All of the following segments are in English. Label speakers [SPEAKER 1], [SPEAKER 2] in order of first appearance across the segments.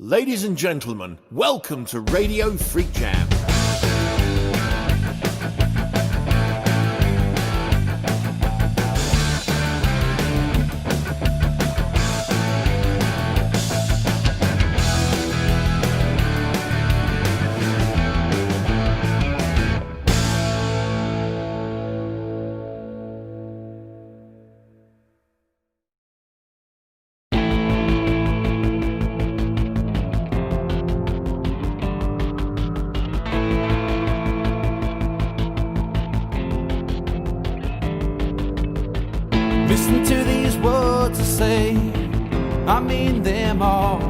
[SPEAKER 1] Ladies and gentlemen, welcome to Radio FreakJam.
[SPEAKER 2] Listen to these words I say, I mean them all.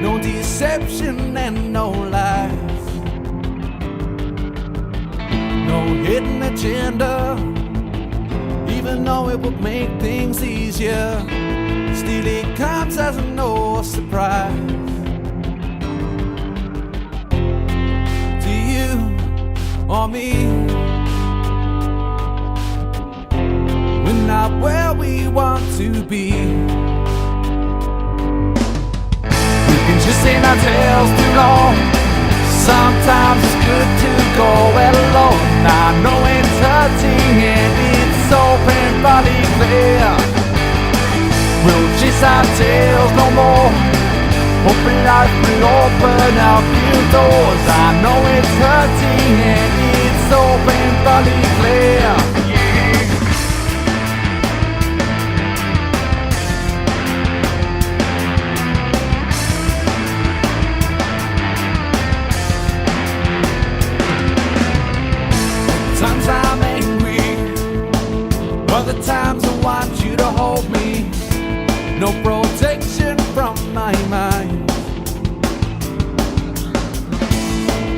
[SPEAKER 2] No deception and no lies, no hidden agenda. Even though it would make things easier, still it comes as no surprise to you or me. We're not where we want to be. We've been chasing our tails too long. Sometimes it's good to go it alone. I know it's hurting and it's so painfully clear. We'll chase our tails no more. Hoping life will open up new doors. I know it's hurting and it's so painfully clear. Sometimes I'm angry, other times I want you to hold me. No protection from my mind.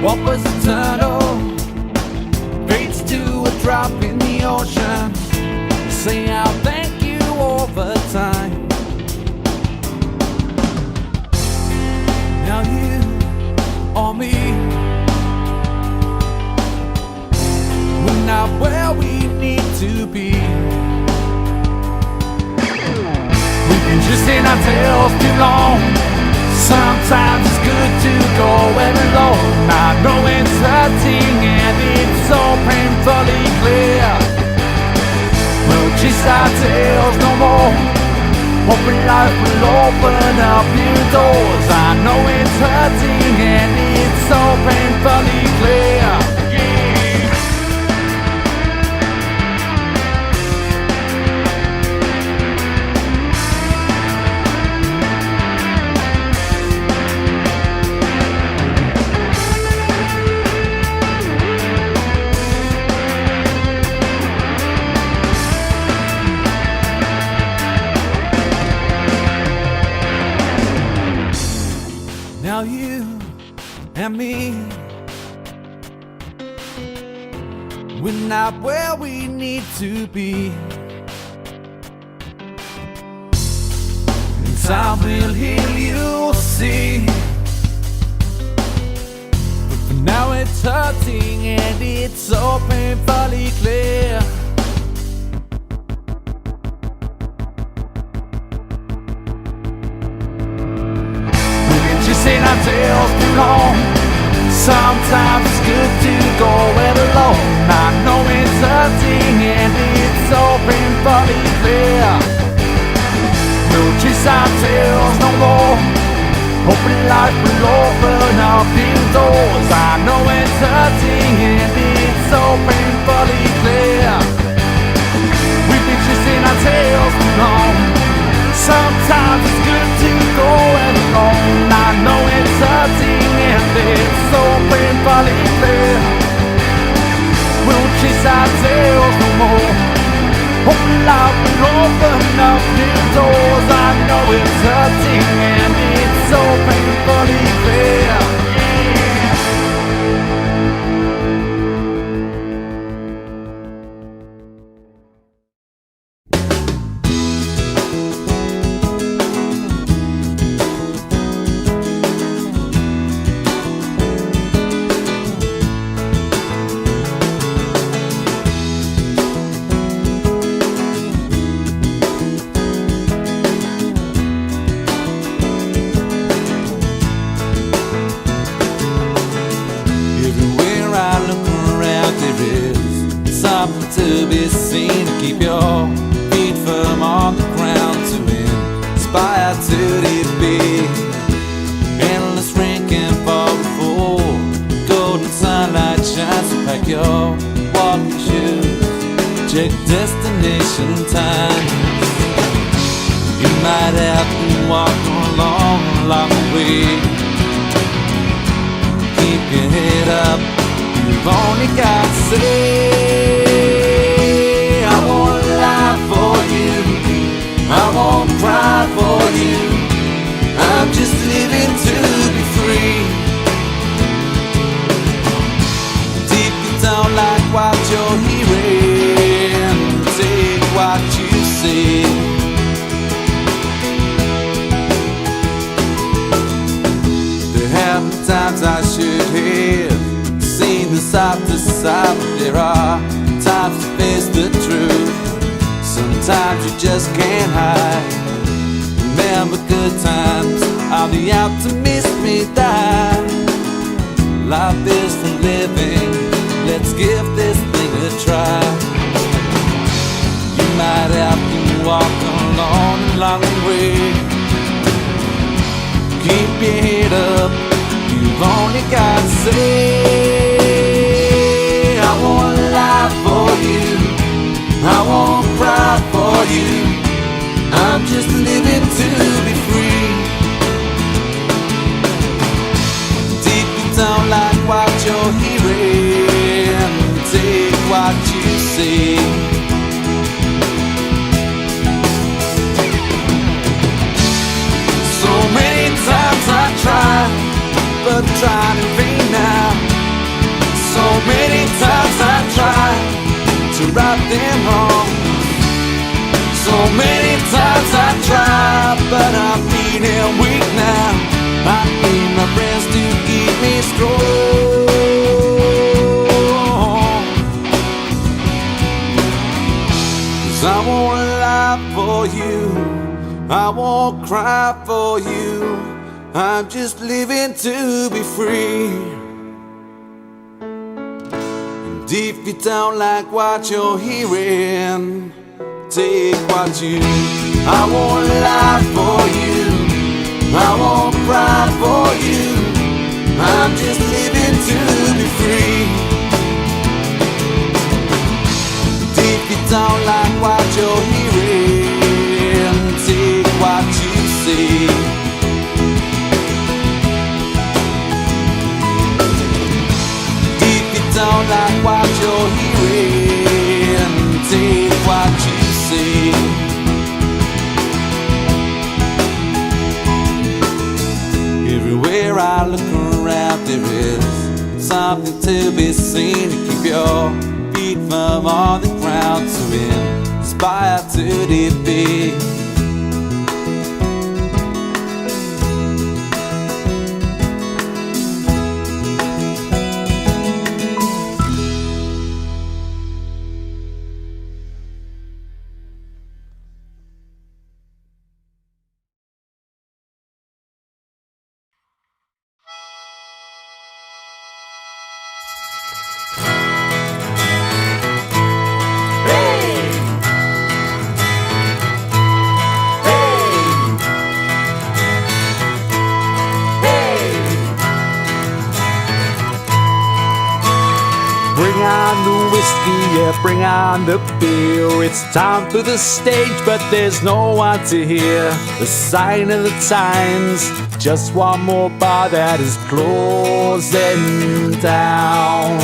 [SPEAKER 2] What was eternal fades to a drop in the ocean. Say I'll thank you over time. Now you or me, we're not where we need to be. We've been chasing our tails too long. Sometimes it's good to go it alone. I know it's hurting and it's so painfully clear. We'll chase our tails no more. Hoping life will open up new doors. I know it's hurting and it's so painfully clear. Now you and me, we're not where we need to be. And time will heal, you'll see. But for now it's hurting and it's so painfully clear. Chasing our tails too long. Sometimes it's good to go it alone. I know it's hurting and it's so painfully clear. We'll chase our tails no more. Hoping life will open up new doors. I know it's hurting and it's so painfully clear. We've been chasing our tails too long. Sometimes it's good to go it alone. I know it's hurting and it's so painfully clear. We'll chase our tails no more. Hoping life will open up new doors. I know it's hurting and it's so painfully clear. check destination time. You might have to walk along the way. Keep your head up, you've only got to say, I won't lie for you, I won't cry for you, I'm just living to be free. Deep down like what you're hearing, take what you see. There have been times I should have seen the softer side, but there are times to face the truth. Sometimes you just can't hide. Remember good times, how the optimist may die. Life is for living, let's give this thing a try. You might have to walk along a long way. Keep your head up, you've only got to say, I won't lie for you, I won't cry for you, I'm just living to be free. Deep down like what you're hearing, take what you see. So many times I tried, but trying in vain now. So many times I tried to right them wrong. So many times I tried, but I'm feeling weak now. I need my friends to keep me strong. 'Cause I won't lie for you, I won't cry for you, I'm just living to be free. And deep down like what you're hearing, take what you. I won't lie for you, I won't cry for you, I'm just living to be free. Deep down like what you're hearing, take what you see. Deep down like what you're hearing, take what you see. Everywhere I look around, there is something to be seen to keep your feet firm on the ground, to inspire to defeat.
[SPEAKER 3] Bring on the whiskey, yeah, bring on the beer. It's time for the stage, but there's no one to hear. The sign of the times, just one more bar that is closing down.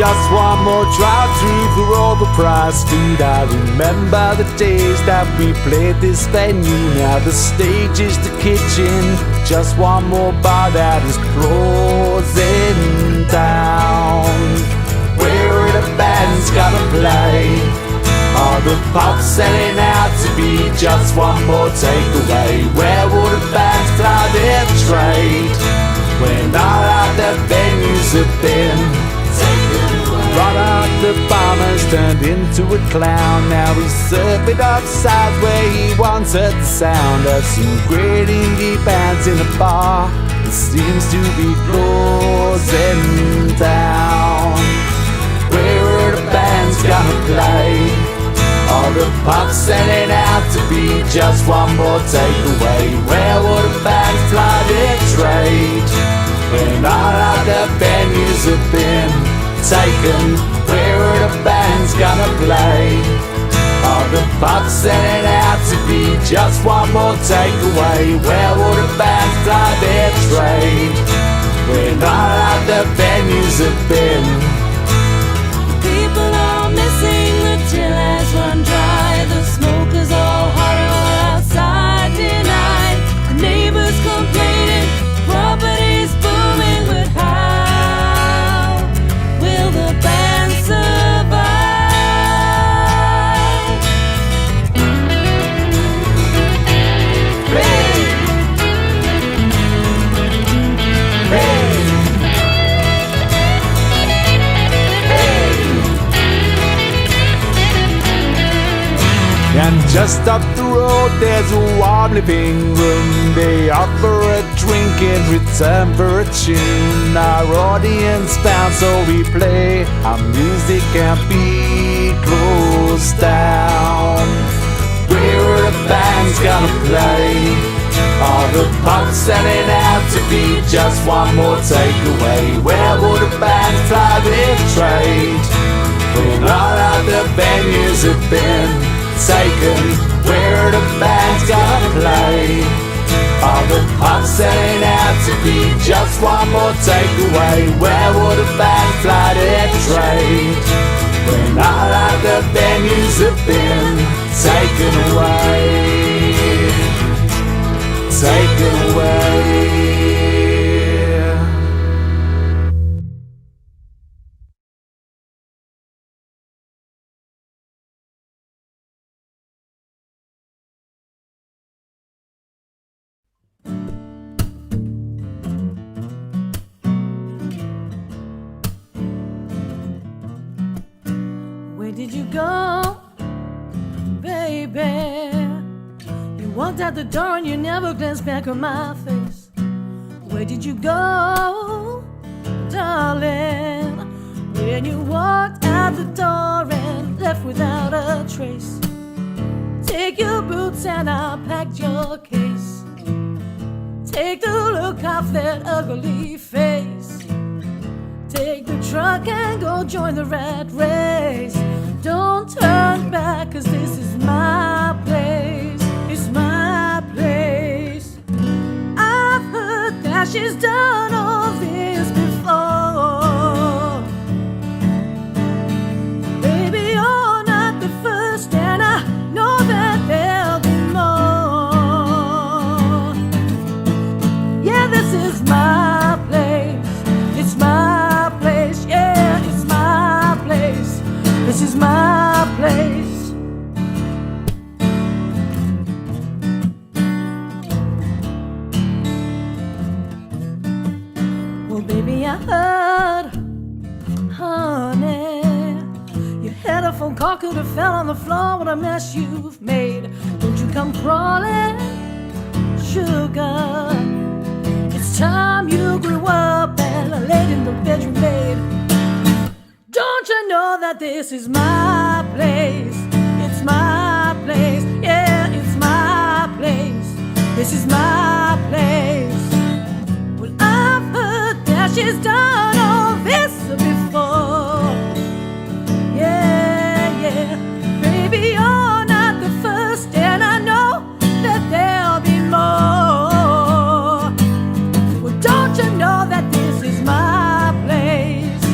[SPEAKER 3] Just one more drive-through for overpriced food. I remember the days that we played this venue. Now the stage is the kitchen. Just one more bar that is closing down. Where are the bands gonna play? Are the pubs selling out to be just one more takeaway? Where will the bands plow their trade when all other venues have been? Brought out the bombers, turned into a clown. Now he's surfing upside where he once heard the sound of some great indie bands in a bar that seems to be closing down. Where are the bands gonna play? Are All the pups setting out to be just one more takeaway. Where would a band fly their trade when all other venues have been taken? Where are the bands gonna play? All the pups setting out to be just one more takeaway. Where would a band fly their trade when all other venues have been?
[SPEAKER 4] People are missing, the till has run dry. The smoke is all horror outside tonight. The neighbors complaining, property's booming, but how will the band survive? Hey! Hey!
[SPEAKER 3] And just up the road there's a warm living room. They offer a drink in return for a tune. Our audience bound, so we play. Our music can't be closed down. Where are the bands gonna play? All the pups setting out to be just one more takeaway. Where would a band fly their trade when all other venues have been taken? Where are the bands gonna play? All the pups setting out to be just one more takeaway. Where would a band fly their trade when all other venues have been taken away? Taken away.
[SPEAKER 4] Where did you go, baby? You walked out the door and you never glanced back on my face. Where did you go, darling? When you walked out the door and left without a trace. Take your boots and I'll pack your case. Take the look off that ugly face. Take the truck and go join the rat race. Don't turn back, 'cause this is my place. It's my place. I've heard that she's done all this before. Baby, you're not the first, and I know that there'll be more. Yeah, this is my place. It's my place. Yeah, it's my place. This is my place. Well, baby, I heard, honey, you had a phone call, could have fell on the floor. What a mess you've made. Don't you come crawling, sugar. It's time you grew up and laid in the bedroom bed. Don't you know that this is my place? It's my place. Yeah, it's my place. This is my place. Well, I've heard that she's done all this before. Yeah, yeah. Baby, you're not the first, and I know that there'll be more. Well, don't you know that this is my place?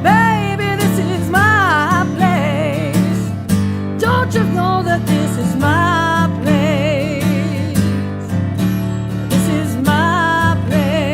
[SPEAKER 4] Baby, this is my place. Don't you know that this is my place? This is my place.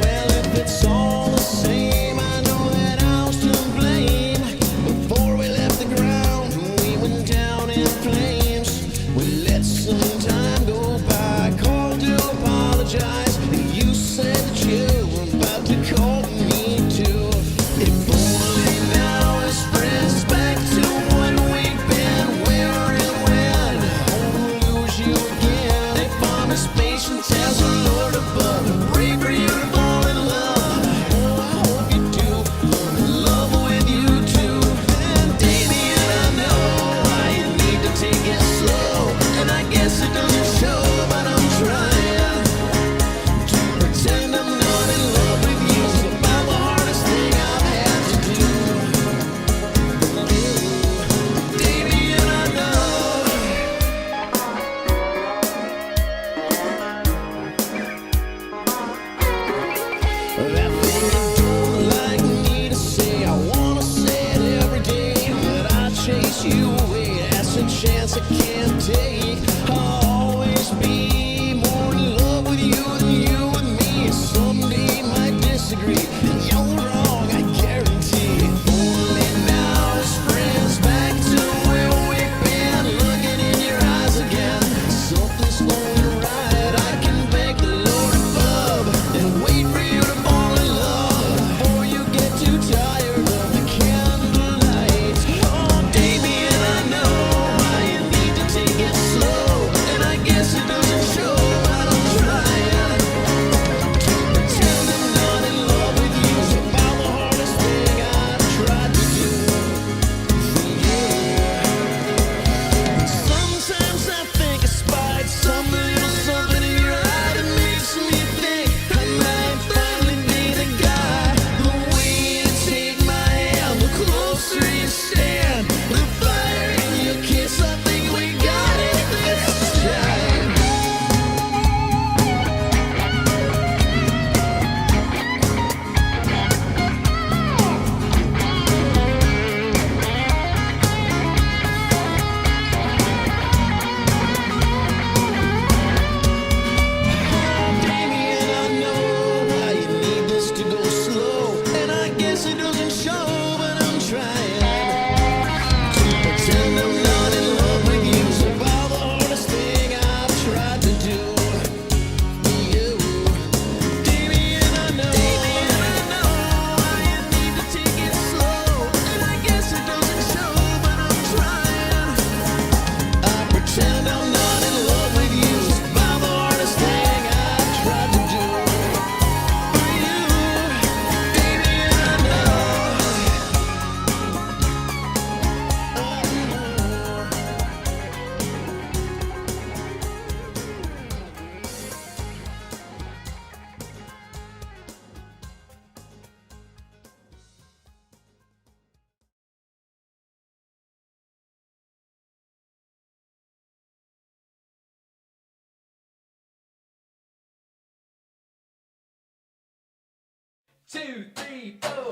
[SPEAKER 5] Well, if it's all the same, some time go by. Called to apologize, and you said that you were about to call me too. If only now as friends back to what we've been, where and when. I'll lose you again. If promise patience as a Lord above, pray for you to fall in love. Oh, I hope you do. I'm in love with you too. And Damien, I know I need to take it slow, and I guess it doesn't show, but I'm trying to pretend I'm not in love with you. It's about the hardest thing I've had to do. Damien, I know. That thing you don't like me to say, I wanna say it every day, but I chase you away. That's a chance I can't take. I'll always be more in love with you than you with me. Someday might disagree, and you're wrong, I guarantee. Only now as friends back to where we've been, looking in your eyes again. Something's going right. I can beg the Lord above and wait for you to fall in love before you get too tired of the candlelight. Oh, Damien, I know I need to take it slow, and I guess it doesn't show, but I'm trying to pretend I'm not in love with you. It's about the hardest thing I've tried to do for you. Sometimes I think I spied some little something in your eye that makes me think I might finally be the guy. The way you take my hand, the closer you stand, the fire in your kiss, I think we got it this time. Damien, I know why you need this to go slow, and I guess it doesn't show, but I'm trying to pretend I'm not in love with you. It's about the hardest thing I've tried to do for you. Damien, I know why you need to take it slow, and I guess it doesn't show, but I'm trying. I pretend I'm not in love with you. It's about the hardest thing I've tried to do for you. Damien, I know.
[SPEAKER 2] Two, three, four.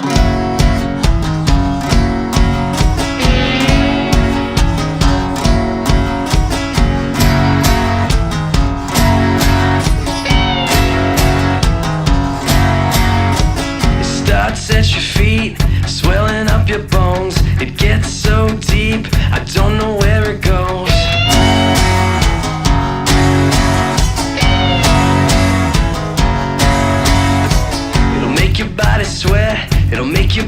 [SPEAKER 6] It starts at your feet, swelling up your bones. It gets so deep, I don't know where it goes. It'll make your body sweat, it'll make your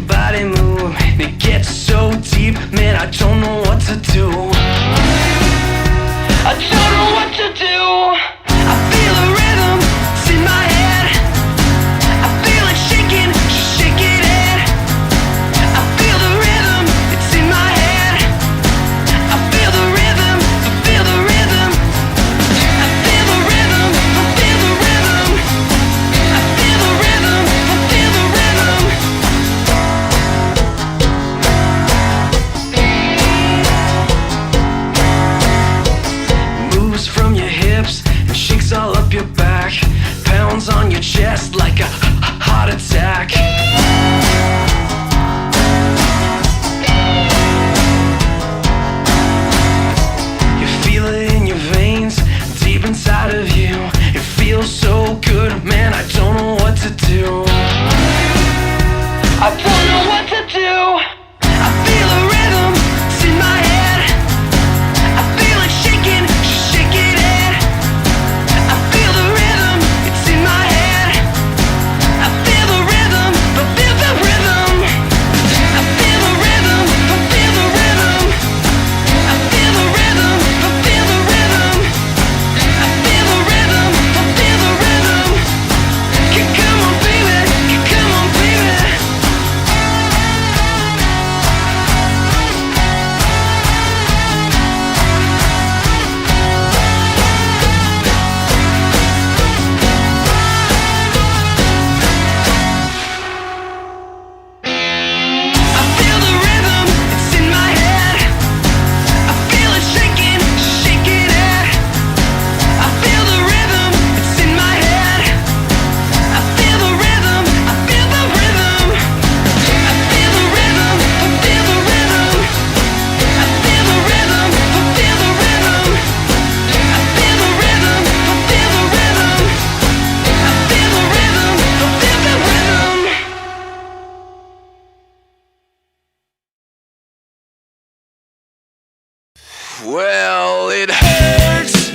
[SPEAKER 6] Well, it hurts,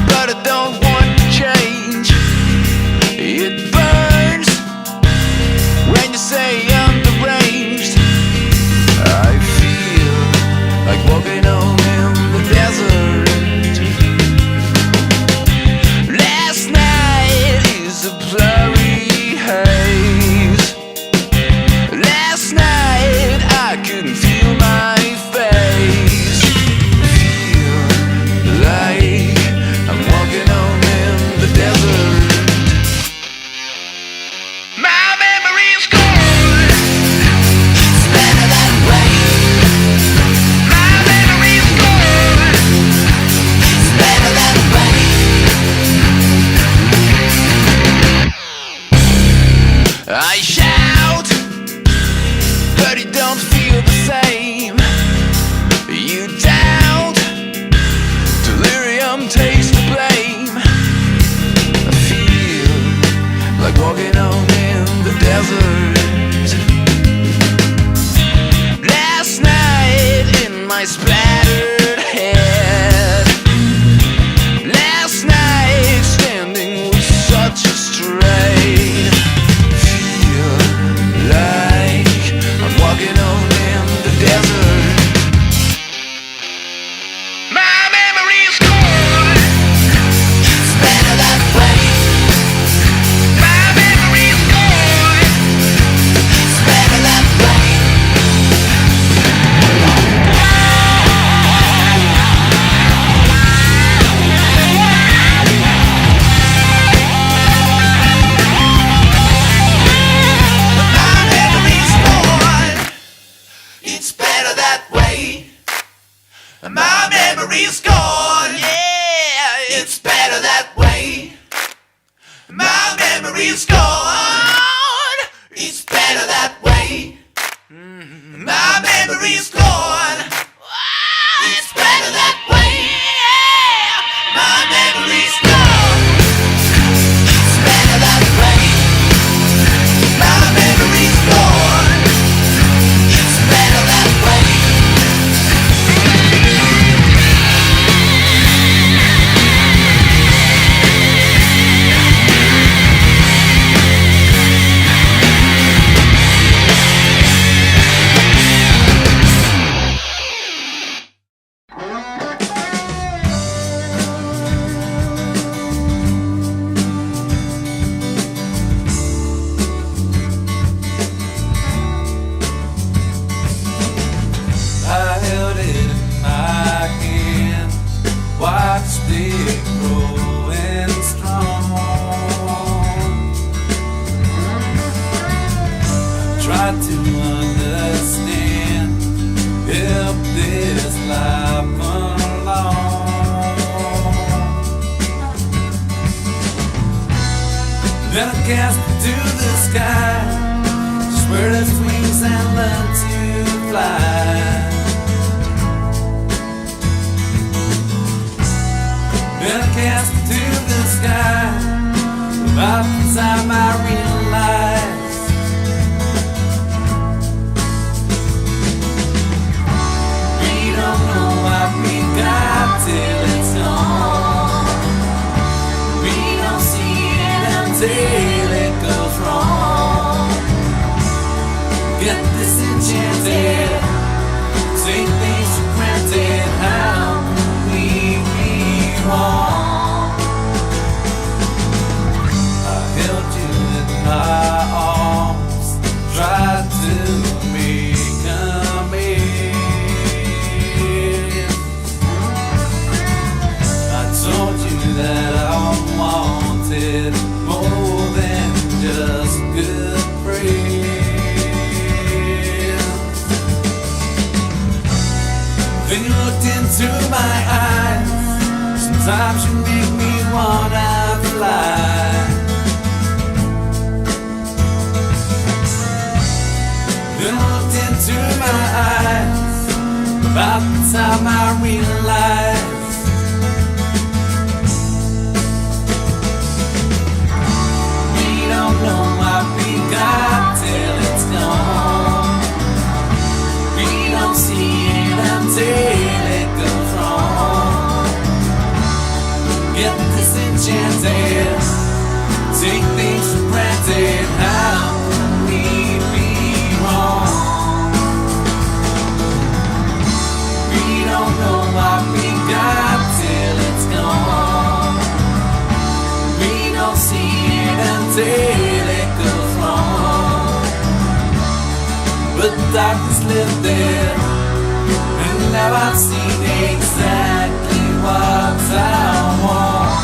[SPEAKER 6] but I don't want to change. It burns when you say I'm deranged. I feel like walking home in the desert. Last night is a blurry haze. Last night I couldn't feel my face. Feel like I'm walking home in the desert. My memory's gone. It's better that way. My memory's gone. It's better that way. I shout, but it don't feel the same. You doubt, delirium takes the blame. I feel like walking home in the desert. Last night in my splattered head. Last night standing with such a strain. Feel like I'm walking home in the desert. My memory's gone. It's better that way. My memory's gone. It's better that way. My memory's gone. It's better that way. My memory's gone. Yeah, it's better that way. My memory's gone. It's better that way. My memory's gone. It's better that way. Yeah. My memory's gone. It's better that way. My memory's gone. It's better that way.
[SPEAKER 2] I held it in my hand, watched it growing strong. Tried to understand, help this life along. Then I cast it to the sky, spread its wings and learned to fly. Then I cast it to the sky. About the time I realized we don't know what we got till it's gone. We don't see it until it goes wrong. Get disenchanted, take things for granted. How can we be wrong? I held you in my arms, tried to become it. I told you that I wanted more than just good friends. Then you looked into my eyes. Sometimes you make me wanna fly. Then I looked into my eyes. About the time I realized we don't know what we got till it's gone. We don't see it until it goes get disenchanted, take things for granted. How can we be wrong? We don't know what we got till it's gone. We don't see it until it goes wrong. But darkness lived there, and now I've seen exactly what I want.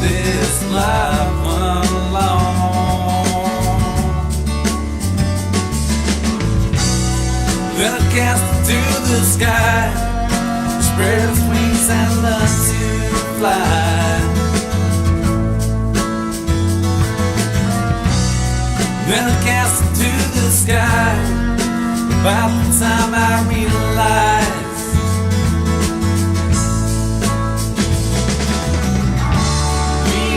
[SPEAKER 2] This life alone. Then I cast it to the sky, spread its wings and learn to fly. Then I cast it to the sky. About the time I realized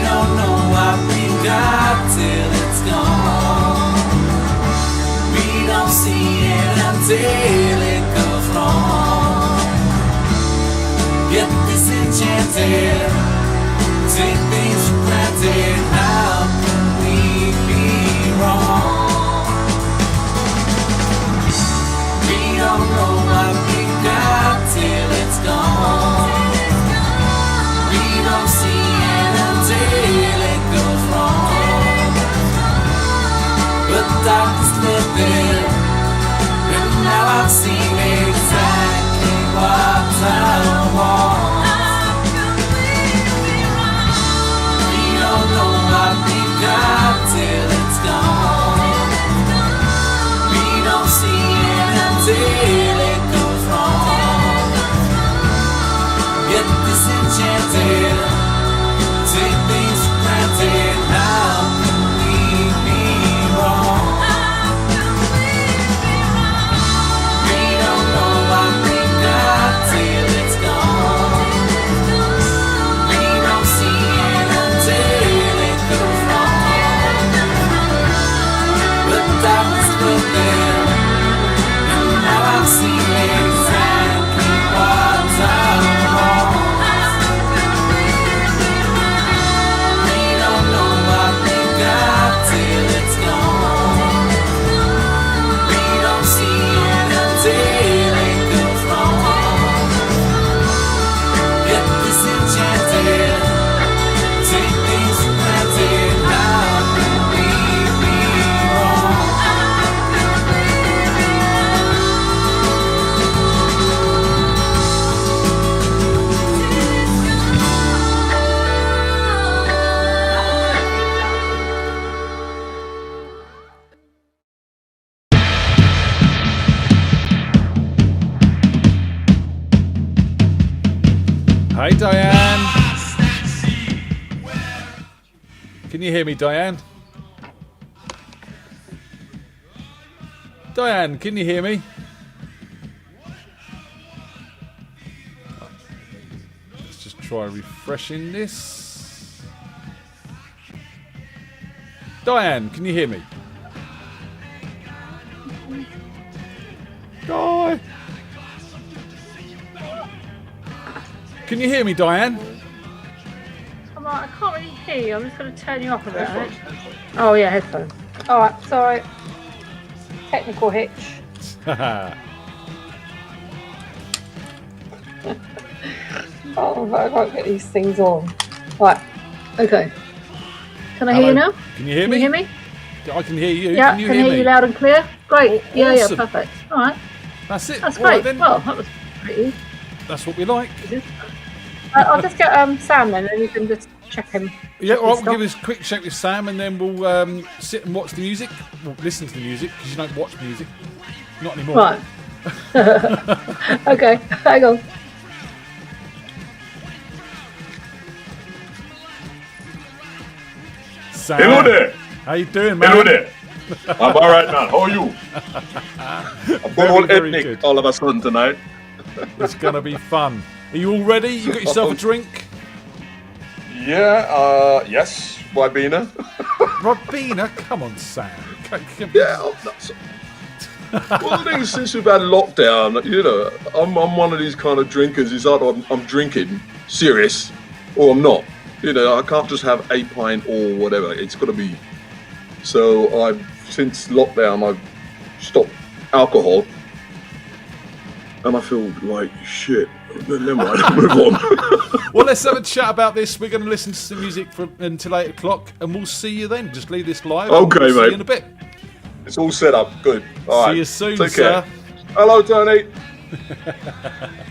[SPEAKER 2] don't know what we got till it's gone. We don't see it until it goes wrong. Get disenchanted, take things for granted. How can we be wrong? We don't know what we got till it's gone. We don't see till it goes wrong. But darkness lived there, and now I've seen exactly what I want. We don't know what we got till it's gone. We don't see it until it goes wrong. Get disenchanted, take things for granted. How can we be wrong? We don't know what we got till it's gone. We don't see it until it goes wrong. But darkness was there, and now I've seen exactly what I want. Till it's gone. We don't see it until it goes wrong. Get disenchanted, take things for granted. How can we be wrong?
[SPEAKER 3] Hey Diane, can you hear me, Diane? Diane, can you hear me? Let's just try refreshing this. Diane, can you hear me? Di! Can you hear me, Diane?
[SPEAKER 7] I can't really hear you. I'm just going to turn you off a bit. Oh yeah, headphones. All right, sorry. Technical hitch. Oh, I can't get these things on. Right. Okay. Can I hear you now?
[SPEAKER 3] Can you hear me?
[SPEAKER 7] Can you hear me?
[SPEAKER 3] I can hear you.
[SPEAKER 7] Yeah,
[SPEAKER 3] can you
[SPEAKER 7] can
[SPEAKER 3] hear
[SPEAKER 7] hear
[SPEAKER 3] me?
[SPEAKER 7] you loud and clear. Great.
[SPEAKER 3] Oh,
[SPEAKER 7] yeah,
[SPEAKER 3] awesome.
[SPEAKER 7] perfect. All right.
[SPEAKER 3] That's it.
[SPEAKER 7] That's
[SPEAKER 3] All right,
[SPEAKER 7] great.
[SPEAKER 3] then.
[SPEAKER 7] Well, that was pretty.
[SPEAKER 3] That's what we like.
[SPEAKER 7] I'll just get Sam then, and you can just check him.
[SPEAKER 2] Yeah,
[SPEAKER 7] check
[SPEAKER 2] all right,
[SPEAKER 7] his
[SPEAKER 2] we'll give
[SPEAKER 7] stuff.
[SPEAKER 2] us a quick check with Sam, and then we'll sit and watch the music. Well, listen to the music, because you don't watch music. Not anymore.
[SPEAKER 7] Right. Okay, hang on.
[SPEAKER 2] Sam,
[SPEAKER 8] Hello there.
[SPEAKER 2] how you doing, man?
[SPEAKER 8] Hello there. I'm all right, man. How are you? I'm going all
[SPEAKER 2] very
[SPEAKER 8] ethnic
[SPEAKER 2] good.
[SPEAKER 8] all of a sudden tonight.
[SPEAKER 2] It's gonna be fun. Are you all ready? You got yourself a drink?
[SPEAKER 8] Yes, Wybina.
[SPEAKER 2] Robina, come on, Sam.
[SPEAKER 8] Yeah, I'm not well, the thing is, since we've had lockdown, you know, I'm one of these kind of drinkers. It's either I'm drinking serious or I'm not. You know, I can't just have a pint or whatever. It's got to be. So since lockdown, I've stopped alcohol, and I feel like shit. Never mind, move on.
[SPEAKER 2] Well, let's have a chat about this. We're going to listen to some music until 8 o'clock, and we'll see you then. Just leave this live.
[SPEAKER 8] Okay,
[SPEAKER 2] we'll see
[SPEAKER 8] mate.
[SPEAKER 2] you in a bit.
[SPEAKER 8] It's all set up. Good. All right.
[SPEAKER 2] See you soon,
[SPEAKER 8] Take
[SPEAKER 2] sir.
[SPEAKER 8] care. Hello, Tony.
[SPEAKER 5] I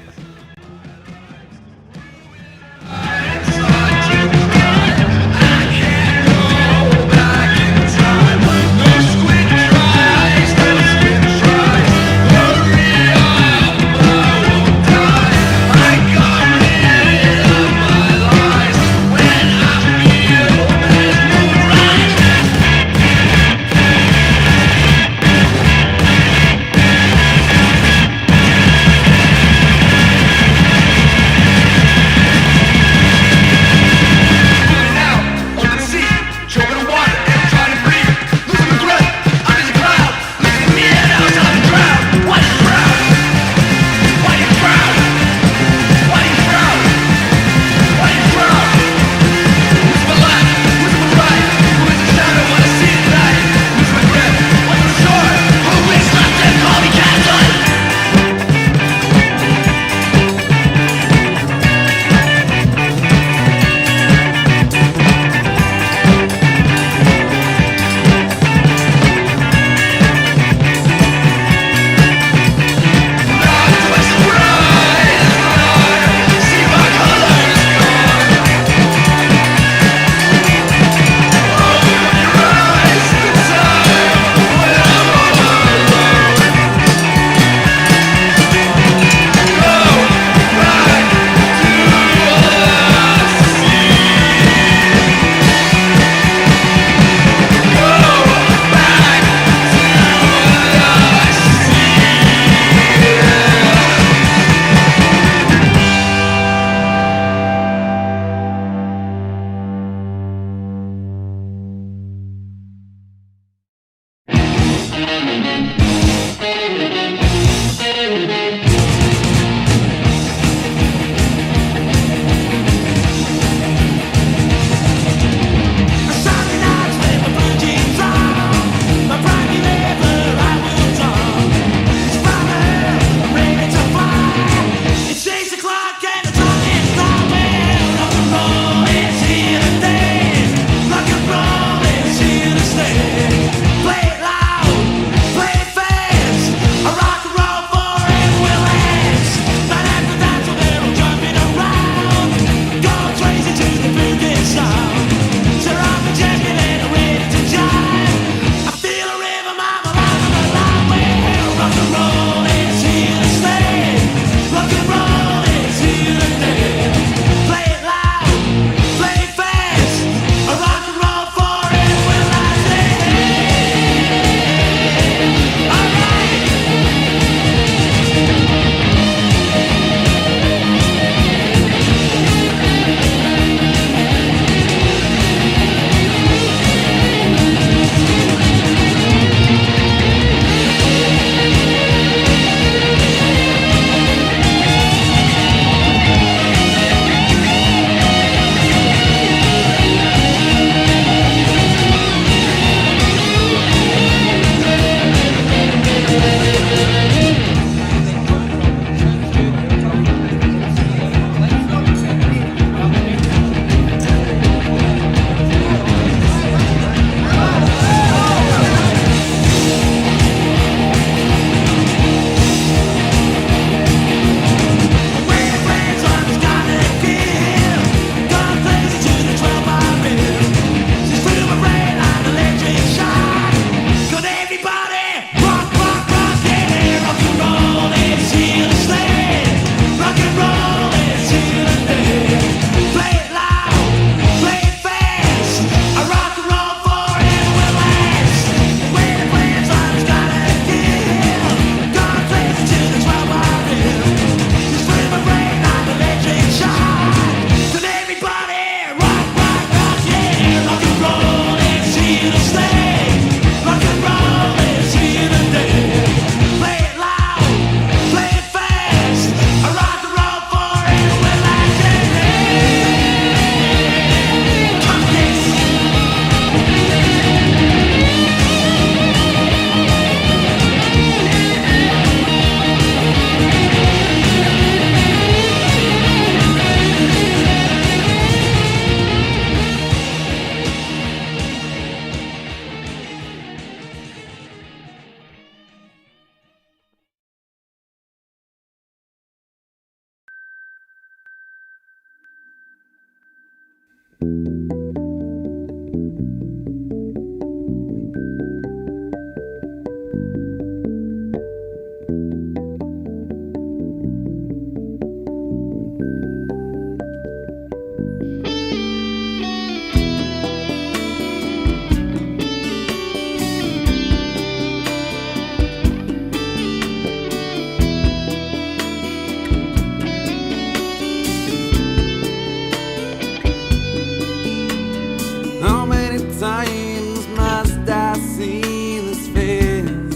[SPEAKER 3] I seen this face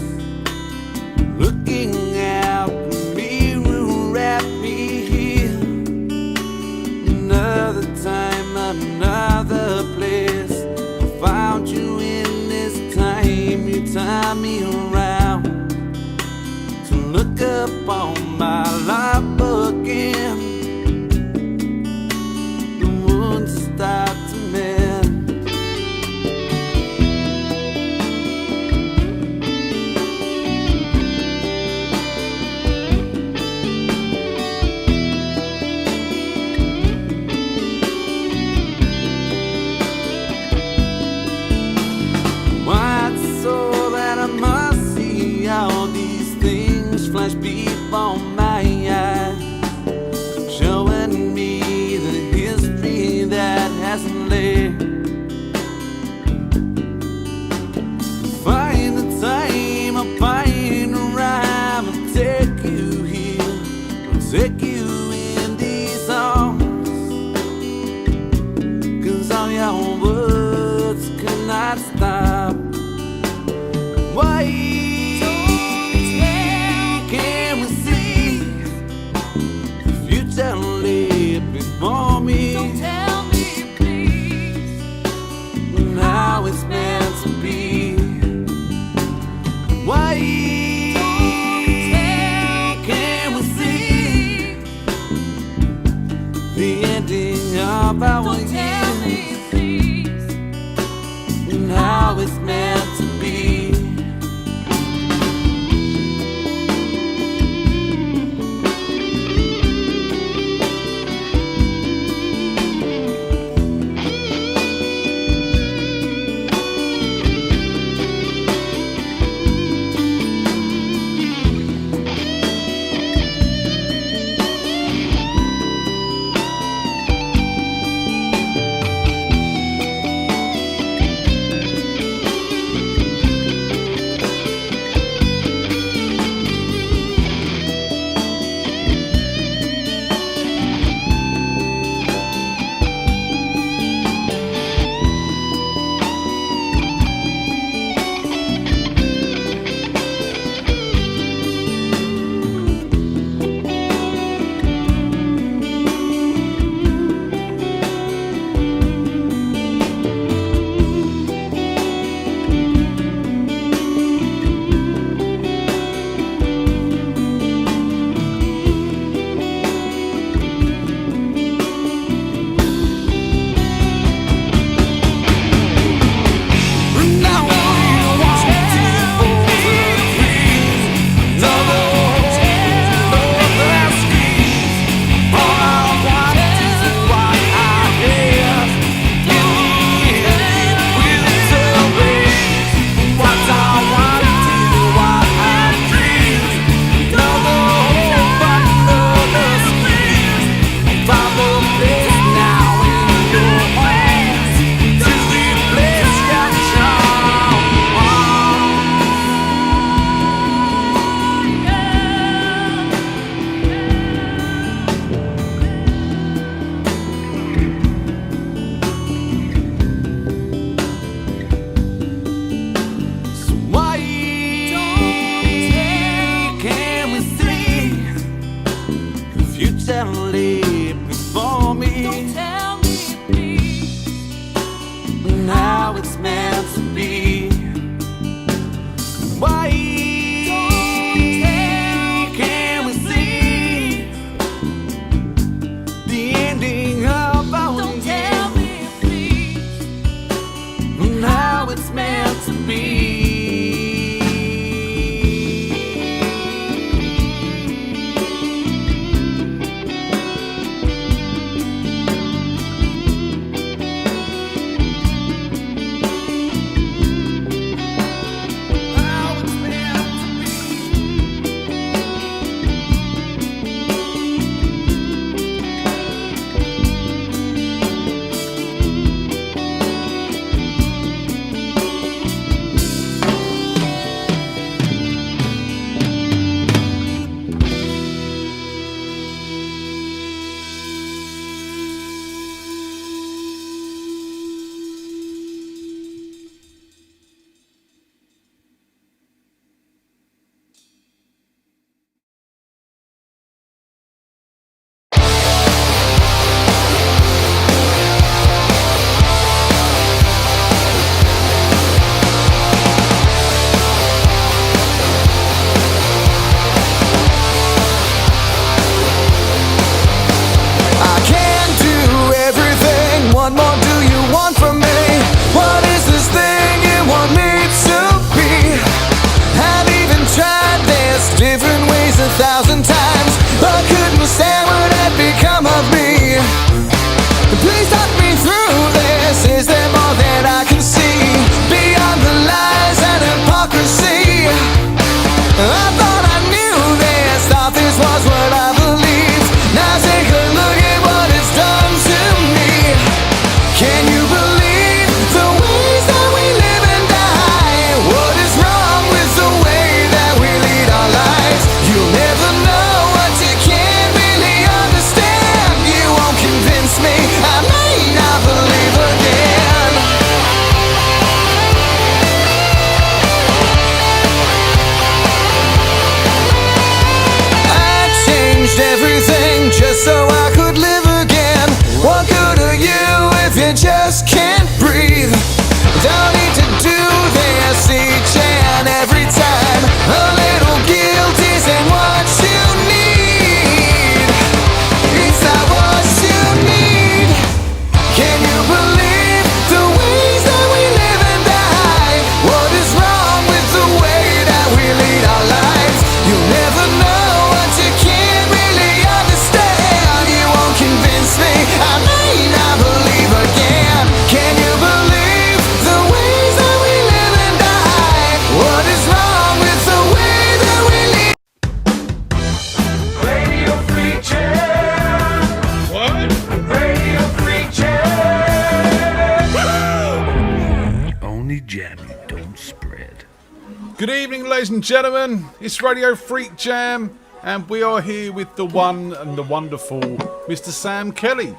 [SPEAKER 3] looking out the mirror at me here. Another time, another place. I found you in this time. You tie me around to look up on my life again. The wounds start to mend. Why it's so that I must see all these things flash before my eyes, showing me the history that hasn't lived. Find the time, I'll find a rhyme, I'll take you here, I'll take you in these arms, 'cause all your words cannot stop. Why can't we see the future lay before me?
[SPEAKER 4] Don't tell me, please.
[SPEAKER 3] Now it's meant to be. Why can't we see
[SPEAKER 2] Good evening, ladies and gentlemen. It's Radio Freak Jam, and we are here with the one and the wonderful Mr. Sam Kelly.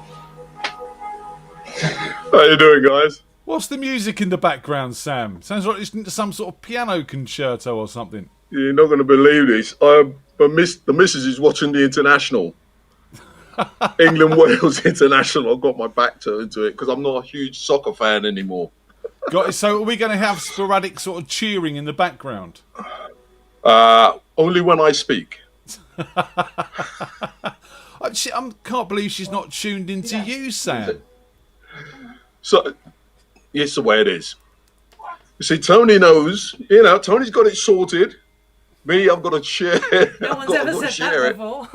[SPEAKER 8] How you doing, guys?
[SPEAKER 2] What's the music in the background, Sam? Sounds like it's some sort of piano concerto or something.
[SPEAKER 8] You're not going to believe this. The missus is watching the international. England-Wales international. I've got my back turned to it because I'm not a huge soccer fan anymore.
[SPEAKER 2] Got it. So are we going to have sporadic sort of cheering in the background?
[SPEAKER 8] Only when I speak.
[SPEAKER 2] I can't believe she's not tuned into you, Sam.
[SPEAKER 8] So, it's the way it is. You see, Tony knows. You know, Tony's got it sorted. Me, I've got to share.
[SPEAKER 4] No one's ever said that before.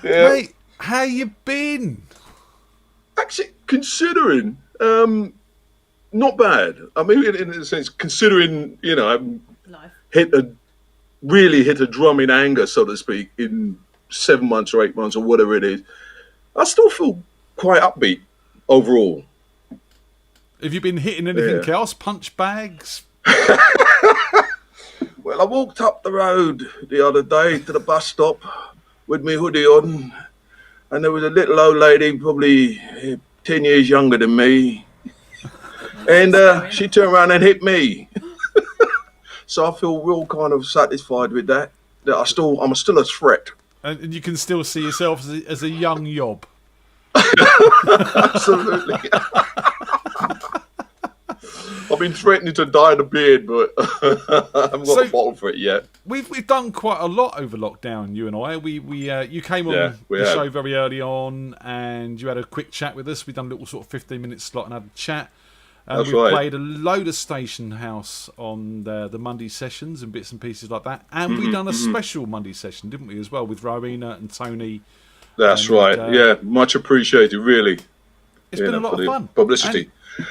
[SPEAKER 8] Yeah.
[SPEAKER 2] Mate, how you been?
[SPEAKER 8] Actually, considering, not bad. I mean, in a sense, considering, you know,
[SPEAKER 4] Life.
[SPEAKER 8] really hit a drum in anger, so to speak, in 7 months or 8 months or whatever it is, I still feel quite upbeat overall.
[SPEAKER 2] Have you been hitting anything else? Punch bags?
[SPEAKER 8] Well, I walked up the road the other day to the bus stop with my hoodie on, and there was a little old lady, probably 10 years younger than me, and she turned around and hit me. So I feel real kind of satisfied with that. That I'm still a threat.
[SPEAKER 2] And you can still see yourself as a young yob.
[SPEAKER 8] Absolutely. I've been threatening to dye the beard, but I haven't got a bottle for it yet.
[SPEAKER 2] We've done quite a lot over lockdown, you and I. You came on the show very early on, and you had a quick chat with us. We've done a little sort of 15-minute slot and had a chat.
[SPEAKER 8] That's
[SPEAKER 2] we
[SPEAKER 8] right.
[SPEAKER 2] played a load of Station House on the Monday sessions and bits and pieces like that. And we done a special Monday session, didn't we, as well, with Rowena and Tony.
[SPEAKER 8] That's right. Yeah, much appreciated, really.
[SPEAKER 2] It's been a lot of fun.
[SPEAKER 8] Publicity.
[SPEAKER 2] And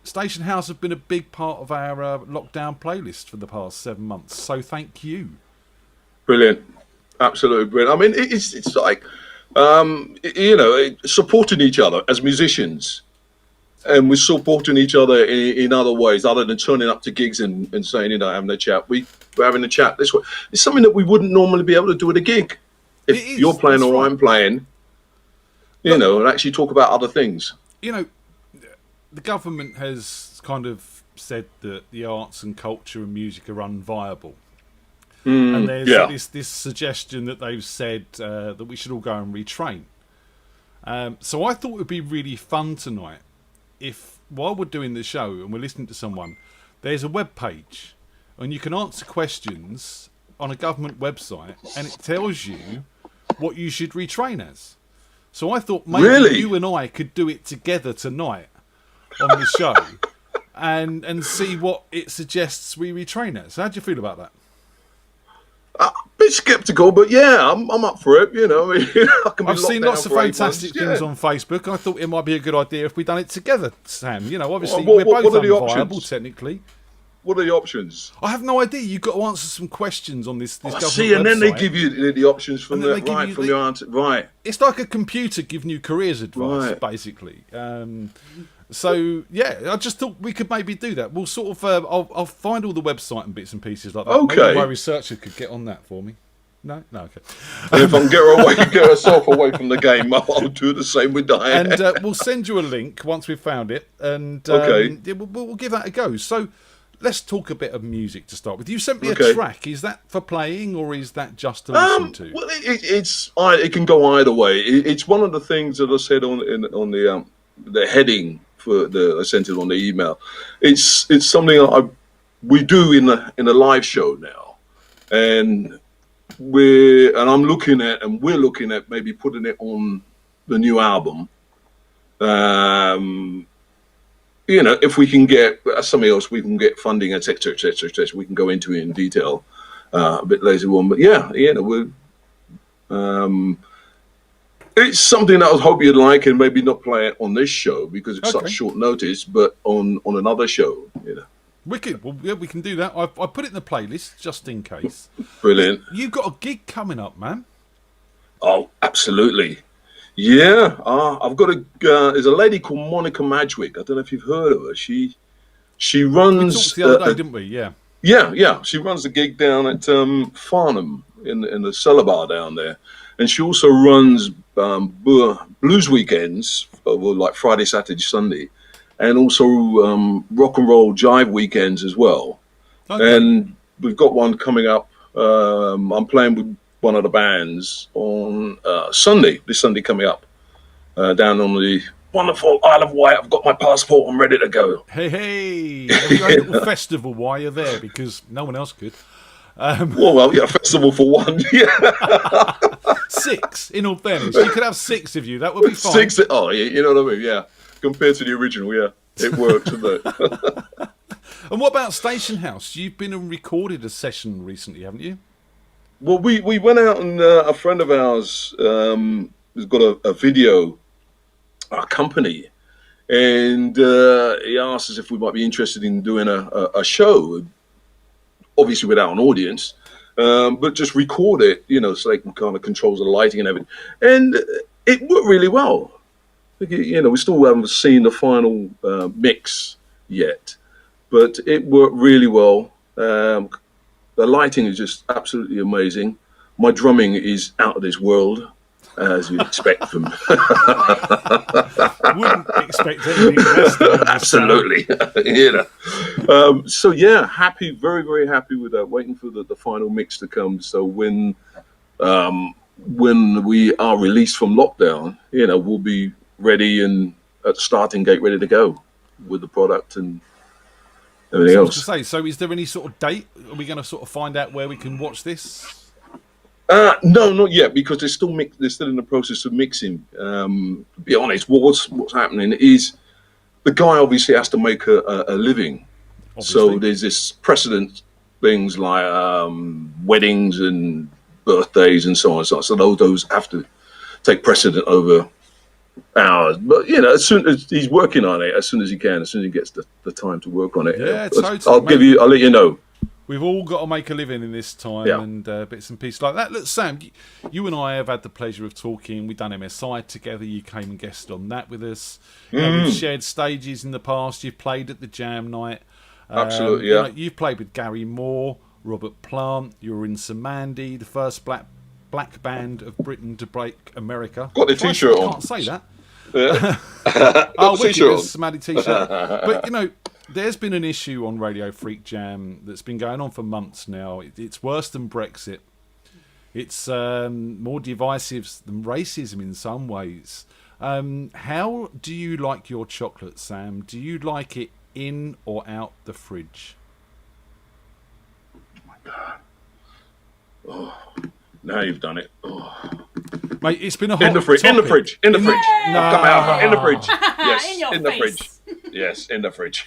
[SPEAKER 2] Station House have been a big part of our lockdown playlist for the past 7 months. So thank you.
[SPEAKER 8] Brilliant. Absolutely brilliant. I mean, it's like, you know, supporting each other as musicians. And we're supporting each other in other ways, other than turning up to gigs and saying, you know, having a chat. We're having a chat this way. It's something that we wouldn't normally be able to do at a gig. If you're playing or I'm playing, you know, and actually talk about other things.
[SPEAKER 2] You know, the government has kind of said that the arts and culture and music are unviable. And there's this suggestion that they've said that we should all go and retrain. So I thought it would be really fun tonight if, while we're doing the show and we're listening to someone, there's a web page and you can answer questions on a government website and it tells you what you should retrain as. So I thought maybe you and I could do it together tonight on the show and see what it suggests we retrain as. How do you feel about that?
[SPEAKER 8] A bit sceptical, but yeah, I'm up for it. You know, I mean,
[SPEAKER 2] I've seen lots of fantastic things on Facebook. I thought it might be a good idea if we done it together, Sam. You know, obviously we're both unviable technically.
[SPEAKER 8] What are the options?
[SPEAKER 2] I have no idea. You've got to answer some questions on this government
[SPEAKER 8] see, and then
[SPEAKER 2] website.
[SPEAKER 8] they give you the options from your answer. Right.
[SPEAKER 2] It's like a computer giving you careers advice, basically. So yeah, I just thought we could maybe do that. We'll sort of I'll find all the website and bits and pieces like that.
[SPEAKER 8] Okay.
[SPEAKER 2] Maybe my researcher could get on that for me. No, okay.
[SPEAKER 8] And if I can get herself away from the game, I'll do the same with Diane.
[SPEAKER 2] And we'll send you a link once we've found it, and we'll give that a go. So let's talk a bit of music to start with. You sent me a track. Is that for playing or is that just to listen to?
[SPEAKER 8] Well, it can go either way. It's one of the things that I said on the heading for I sent it on the email. It's something we do in a live show now, and we're looking at maybe putting it on the new album. You know, if we can get something else, we can get funding, etc., etc., etc. We can go into it in detail a bit later on. But yeah, you know, it's something that I hope you'd like, and maybe not play it on this show because it's such short notice, but on another show, you know.
[SPEAKER 2] Wicked. Well, yeah, we can do that. I put it in the playlist just in case.
[SPEAKER 8] Brilliant.
[SPEAKER 2] You've got a gig coming up, man.
[SPEAKER 8] Oh, absolutely. Yeah, I've got there's a lady called Monica Madgwick. I don't know if you've heard of her. She
[SPEAKER 9] We
[SPEAKER 8] runs.
[SPEAKER 9] talked the other day, didn't we? Yeah.
[SPEAKER 8] Yeah. She runs the gig down at Farnham in the cellar bar down there, and she also runs blues weekends, like Friday, Saturday, Sunday, and also rock and roll jive weekends as well.
[SPEAKER 9] Okay.
[SPEAKER 8] And we've got one coming up. I'm playing with one of the bands on this Sunday coming up, down on the wonderful Isle of Wight. I've got my passport. I'm ready to go.
[SPEAKER 9] Hey. Have you had a little festival while you're there? Because no one else could.
[SPEAKER 8] Well, yeah, festival for one. Yeah.
[SPEAKER 9] 6, in all fairness. You could have 6 of you. That would be fine.
[SPEAKER 8] 6. Oh, you know what I mean? Yeah. Compared to the original, yeah, it worked, didn't it?
[SPEAKER 9] And what about Station House? You've been and recorded a session recently, haven't you?
[SPEAKER 8] Well, we went out and a friend of ours has got a video company, and he asked us if we might be interested in doing a show, obviously without an audience, but just record it, so they can kind of control the lighting and everything. And it worked really well. We still haven't seen the final mix yet, but it worked really well. The lighting is just absolutely amazing. My drumming is out of this world, as you'd expect from.
[SPEAKER 9] Wouldn't expect anything less than that.
[SPEAKER 8] Absolutely, So yeah, happy, very very happy with that. Waiting for the final mix to come. So when we are released from lockdown, we'll be ready and at the starting gate, ready to go with the product and everything else.
[SPEAKER 9] So is there any sort of date? Are we going to sort of find out where we can watch this?
[SPEAKER 8] No, not yet, because they're still in the process of mixing. To be honest, what's happening is the guy obviously has to make a living.
[SPEAKER 9] Obviously.
[SPEAKER 8] So there's this precedent things like weddings and birthdays and so on. So those have to take precedent over hours. But as soon as he's working on it, as soon as he can, as soon as he gets the time to work on it,
[SPEAKER 9] Yeah, totally,
[SPEAKER 8] I'll let you know.
[SPEAKER 9] We've all got to make a living in this time,
[SPEAKER 8] Yeah.
[SPEAKER 9] and bits and pieces like that. Look, Sam, you and I have had the pleasure of talking. We've done MSI together. You came and guested on that with us. We've shared stages in the past. You've played at the Jam Night.
[SPEAKER 8] Absolutely, yeah.
[SPEAKER 9] You've played with Gary Moore, Robert Plant. You were in Samandy, the first black band of Britain to break America.
[SPEAKER 8] Got the T-shirt on.
[SPEAKER 9] I can't say that.
[SPEAKER 8] Yeah.
[SPEAKER 9] Oh, wicked,
[SPEAKER 8] T-shirt on.
[SPEAKER 9] there's a Samandy T-shirt. But, there's been an issue on Radio Freak Jam that's been going on for months now. It's worse than Brexit. It's more divisive than racism in some ways. How do you like your chocolate, Sam? Do you like it in or out the fridge?
[SPEAKER 8] Oh my God. Oh, now you've done it. Oh.
[SPEAKER 9] Mate, it's been a hot
[SPEAKER 8] In the fridge.
[SPEAKER 9] topic.
[SPEAKER 8] No. Come out. In the fridge. Yes.
[SPEAKER 7] In your
[SPEAKER 8] the
[SPEAKER 7] face.
[SPEAKER 8] fridge. Yes, in the fridge.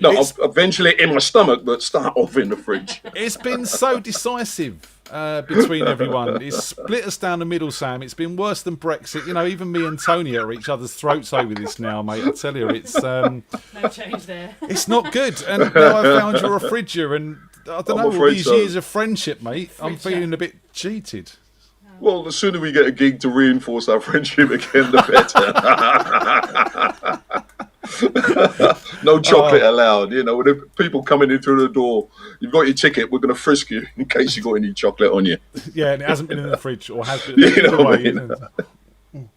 [SPEAKER 8] No, eventually in my stomach, but start off in the fridge.
[SPEAKER 9] It's been so decisive between everyone. It's split us down the middle, Sam. It's been worse than Brexit. Even me and Tony are at each other's throats over this now, mate. I tell you, it's
[SPEAKER 7] No change there.
[SPEAKER 9] it's not good. And now I found you're a fridger, and I don't know, all these years of friendship, mate, I'm feeling a bit cheated.
[SPEAKER 8] Well, the sooner we get a gig to reinforce our friendship again, the better. No chocolate allowed. When the people coming in through the door, you've got your ticket, we're going to frisk you in case you got any chocolate on you.
[SPEAKER 9] Yeah, and it hasn't been in the fridge, or has been.
[SPEAKER 8] What I mean?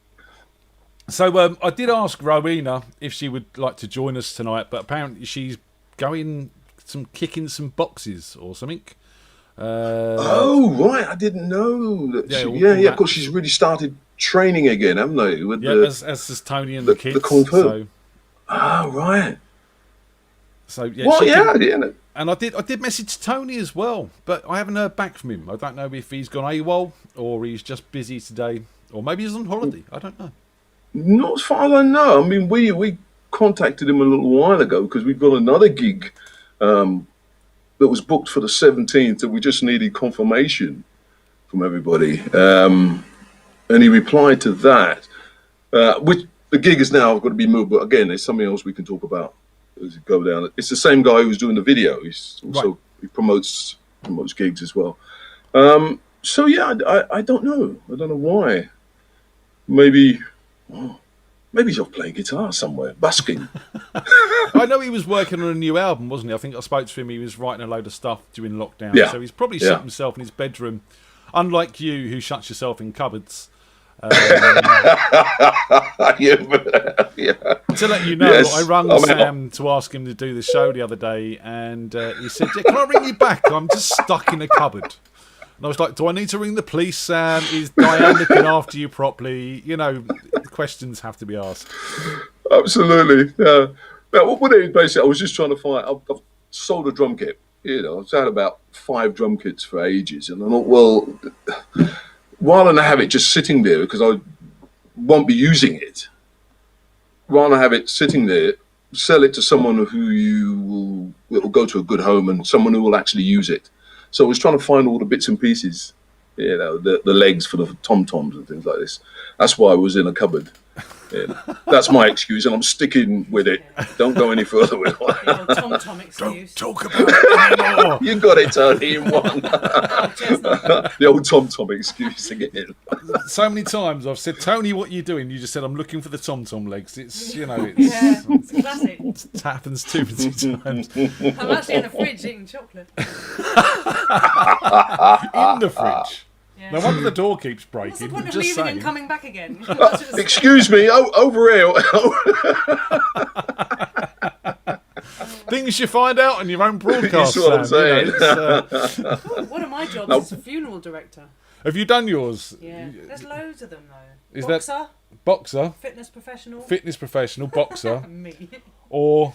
[SPEAKER 9] So I did ask Rowena if she would like to join us tonight, but apparently she's kicking some boxes or something.
[SPEAKER 8] Oh, right. I didn't know that. Of course, she's really started training again, haven't they? With
[SPEAKER 9] as does Tony and the kids.
[SPEAKER 8] The Kung Fu.
[SPEAKER 9] So,
[SPEAKER 8] right.
[SPEAKER 9] So yeah,
[SPEAKER 8] well,
[SPEAKER 9] and I did message Tony as well, but I haven't heard back from him. I don't know if he's gone AWOL or he's just busy today, or maybe he's on holiday. I don't know.
[SPEAKER 8] Not as far as I know. I mean, we contacted him a little while ago because we've got another gig that was booked for the 17th, and we just needed confirmation from everybody. And he replied to that, which the gig is now got to be moved. But again, there's something else we can talk about as we go down. It's the same guy who's doing the video. He's also he promotes gigs as well. So yeah, I don't know. I don't know why maybe he's off playing guitar somewhere, busking.
[SPEAKER 9] I know he was working on a new album, wasn't he? I think I spoke to him. He was writing a load of stuff during lockdown.
[SPEAKER 8] Yeah.
[SPEAKER 9] So he's probably
[SPEAKER 8] Yeah.
[SPEAKER 9] shut himself in his bedroom, unlike you, who shuts yourself in cupboards.
[SPEAKER 8] Yeah.
[SPEAKER 9] To let you know,
[SPEAKER 8] Yes,
[SPEAKER 9] I rang
[SPEAKER 8] I'm
[SPEAKER 9] Sam to ask him to do the show the other day, and he said, "Yeah, can I ring you back? I'm just stuck in a cupboard." And I was like, "Do I need to ring the police, Sam? Is Diane looking after you properly?" You know, questions have to be asked.
[SPEAKER 8] Absolutely. Yeah. Now, what it is basically, I was just trying to find. I've sold a drum kit. You know, I've had about 5 drum kits for ages, and I thought, well, rather than have it just sitting there because I won't be using it, rather than have it sitting there, sell it to someone who will go to a good home and someone who will actually use it. So I was trying to find all the bits and pieces, you know, the legs for the tom-toms and things like this. That's why I was in a cupboard. Yeah. That's my excuse, and I'm sticking with it. Don't go any further with it.
[SPEAKER 4] Tom excuse.
[SPEAKER 9] Talk about it anymore.
[SPEAKER 8] You got it, Tony, in one. The old tom-tom excuse again.
[SPEAKER 9] So many times I've said, "Tony, what are you doing?" You just said, "I'm looking for the tom-tom legs." It's, you know,
[SPEAKER 4] Yeah, it's classic.
[SPEAKER 9] it happens too many times.
[SPEAKER 4] I'm actually in the fridge eating chocolate.
[SPEAKER 9] In the fridge.
[SPEAKER 4] Yeah.
[SPEAKER 9] No wonder the door keeps breaking.
[SPEAKER 4] What's the point of
[SPEAKER 9] Just
[SPEAKER 4] leaving
[SPEAKER 9] saying.
[SPEAKER 4] and coming back again?
[SPEAKER 8] Excuse me, over here.
[SPEAKER 9] Things you find out on your own broadcast.
[SPEAKER 8] You see what I'm
[SPEAKER 9] Sam,
[SPEAKER 8] saying?
[SPEAKER 9] you know,
[SPEAKER 4] One of my jobs is a funeral director.
[SPEAKER 9] have you done yours?
[SPEAKER 4] Yeah, there's loads of them though.
[SPEAKER 9] Is that-
[SPEAKER 4] Boxer,
[SPEAKER 9] Boxer,
[SPEAKER 4] fitness professional,
[SPEAKER 9] fitness professional, boxer,
[SPEAKER 4] me,
[SPEAKER 9] or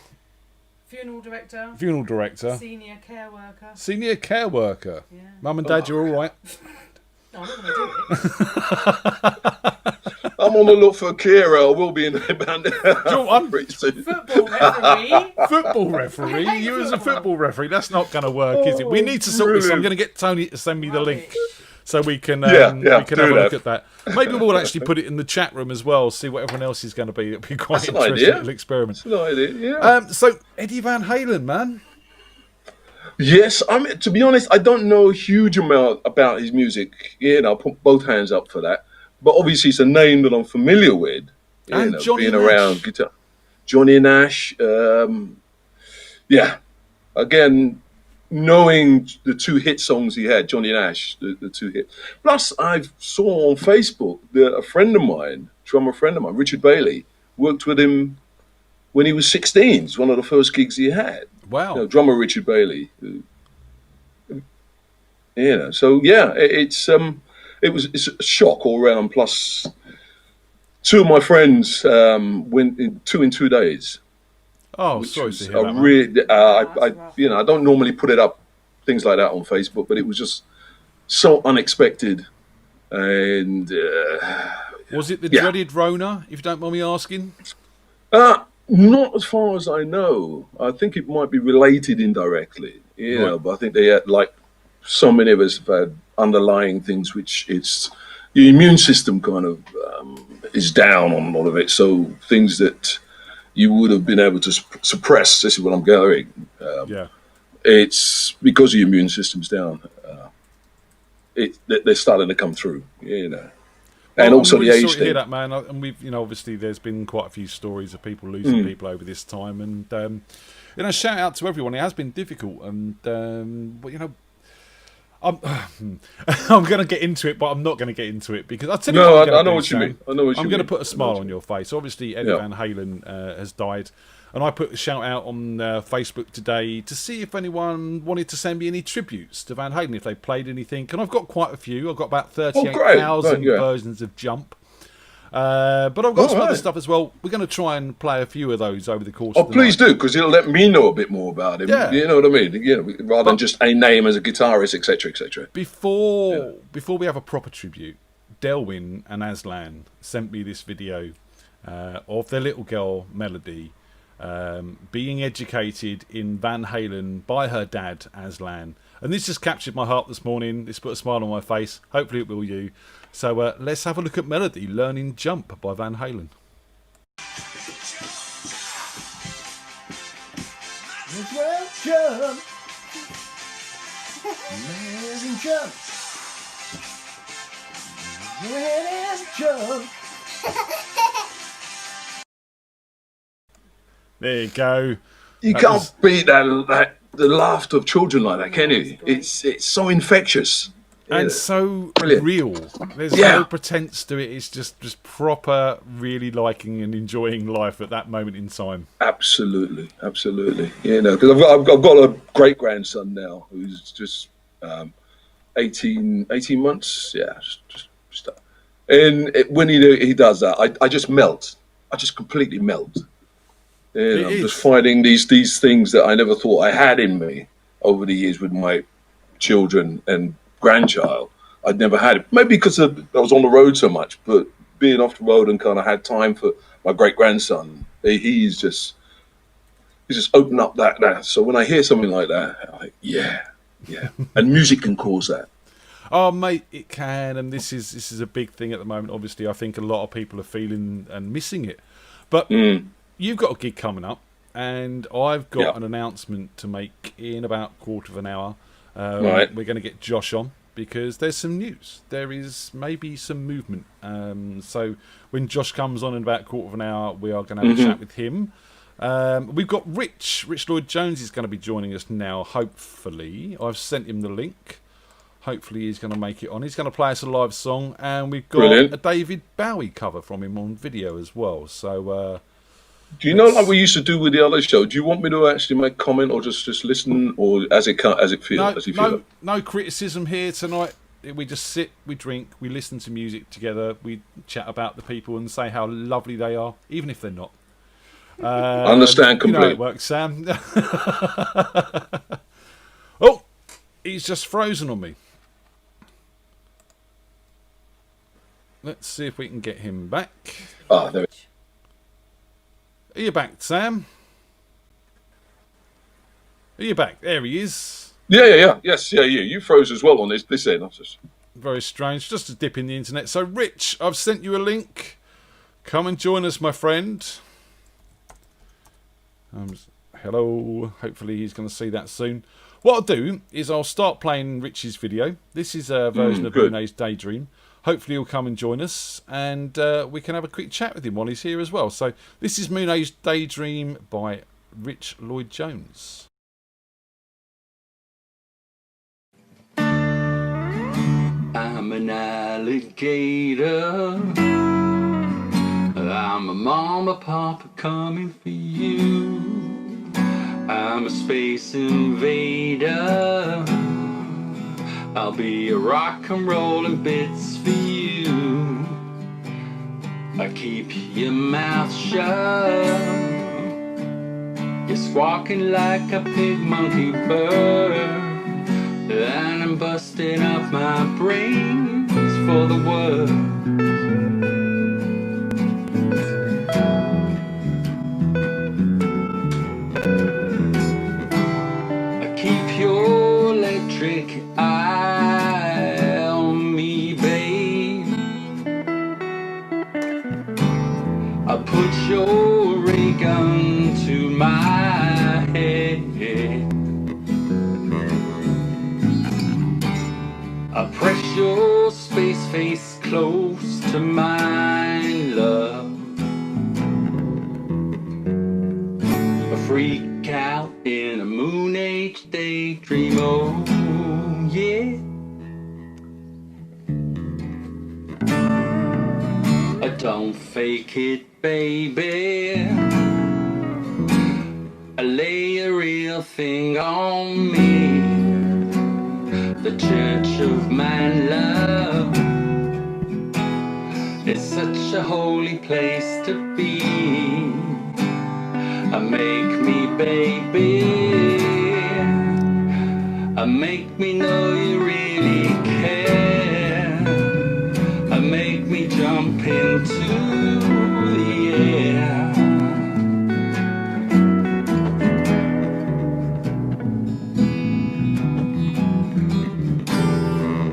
[SPEAKER 4] funeral director,
[SPEAKER 9] funeral director,
[SPEAKER 4] senior care worker.
[SPEAKER 9] senior care worker.
[SPEAKER 4] Yeah.
[SPEAKER 9] Mum and Dad, you're all right.
[SPEAKER 4] No, I'm not going to do it.
[SPEAKER 8] I'm on the look for a carer. I will be in the band
[SPEAKER 9] I'm-
[SPEAKER 8] pretty soon.
[SPEAKER 4] Football referee.
[SPEAKER 9] Football referee. You as a football referee. That's not going to work, is it? We need to sort this. I'm going to get Tony to send me the link so we can we can
[SPEAKER 8] do
[SPEAKER 9] have a look
[SPEAKER 8] that.
[SPEAKER 9] at that. Maybe we'll actually put it in the chat room as well. See what everyone else is going to be. It'll be quite
[SPEAKER 8] That's an
[SPEAKER 9] interesting
[SPEAKER 8] idea.
[SPEAKER 9] little experiment.
[SPEAKER 8] That's an idea, yeah.
[SPEAKER 9] So Eddie Van Halen, man.
[SPEAKER 8] Yes, to be honest, I don't know a huge amount about his music. You know, I'll put both hands up for that. But obviously, it's a name that I'm familiar with. You
[SPEAKER 9] And
[SPEAKER 8] know,
[SPEAKER 9] Johnny
[SPEAKER 8] being
[SPEAKER 9] Nash.
[SPEAKER 8] around guitar. Johnny Nash. Yeah. Again, knowing the 2 hit songs he had, Johnny Nash, the 2 hit. Plus, I saw on Facebook that a friend of mine, drummer friend of mine, Richard Bailey, worked with him when he was 16. It's one of the first gigs he had.
[SPEAKER 9] Wow.
[SPEAKER 8] You know, drummer Richard Bailey. You know, so yeah, it's a shock all around. Plus, 2 of my friends went in 2 days.
[SPEAKER 9] Oh,
[SPEAKER 8] Which
[SPEAKER 9] sorry
[SPEAKER 8] was
[SPEAKER 9] to hear
[SPEAKER 8] a
[SPEAKER 9] that, man.
[SPEAKER 8] really,
[SPEAKER 4] That's rough.
[SPEAKER 8] you know, I don't normally put it up, things like that on Facebook, but it was just so unexpected. And
[SPEAKER 9] Was it the
[SPEAKER 8] Yeah.
[SPEAKER 9] dreaded Rona, if you don't mind me asking?
[SPEAKER 8] not as far as I know. I think it might be related indirectly, you know,
[SPEAKER 9] Right.
[SPEAKER 8] but I think they had, like so many of us have had underlying things, which it's your immune system kind of is down on a lot of it. So things that you would have been able to suppress, this is what I'm gathering.
[SPEAKER 9] Yeah.
[SPEAKER 8] It's because your immune system's down. They're starting to come through, you know. And
[SPEAKER 9] Well,
[SPEAKER 8] also
[SPEAKER 9] I'm
[SPEAKER 8] the
[SPEAKER 9] really
[SPEAKER 8] age
[SPEAKER 9] sorry to hear
[SPEAKER 8] thing.
[SPEAKER 9] that, man. And we've, you know, obviously there's been quite a few stories of people losing people over this time, and you know, shout out to everyone. It has been difficult, and but you know, I'm going to get into it, but I'm not going to get into it because I'll tell you
[SPEAKER 8] No,
[SPEAKER 9] what I'm
[SPEAKER 8] I
[SPEAKER 9] gonna
[SPEAKER 8] know
[SPEAKER 9] do,
[SPEAKER 8] what you
[SPEAKER 9] Sam.
[SPEAKER 8] mean. I know what you
[SPEAKER 9] I'm going to
[SPEAKER 8] mean.
[SPEAKER 9] put a
[SPEAKER 8] I know
[SPEAKER 9] smile
[SPEAKER 8] what
[SPEAKER 9] on
[SPEAKER 8] you
[SPEAKER 9] your face. Obviously, Eddie
[SPEAKER 8] Yeah.
[SPEAKER 9] Van Halen has died. And I put a shout out on Facebook today to see if anyone wanted to send me any tributes to Van Halen, if they played anything. And I've got quite a few. I've got about 38,000
[SPEAKER 8] Right, yeah.
[SPEAKER 9] versions of Jump. But I've got some other
[SPEAKER 8] right.
[SPEAKER 9] stuff as well. We're going to try and play a few of those over the course
[SPEAKER 8] Oh,
[SPEAKER 9] of the
[SPEAKER 8] please
[SPEAKER 9] night.
[SPEAKER 8] do, because it'll let me know a bit more about him.
[SPEAKER 9] Yeah.
[SPEAKER 8] You know what I mean? You know, rather than just a name as a guitarist, etc., etc.
[SPEAKER 9] Before we have a proper tribute, Delwyn and Aslan sent me this video of their little girl, Melody, being educated in Van Halen by her dad, Aslan. And this just captured my heart this morning. This put a smile on my face. Hopefully it will you. So let's have a look at Melody learning Jump by Van Halen.
[SPEAKER 5] Jump. Amazing jump. Go ahead and jump.
[SPEAKER 9] There you go.
[SPEAKER 8] You
[SPEAKER 9] That
[SPEAKER 8] can't
[SPEAKER 9] was-
[SPEAKER 8] beat that the laughter of children like that, can you? It's so infectious.
[SPEAKER 9] and
[SPEAKER 8] Yeah.
[SPEAKER 9] so
[SPEAKER 8] Brilliant.
[SPEAKER 9] real. There's
[SPEAKER 8] Yeah.
[SPEAKER 9] no pretense to it. It's just proper, really liking and enjoying life at that moment in time.
[SPEAKER 8] Absolutely. You know, because I've got a great grandson now who's just 18 months. Yeah, just and when he does that, I just melt. I just completely melt.
[SPEAKER 9] It
[SPEAKER 8] And I'm
[SPEAKER 9] is.
[SPEAKER 8] just finding these things that I never thought I had in me over the years with my children and grandchild. I'd never had it. Maybe because I was on the road so much, but being off the road and kind of had time for my great grandson, he's just opened up that. So when I hear something like that, I'm like, yeah. And music can cause that.
[SPEAKER 9] Oh, mate, it can, and this is a big thing at the moment. Obviously, I think a lot of people are feeling and missing it. But you've got a gig coming up, and I've got
[SPEAKER 8] Yeah.
[SPEAKER 9] an announcement to make in about a quarter of an hour.
[SPEAKER 8] Right.
[SPEAKER 9] We're going to get Josh on because there's some news. There is maybe some movement. So when Josh comes on in about a quarter of an hour, we are going to have a chat with him. We've got Rich Lloyd Jones is going to be joining us now, hopefully. I've sent him the link. Hopefully he's going to make it on. He's going to play us a live song, and we've got
[SPEAKER 8] Brilliant.
[SPEAKER 9] a David Bowie cover from him on video as well. So
[SPEAKER 8] Do you know, like we used to do with the other show? Do you want me to actually make comment or just listen, or as it feels?
[SPEAKER 9] no criticism here tonight. We just sit, we drink, we listen to music together, we chat about the people and say how lovely they are, even if they're not.
[SPEAKER 8] Understand
[SPEAKER 9] You know how
[SPEAKER 8] completely.
[SPEAKER 9] it works, Sam. Oh, he's just frozen on me. Let's see if we can get him back.
[SPEAKER 8] Ah, there.
[SPEAKER 9] Are you back, Sam? Are you back? There he is.
[SPEAKER 8] Yeah. Yes, yeah. You froze as well on this end. I just...
[SPEAKER 9] Very strange. Just a dip in the internet. So, Rich, I've sent you a link. Come and join us, my friend. Hello. Hopefully he's going to see that soon. What I'll do is I'll start playing Rich's video. This is a version of
[SPEAKER 8] good.
[SPEAKER 9] Renee's Daydream. Hopefully he'll come and join us, and we can have a quick chat with him while he's here as well. So this is Moonay's Daydream by Rich Lloyd Jones.
[SPEAKER 2] I'm an alligator. I'm a mama, papa coming for you. I'm a space invader. I'll be a rock and rollin' bits for you. I keep your mouth shut. You're squawking like a pig, monkey, bird. And I'm busting up my brains for the word. I keep your electric eye on me, babe. I put your ray gun to my head. I press your space face close to mine, love. I freak out in a moon age daydream, oh yeah. I don't fake it, baby. I lay a real thing on me. The church of my love. It's such a holy place to be. Make me, baby. Make me know you really care. Make me jump into the air.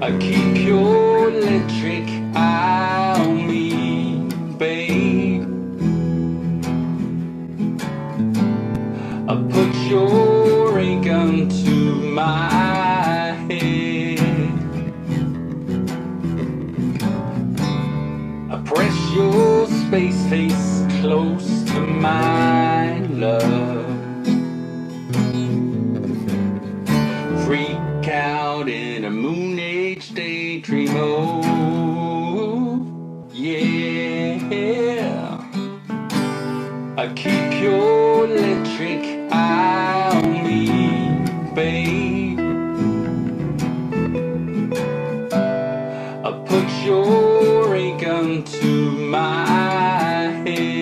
[SPEAKER 2] I keep your electric eye on me, babe. I put your ray gun to my head. I press your space face close to my love. Freak out in a moon age daydream. Oh, yeah. I keep your electric eye on me, babe. I put your ray gun to my head.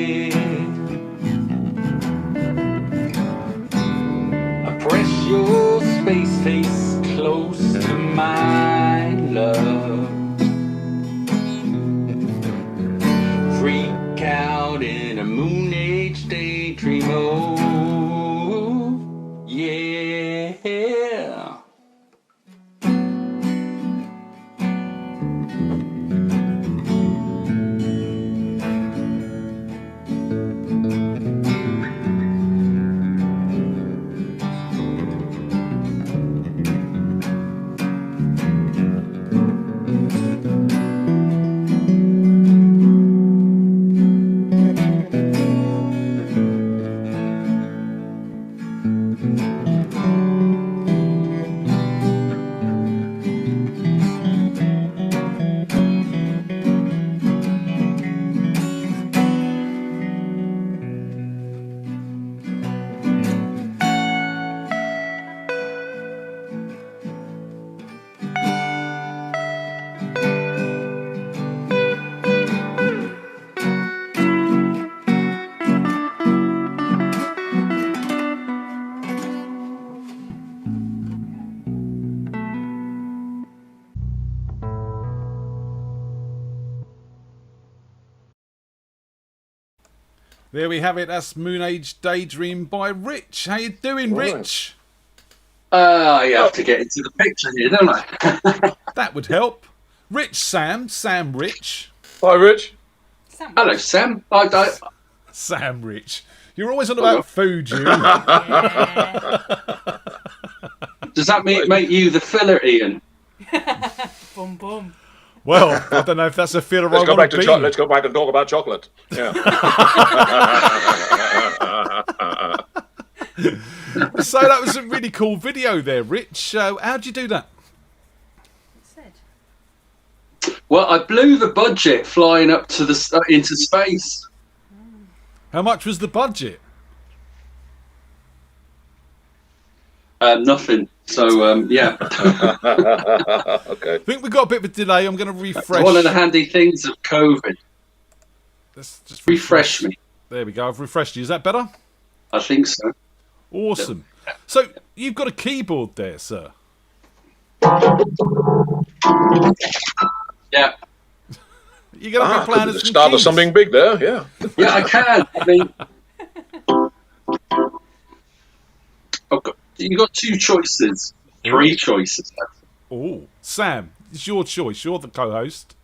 [SPEAKER 2] I press your space face close to my love. Freak out in a moon age daydream. Oh, yeah.
[SPEAKER 9] There we have it. That's Moon Age Daydream by Rich. How you doing, Rich?
[SPEAKER 10] You have to get into the picture here, don't I?
[SPEAKER 9] That would help. Rich Sam Rich.
[SPEAKER 8] Hi, Rich.
[SPEAKER 10] Hello, Sam.
[SPEAKER 9] Sam Rich. You're always on about food, you.
[SPEAKER 10] Does that make you the filler, Ian?
[SPEAKER 4] Boom, boom.
[SPEAKER 9] Well, I don't know if that's a filler
[SPEAKER 8] Let's
[SPEAKER 9] I
[SPEAKER 8] go
[SPEAKER 9] want
[SPEAKER 8] back
[SPEAKER 9] to
[SPEAKER 8] to
[SPEAKER 9] be.
[SPEAKER 8] chocolate. Let's go back and talk about chocolate. Yeah.
[SPEAKER 9] So that was a really cool video there, Rich. How'd you do that?
[SPEAKER 10] Well, I blew the budget flying up to into space.
[SPEAKER 9] How much was the budget?
[SPEAKER 10] Nothing. So, yeah.
[SPEAKER 8] Okay.
[SPEAKER 9] I think we've got a bit of a delay. I'm going to refresh.
[SPEAKER 10] One of the handy things of COVID.
[SPEAKER 9] Let's just
[SPEAKER 10] refresh me.
[SPEAKER 9] There we go. I've refreshed you. Is that better?
[SPEAKER 10] I think so.
[SPEAKER 9] Awesome. So you've got a keyboard there, sir.
[SPEAKER 10] Yeah.
[SPEAKER 9] You're going to be playing
[SPEAKER 8] could
[SPEAKER 9] some
[SPEAKER 8] start
[SPEAKER 9] keys.
[SPEAKER 8] something big there. Yeah.
[SPEAKER 10] Yeah, I can. I mean, you got two choices, three choices.
[SPEAKER 9] Oh, Sam, it's your choice. You're the co-host.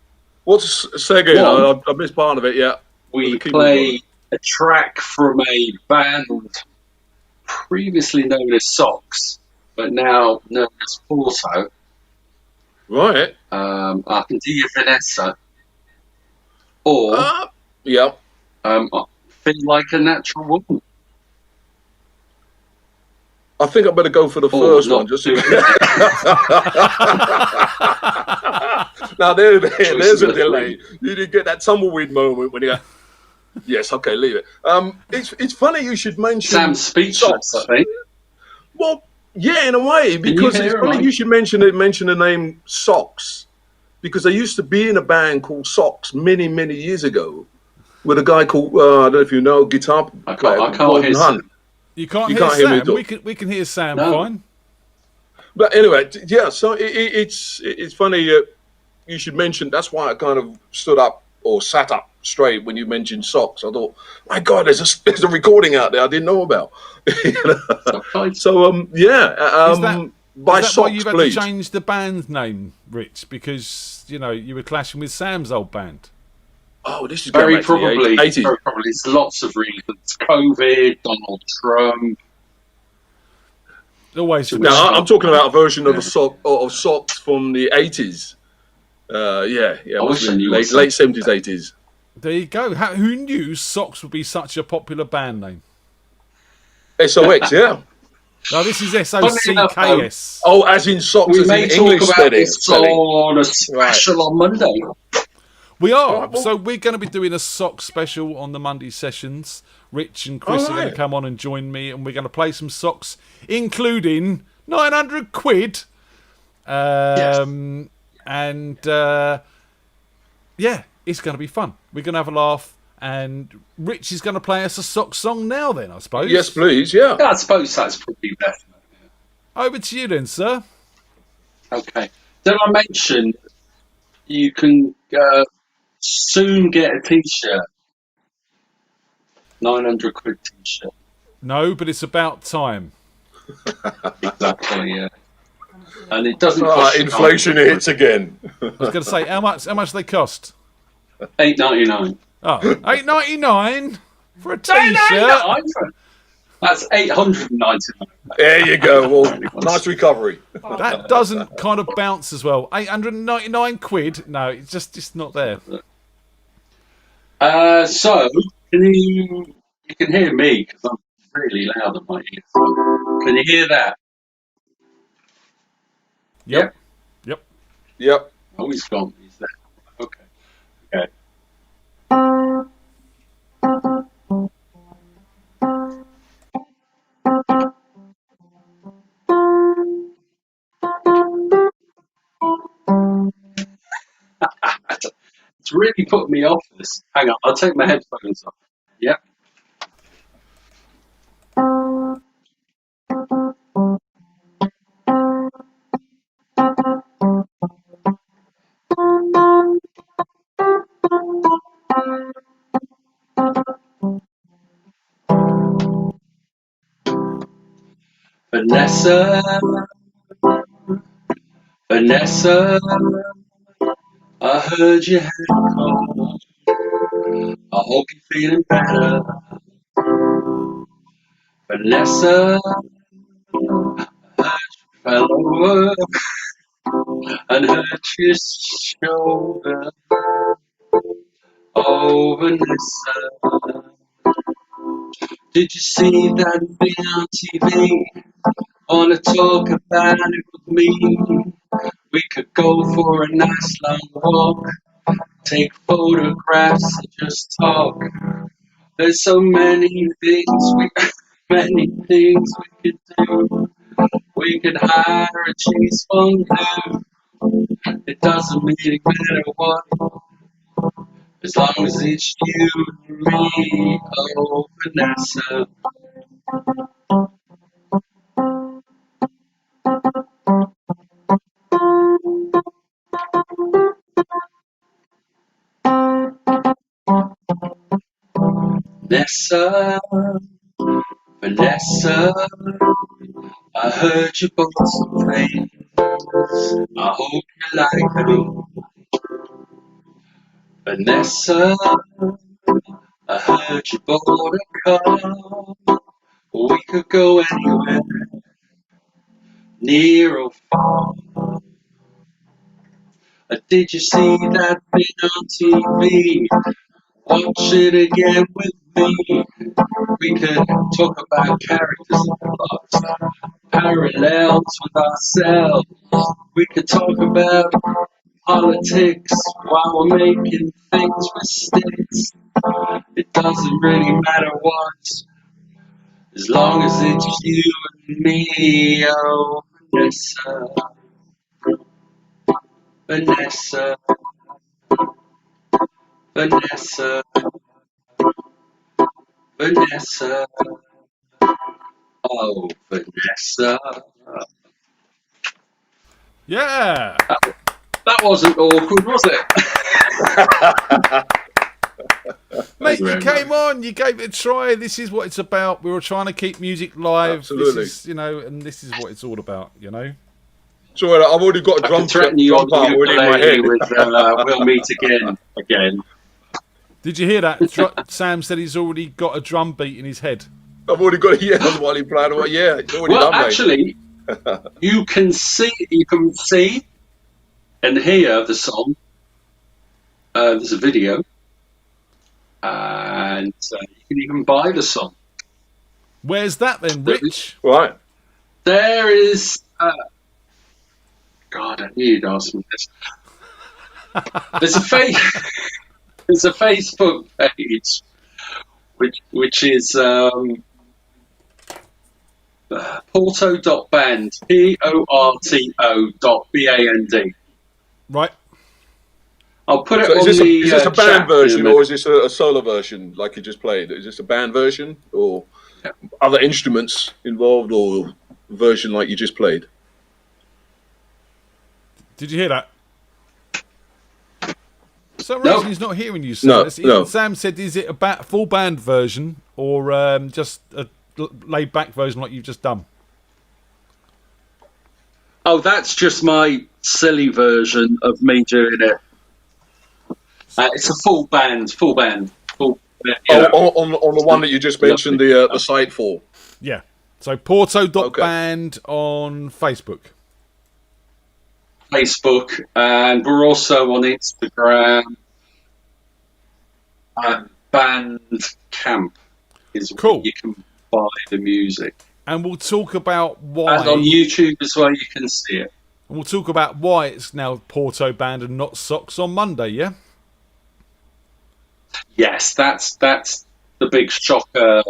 [SPEAKER 8] What's say again? I missed part of it. Yeah.
[SPEAKER 10] We play a track from a band previously known as Socks, but now known as Porto.
[SPEAKER 8] Right.
[SPEAKER 10] I can do you Vanessa. Or
[SPEAKER 8] yeah.
[SPEAKER 10] I feel like a natural woman.
[SPEAKER 8] I think I better go for the first one. Just now there's a delay. You didn't get that tumbleweed moment when you go, yes, okay, leave it. It's funny you should mention
[SPEAKER 10] Sam's speechless, I think.
[SPEAKER 8] Well, yeah, in a way, because it's funny you should mention the name Socks, because I used to be in a band called Socks many years ago with a guy called I don't know if you know, guitar player.
[SPEAKER 10] I can't hear Sam.
[SPEAKER 9] You can't hear Sam. We can hear Sam fine.
[SPEAKER 8] But anyway, yeah. So it's funny. You should mention. That's why I kind of stood up or sat up straight when you mentioned Socks. I thought, my God, there's a recording out there I didn't know about. So by
[SPEAKER 9] is that
[SPEAKER 8] Socks,
[SPEAKER 9] why you've had
[SPEAKER 8] please.
[SPEAKER 9] to change the band name, Rich? Because you were clashing with Sam's old band.
[SPEAKER 8] Oh, this is
[SPEAKER 10] very
[SPEAKER 8] going back to
[SPEAKER 10] probably.
[SPEAKER 8] the 80s.
[SPEAKER 10] Very probably. There's lots of reasons. COVID, Donald Trump.
[SPEAKER 9] Always.
[SPEAKER 8] Now, I'm talking about a version of Socks from the 80s. Yeah.
[SPEAKER 10] I wish I knew
[SPEAKER 8] late 70s, 80s.
[SPEAKER 9] There you go. Who knew Socks would be such a popular band name?
[SPEAKER 8] SOX, yeah.
[SPEAKER 9] No, this is
[SPEAKER 10] enough,
[SPEAKER 9] SOCKS.
[SPEAKER 8] Oh, as in socks,
[SPEAKER 10] We
[SPEAKER 8] as
[SPEAKER 10] may
[SPEAKER 8] in
[SPEAKER 10] talk
[SPEAKER 8] English
[SPEAKER 10] about this
[SPEAKER 8] spelling.
[SPEAKER 10] on a special on Monday.
[SPEAKER 9] We are.
[SPEAKER 8] Right, well-
[SPEAKER 9] So we're going to be doing a Socks special on the Monday sessions. Rich and Chris are going to come on and join me, and we're going to play some Socks, including 900 quid. And yeah, it's going to be fun. We're going to have a laugh. And Rich is going to play us a Socks song now then, I suppose.
[SPEAKER 8] Yes, please, yeah.
[SPEAKER 10] I suppose that's probably better.
[SPEAKER 9] Over to you then, sir.
[SPEAKER 10] Okay. Did I mention you can soon get a T-shirt? 900 quid T-shirt.
[SPEAKER 9] No, but it's about time.
[SPEAKER 10] Exactly, yeah. And it doesn't cost
[SPEAKER 8] inflation hits again.
[SPEAKER 9] I was going to say, how much they cost?
[SPEAKER 10] $8.99.
[SPEAKER 9] Oh, $8.99 for a T-shirt.
[SPEAKER 10] That's $899.
[SPEAKER 8] There you go. Well, nice recovery.
[SPEAKER 9] That doesn't kind of bounce as well. 899 quid? No, it's not there.
[SPEAKER 10] So, you can hear me because I'm really loud on my ears. Can you hear that?
[SPEAKER 9] Yep.
[SPEAKER 8] Yep.
[SPEAKER 10] Oh, he's gone. He's there. Okay. Okay. It's really putting me off this. Hang on, I'll take my headphones off. Yep. Vanessa, I heard you had a cold. I hope you're feeling better. Vanessa, I heard you fell over and hurt your shoulder. Oh, Vanessa, did you see that thing on TV? Wanna talk about it with me? We could go for a nice long walk, take photographs and just talk. There's so many things we could do. We could hire a cheese fondue. It doesn't really matter what, as long as it's you and me. Oh, Vanessa. Vanessa, I heard you bought some things. I hope you like them. Vanessa, I heard you bought a car. We could go anywhere, near or far. Did you see that thing on TV? Watch it again with me. We could talk about characters and plots, parallels with ourselves. We could talk about politics while we're making things with sticks. It doesn't really matter what, as long as it's you and me. Oh, Vanessa, Vanessa, Vanessa, Vanessa. Oh, Vanessa.
[SPEAKER 9] Yeah.
[SPEAKER 10] That wasn't awkward, was it?
[SPEAKER 9] Mate, you came on, you gave it a try. This is what it's about. We were trying to keep music live.
[SPEAKER 8] Absolutely.
[SPEAKER 9] This is, and this is what it's all about,
[SPEAKER 8] So I've already got a drum
[SPEAKER 10] threaten you on
[SPEAKER 8] part already in my head.
[SPEAKER 10] with we'll meet again.
[SPEAKER 9] Did you hear that? Sam said he's already got a drum beat in his head.
[SPEAKER 8] I've already got while he played. Yeah, it's already
[SPEAKER 10] Well,
[SPEAKER 8] done,
[SPEAKER 10] actually, you can see and hear the song. There's a video. and you can even buy the song.
[SPEAKER 9] Where's that then, Rich?
[SPEAKER 8] Right.
[SPEAKER 10] There is. God, I knew you'd ask me this. There's a Facebook page which is porto.band, porto.band.
[SPEAKER 9] Right.
[SPEAKER 10] I'll put it
[SPEAKER 8] So
[SPEAKER 10] on
[SPEAKER 8] is
[SPEAKER 10] the
[SPEAKER 8] this a band
[SPEAKER 10] chat
[SPEAKER 8] version,
[SPEAKER 10] in a
[SPEAKER 8] or
[SPEAKER 10] minute.
[SPEAKER 8] is this a solo version like you just played? Is this a band version, or other instruments involved, or version like you just played?
[SPEAKER 9] Did you hear that? For some
[SPEAKER 10] No.
[SPEAKER 9] reason he's not hearing you, Sam.
[SPEAKER 8] No.
[SPEAKER 9] Sam said, is it a full band version or just a laid back version like you've just done?
[SPEAKER 10] Oh, that's just my silly version of me doing it. It's a full band. On
[SPEAKER 8] the one that you just mentioned, the site for.
[SPEAKER 9] Yeah. So porto.band on Facebook.
[SPEAKER 10] Facebook, and we're also on Instagram. Bandcamp is
[SPEAKER 9] Cool.
[SPEAKER 10] where you can buy the music.
[SPEAKER 9] And we'll talk about why.
[SPEAKER 10] And on YouTube as well, you can see it.
[SPEAKER 9] And we'll talk about why it's now Porto Band and not Socks on Monday, yeah?
[SPEAKER 10] Yes, that's the big shocker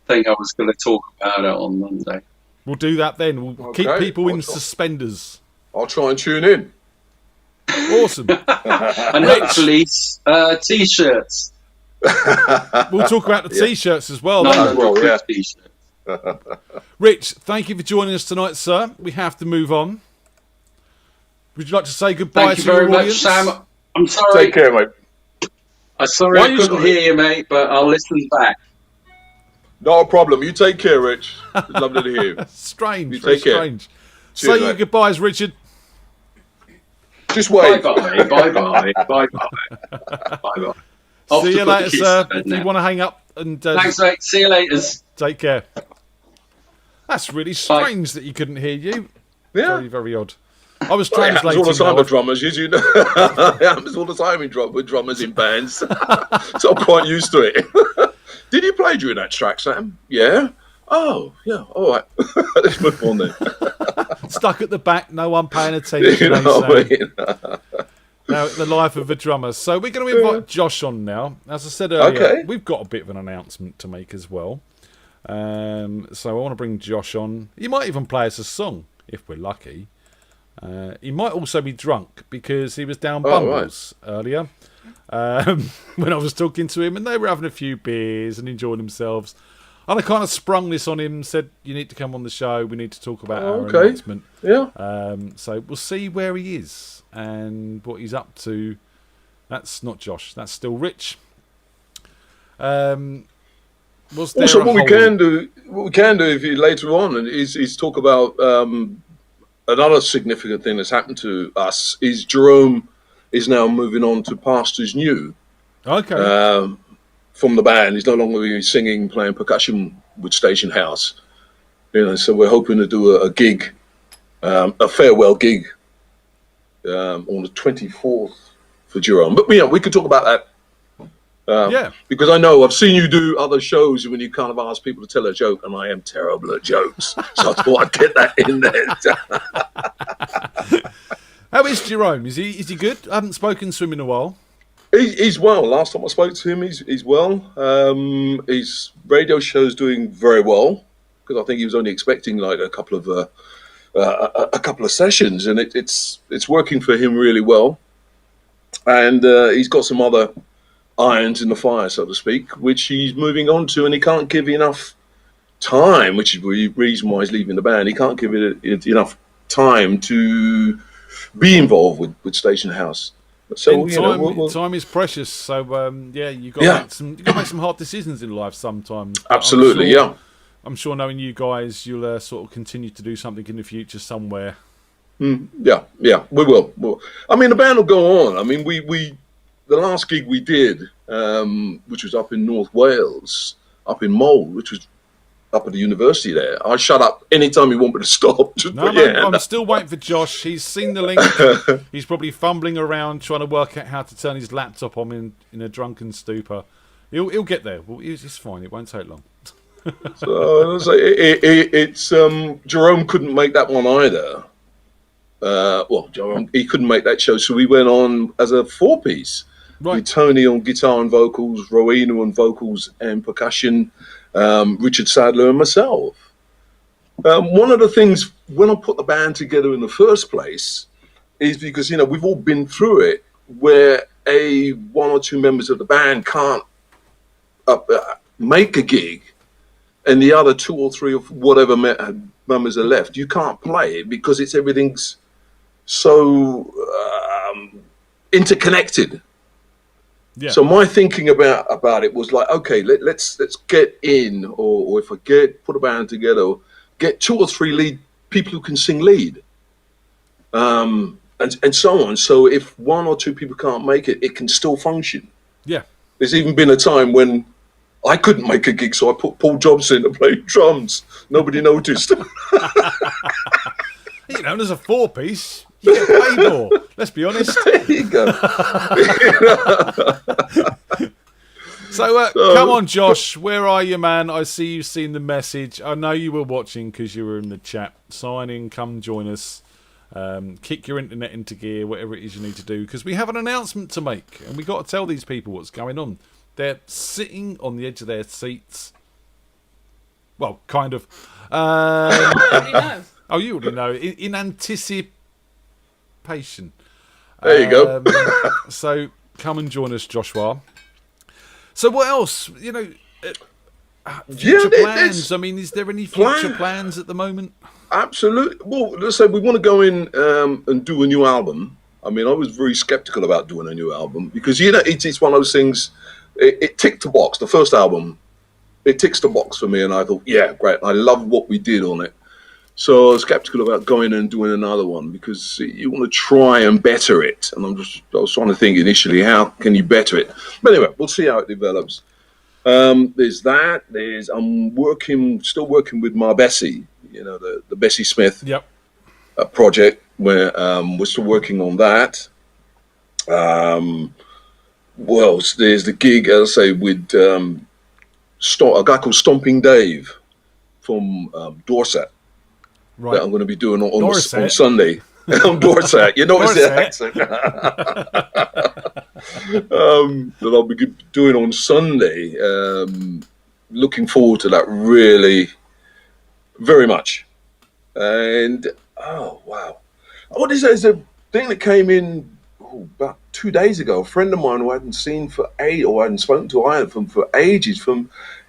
[SPEAKER 10] thing I was going to talk about it on Monday.
[SPEAKER 9] We'll do that then. We'll keep people in suspenders.
[SPEAKER 8] I'll try and tune in.
[SPEAKER 9] Awesome.
[SPEAKER 10] And hopefully T-shirts.
[SPEAKER 9] We'll talk about the T-shirts as well.
[SPEAKER 10] T-shirts.
[SPEAKER 9] Rich, thank you for joining us tonight, sir. We have to move on. Would you like to say goodbye
[SPEAKER 10] Thank you
[SPEAKER 9] to
[SPEAKER 10] very
[SPEAKER 9] your
[SPEAKER 10] much,
[SPEAKER 9] audience?
[SPEAKER 10] Sam. I'm sorry.
[SPEAKER 8] Take care, mate.
[SPEAKER 10] I'm sorry I couldn't hear you, mate, but I'll listen back.
[SPEAKER 8] Not a problem. You take care, Rich. It's lovely to hear you.
[SPEAKER 9] Strange.
[SPEAKER 8] You
[SPEAKER 9] Very
[SPEAKER 8] take care.
[SPEAKER 9] strange.
[SPEAKER 8] Cheers,
[SPEAKER 9] Say your
[SPEAKER 8] mate.
[SPEAKER 9] goodbyes, Richard.
[SPEAKER 8] Just wait.
[SPEAKER 10] Bye-bye. Bye-bye. Bye-bye. Bye-bye. Off
[SPEAKER 9] See
[SPEAKER 10] to
[SPEAKER 9] you
[SPEAKER 10] put
[SPEAKER 9] later,
[SPEAKER 10] the kids
[SPEAKER 9] sir.
[SPEAKER 10] to bed
[SPEAKER 9] If
[SPEAKER 10] now.
[SPEAKER 9] you want to hang up and
[SPEAKER 10] Thanks, mate. See you later.
[SPEAKER 9] take care. That's really strange that you couldn't hear you.
[SPEAKER 8] Yeah.
[SPEAKER 9] Very, very odd. I was
[SPEAKER 8] Well, it happens
[SPEAKER 9] translating.
[SPEAKER 8] all the time
[SPEAKER 9] though.
[SPEAKER 8] with drummers, as you know. It happens all the time with drummers in bands. So I'm quite used to it. Did you play during that track, Sam? Yeah. Oh, yeah. All right. Let's move on then.
[SPEAKER 9] Stuck at the back, no one paying attention.
[SPEAKER 8] You know what I mean?
[SPEAKER 9] Now, the life of a drummer. So we're going to invite Josh on now. As I said earlier,
[SPEAKER 8] Okay.
[SPEAKER 9] we've got a bit of an announcement to make as well. So I want to bring Josh on. He might even play us a song, if we're lucky. He might also be drunk, because he was down Bumbles earlier when I was talking to him, and they were having a few beers and enjoying themselves. And I kind of sprung this on him, said, you need to come on the show, we need to talk about our announcement.
[SPEAKER 8] Yeah.
[SPEAKER 9] So we'll see where he is and what he's up to. That's not Josh, that's still Rich. Was there
[SPEAKER 8] Also,
[SPEAKER 9] a
[SPEAKER 8] what we
[SPEAKER 9] hole-
[SPEAKER 8] can do if you later on is talk about another significant thing that's happened to us. Is Jerome is now moving on to pastures new.
[SPEAKER 9] Okay.
[SPEAKER 8] From the band. He's no longer singing, playing percussion with Station House. You know, so we're hoping to do a gig, a farewell gig, on the 24th for Jerome. But yeah, we could talk about that. Because I know I've seen you do other shows when you kind of ask people to tell a joke, and I am terrible at jokes. So I thought I'd get that in there.
[SPEAKER 9] How is Jerome? Is he good? I haven't spoken to him in a while.
[SPEAKER 8] He's well. Last time I spoke to him, he's well. His radio show's doing very well, because I think he was only expecting like a couple of sessions, and it's working for him really well. And he's got some other irons in the fire, so to speak, which he's moving on to, and he can't give enough time, which is the reason why he's leaving the band. He can't give it enough time to be involved with Station House. So
[SPEAKER 9] time is precious. So you got to make some hard decisions in life sometimes. But
[SPEAKER 8] absolutely,
[SPEAKER 9] I'm sure knowing you guys, you'll sort of continue to do something in the future somewhere.
[SPEAKER 8] Yeah, we will. I mean, the band will go on. I mean, we the last gig we did, which was up in North Wales, up in Mold, which was up at the university there. I shut up anytime you want me to stop. Just
[SPEAKER 9] No,
[SPEAKER 8] put your hand
[SPEAKER 9] I'm
[SPEAKER 8] up.
[SPEAKER 9] still waiting for Josh. He's seen the link. He's probably fumbling around trying to work out how to turn his laptop on in a drunken stupor. He'll get there. Well, it's fine. It won't take long.
[SPEAKER 8] So it's Jerome couldn't make that one either. Jerome, he couldn't make that show, so we went on as a 4-piece.
[SPEAKER 9] Right.
[SPEAKER 8] With Tony on guitar and vocals, Rowena on vocals and percussion, Richard Sadler and myself. One of the things when I put the band together in the first place is because we've all been through it, where one or two members of the band can't make a gig, and the other 2 or 3 or whatever members are left, you can't play it because everything's so interconnected.
[SPEAKER 9] Yeah.
[SPEAKER 8] So my thinking about it was like, okay, let's get in, or if I put a band together, get 2 or 3 lead people who can sing lead, and so on. So if 1 or 2 people can't make it, it can still function.
[SPEAKER 9] Yeah.
[SPEAKER 8] There's even been a time when I couldn't make a gig, so I put Paul Jobson to play drums. Nobody noticed.
[SPEAKER 9] There's a 4-piece. You get paid more. Let's be honest.
[SPEAKER 8] There you go.
[SPEAKER 9] So, come on, Josh. Where are you, man? I see you've seen the message. I know you were watching because you were in the chat. Sign in, come join us. Kick your internet into gear, whatever it is you need to do, because we have an announcement to make, and we got to tell these people what's going on. They're sitting on the edge of their seats. Well, kind of. Oh, you already know. In anticipation.
[SPEAKER 8] There you go.
[SPEAKER 9] So come and join us, Joshua. So what else? Future plans. I mean, is there any future plans at the moment?
[SPEAKER 8] Absolutely. Well, let's say we want to go in and do a new album. I mean, I was very skeptical about doing a new album because it's one of those things. It ticked the box. The first album, it ticks the box for me, and I thought, yeah, great. I love what we did on it. So I was skeptical about going and doing another one because you want to try and better it. And I was trying to think initially, how can you better it? But anyway, we'll see how it develops. There's that. I'm still working with Ma Bessie, the Bessie Smith project, where we're still working on that. Well, there's the gig, as I say, with a guy called Stomping Dave from Dorset.
[SPEAKER 9] Right.
[SPEAKER 8] That I'm going to be doing on Sunday. On Dorset. You notice that accent. That I'll be doing on Sunday. Looking forward to that really very much. And, oh, wow. What is that? There's a thing that came in about 2 days ago. A friend of mine who I hadn't seen or I hadn't spoken to either for ages.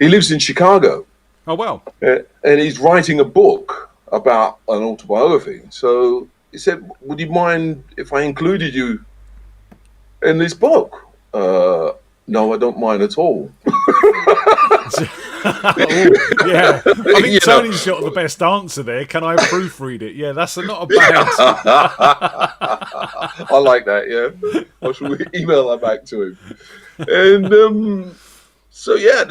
[SPEAKER 8] He lives in Chicago.
[SPEAKER 9] Oh, wow.
[SPEAKER 8] And he's writing a book about an autobiography. So he said, would you mind if I included you in this book? No, I don't mind at all.
[SPEAKER 9] Yeah, I think Tony's got the best answer there. Can I proofread it? Yeah, that's not a bad.
[SPEAKER 8] I like that. Yeah, I should email that back to him. And so yeah,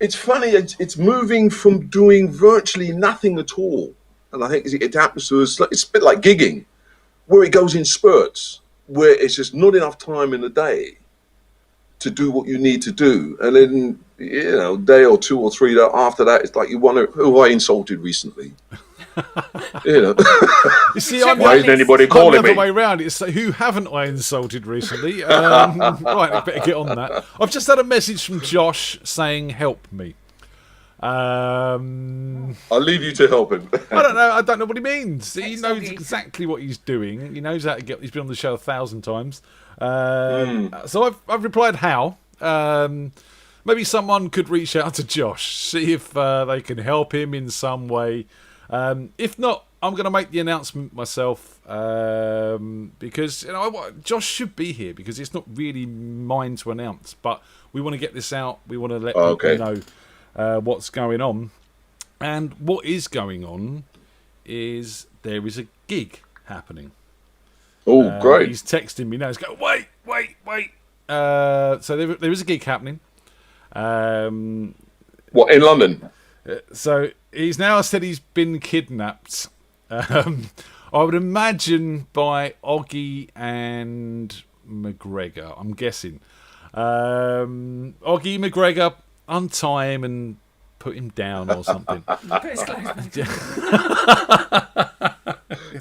[SPEAKER 8] it's funny. It's moving from doing virtually nothing at all, and I think it happens to us. It's a bit like gigging, where it goes in spurts, where it's just not enough time in the day to do what you need to do, and then a day or 2 or 3 after that, it's like you wonder who I insulted recently.
[SPEAKER 9] You see,
[SPEAKER 8] why isn't anybody calling me?
[SPEAKER 9] The other way around. It's who haven't I insulted recently? Right, I better get on that. I've just had a message from Josh saying, "Help me."
[SPEAKER 8] I'll leave you to help him.
[SPEAKER 9] I don't know what he means. He knows exactly what he's doing. He knows how to get. He's been on the show 1,000 times. So I've replied how. Maybe someone could reach out to Josh, see if they can help him in some way. If not, I'm going to make the announcement myself because Josh should be here because it's not really mine to announce, but we want to get this out. We want to let people know what's going on. And what is going on is there is a gig happening.
[SPEAKER 8] Oh, great.
[SPEAKER 9] He's texting me now. He's going, wait. So there is a gig happening.
[SPEAKER 8] What, in London?
[SPEAKER 9] So he's now said he's been kidnapped. I would imagine by Oggy and McGregor, I'm guessing. Oggy McGregor, untie him and put him down or something.
[SPEAKER 4] Put his clothes back.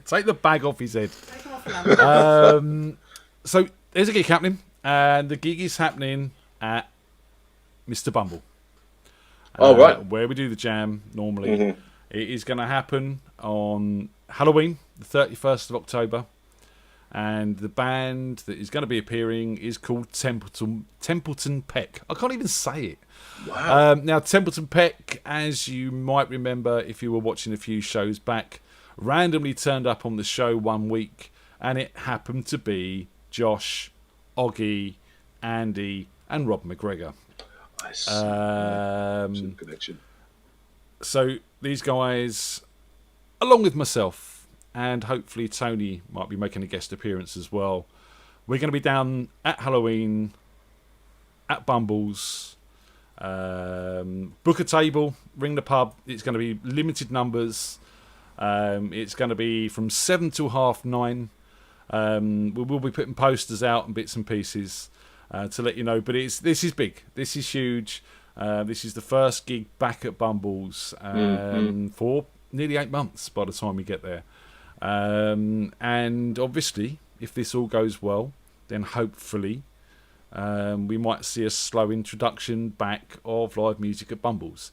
[SPEAKER 9] Take the bag off his head.
[SPEAKER 4] Take him off a lamp.
[SPEAKER 9] So there's a gig happening, and the gig is happening at Mr. Bumble.
[SPEAKER 8] Right.
[SPEAKER 9] Where we do the jam normally. It is going to happen on Halloween, the 31st of October. And the band that is going to be appearing is called Templeton Peck. I can't even say it.
[SPEAKER 8] Wow.
[SPEAKER 9] Now, Templeton Peck, as you might remember if you were watching a few shows back, randomly turned up on the show one week, and it happened to be Josh, Oggy, Andy, and Rob McGregor.
[SPEAKER 8] I see. Connection.
[SPEAKER 9] So these guys, along with myself, and hopefully Tony might be making a guest appearance as well, we're going to be down at Halloween at Bumbles. Book a table, ring the pub. It's going to be limited numbers. It's going to be from 7 till 9:30. We will be putting posters out and bits and pieces to let you know. But this is big. This is huge. This is the first gig back at Bumbles for nearly 8 months by the time we get there. And obviously, if this all goes well, then hopefully we might see a slow introduction back of live music at Bumbles.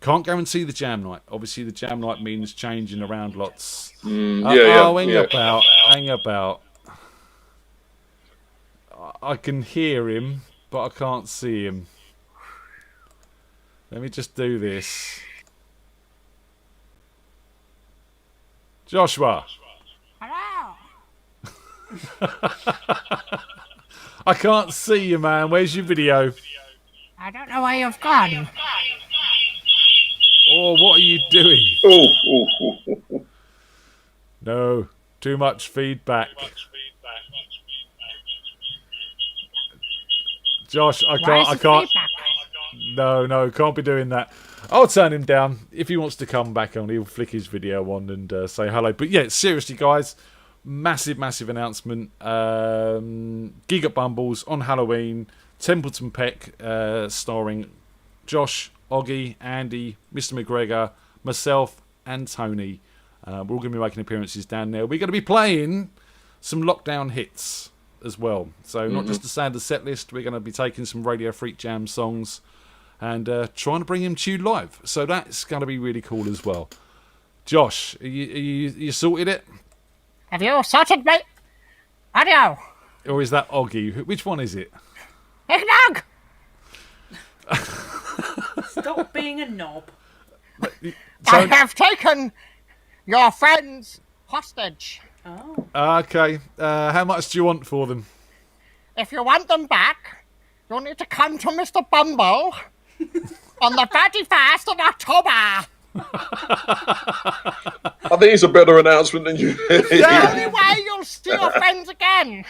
[SPEAKER 9] Can't guarantee the jam night. Obviously, the jam night means changing around lots. Hang about. I can hear him, but I can't see him. Let me just do this. Joshua.
[SPEAKER 11] Hello.
[SPEAKER 9] I can't see you, man. Where's your video?
[SPEAKER 11] I don't know where you've gone.
[SPEAKER 9] Oh, what are you doing?
[SPEAKER 8] Oh.
[SPEAKER 9] No, too much feedback. Josh, I can't. No, can't be doing that. I'll turn him down. If he wants to come back on, he'll flick his video on and say hello. But yeah, seriously, guys, massive announcement. Gig at Bumbles on Halloween. Templeton Peck, starring Josh, Oggy, Andy, Mr. McGregor, myself, and Tony. We're all going to be making appearances down there. We're going to be playing some lockdown hits as well. So not just a standard set list. We're going to be taking some Radio Freak Jam songs and trying to bring them to you live. So that's going to be really cool as well. Josh, you sorted it?
[SPEAKER 11] Have you sorted me? Audio.
[SPEAKER 9] Or is that Oggy? Which one is it?
[SPEAKER 11] Eggnog!
[SPEAKER 4] Stop being a knob.
[SPEAKER 11] I have taken your friends hostage.
[SPEAKER 4] Oh.
[SPEAKER 9] Okay. How much do you want for them?
[SPEAKER 11] If you want them back, you'll need to come to Mr. Bumble on the 31st of October.
[SPEAKER 8] I think it's a better announcement than you.
[SPEAKER 11] It's the only way you'll see your friends again.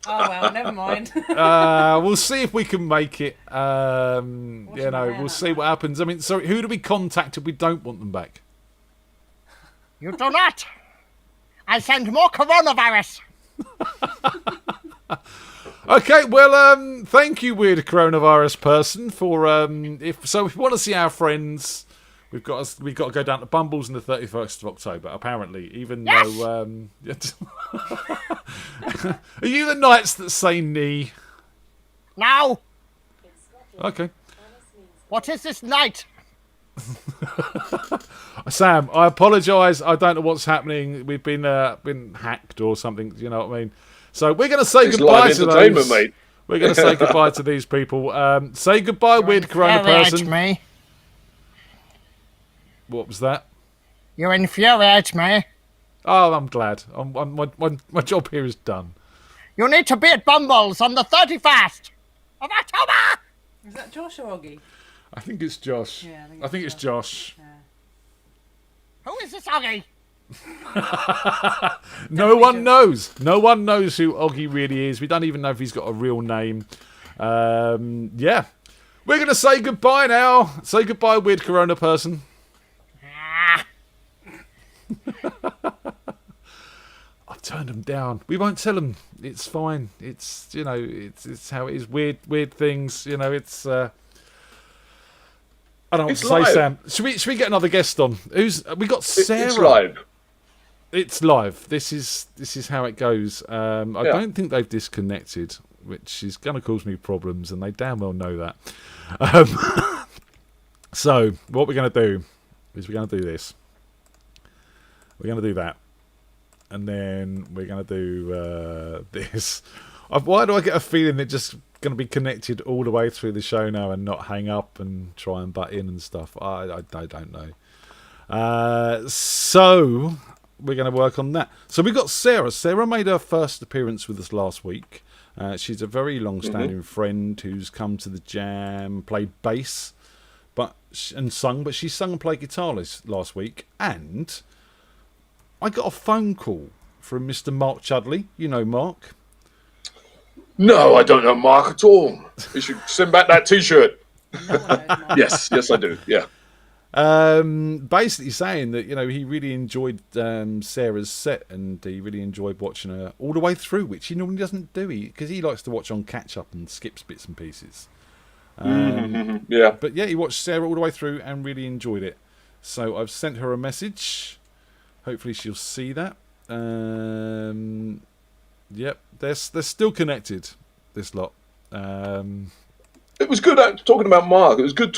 [SPEAKER 4] Oh, well, never mind.
[SPEAKER 9] We'll see if we can make it. We'll see what happens. I mean, sorry, who do we contact if we don't want them back?
[SPEAKER 11] You do not. I send more coronavirus.
[SPEAKER 9] Okay, well, thank you, weird coronavirus person, for if we want to see our friends, we've got to go down to Bumbles on the 31st of October. Apparently, even though are you the knights that say knee?
[SPEAKER 11] No.
[SPEAKER 9] Okay.
[SPEAKER 11] What is this night?
[SPEAKER 9] Sam, I apologise. I don't know what's happening. We've been hacked or something. You know what I mean? So we're going to say goodbye to those. Mate. We're going to say goodbye to these people. Say goodbye, weird corona person.
[SPEAKER 11] Me.
[SPEAKER 9] What was that?
[SPEAKER 11] You infuriate me.
[SPEAKER 9] Oh, I'm glad. My job here is done.
[SPEAKER 11] You need to be at Bumbles on the 31st of October.
[SPEAKER 4] Is that Josh or Oggy?
[SPEAKER 9] I think it's Josh.
[SPEAKER 4] Yeah,
[SPEAKER 9] I think it's Josh.
[SPEAKER 4] Yeah.
[SPEAKER 11] Who is this Oggy?
[SPEAKER 9] No one knows. No one knows who Oggy really is. We don't even know if he's got a real name. Yeah. We're going to say goodbye now. Say goodbye, weird Corona person. I've turned them down. We won't tell them. It's fine. It's, you know, it's how it is. Weird things. You know, it's. I don't want to say, Sam. Should we get another guest on? We got Sarah.
[SPEAKER 8] It's live.
[SPEAKER 9] It's live. This is how it goes. I don't think they've disconnected, which is going to cause me problems, and they damn well know that. So what we're going to do is we're going to do this. We're going to do that, and then we're going to do this. Why do I get a feeling they're just going to be connected all the way through the show now and not hang up and try and butt in and stuff? I don't know. So we're going to work on that. So we've got Sarah. Sarah made her first appearance with us last week. She's a very long-standing friend who's come to the jam, played bass, and sung. But she sung and played guitar last week. And I got a phone call from Mr. Mark Chudley. You know Mark.
[SPEAKER 8] No, I don't know Mark at all. You should send back that T-shirt. Yes, I do. Yeah.
[SPEAKER 9] Basically saying that, you know, he really enjoyed Sarah's set, and he really enjoyed watching her all the way through, which he normally doesn't do, because he likes to watch on catch up and skips bits and pieces.
[SPEAKER 8] Yeah.
[SPEAKER 9] But yeah, he watched Sarah all the way through and really enjoyed it. So I've sent her a message. Hopefully she'll see that. Yep, they're still connected, this lot.
[SPEAKER 8] It was good talking about Mark. It was good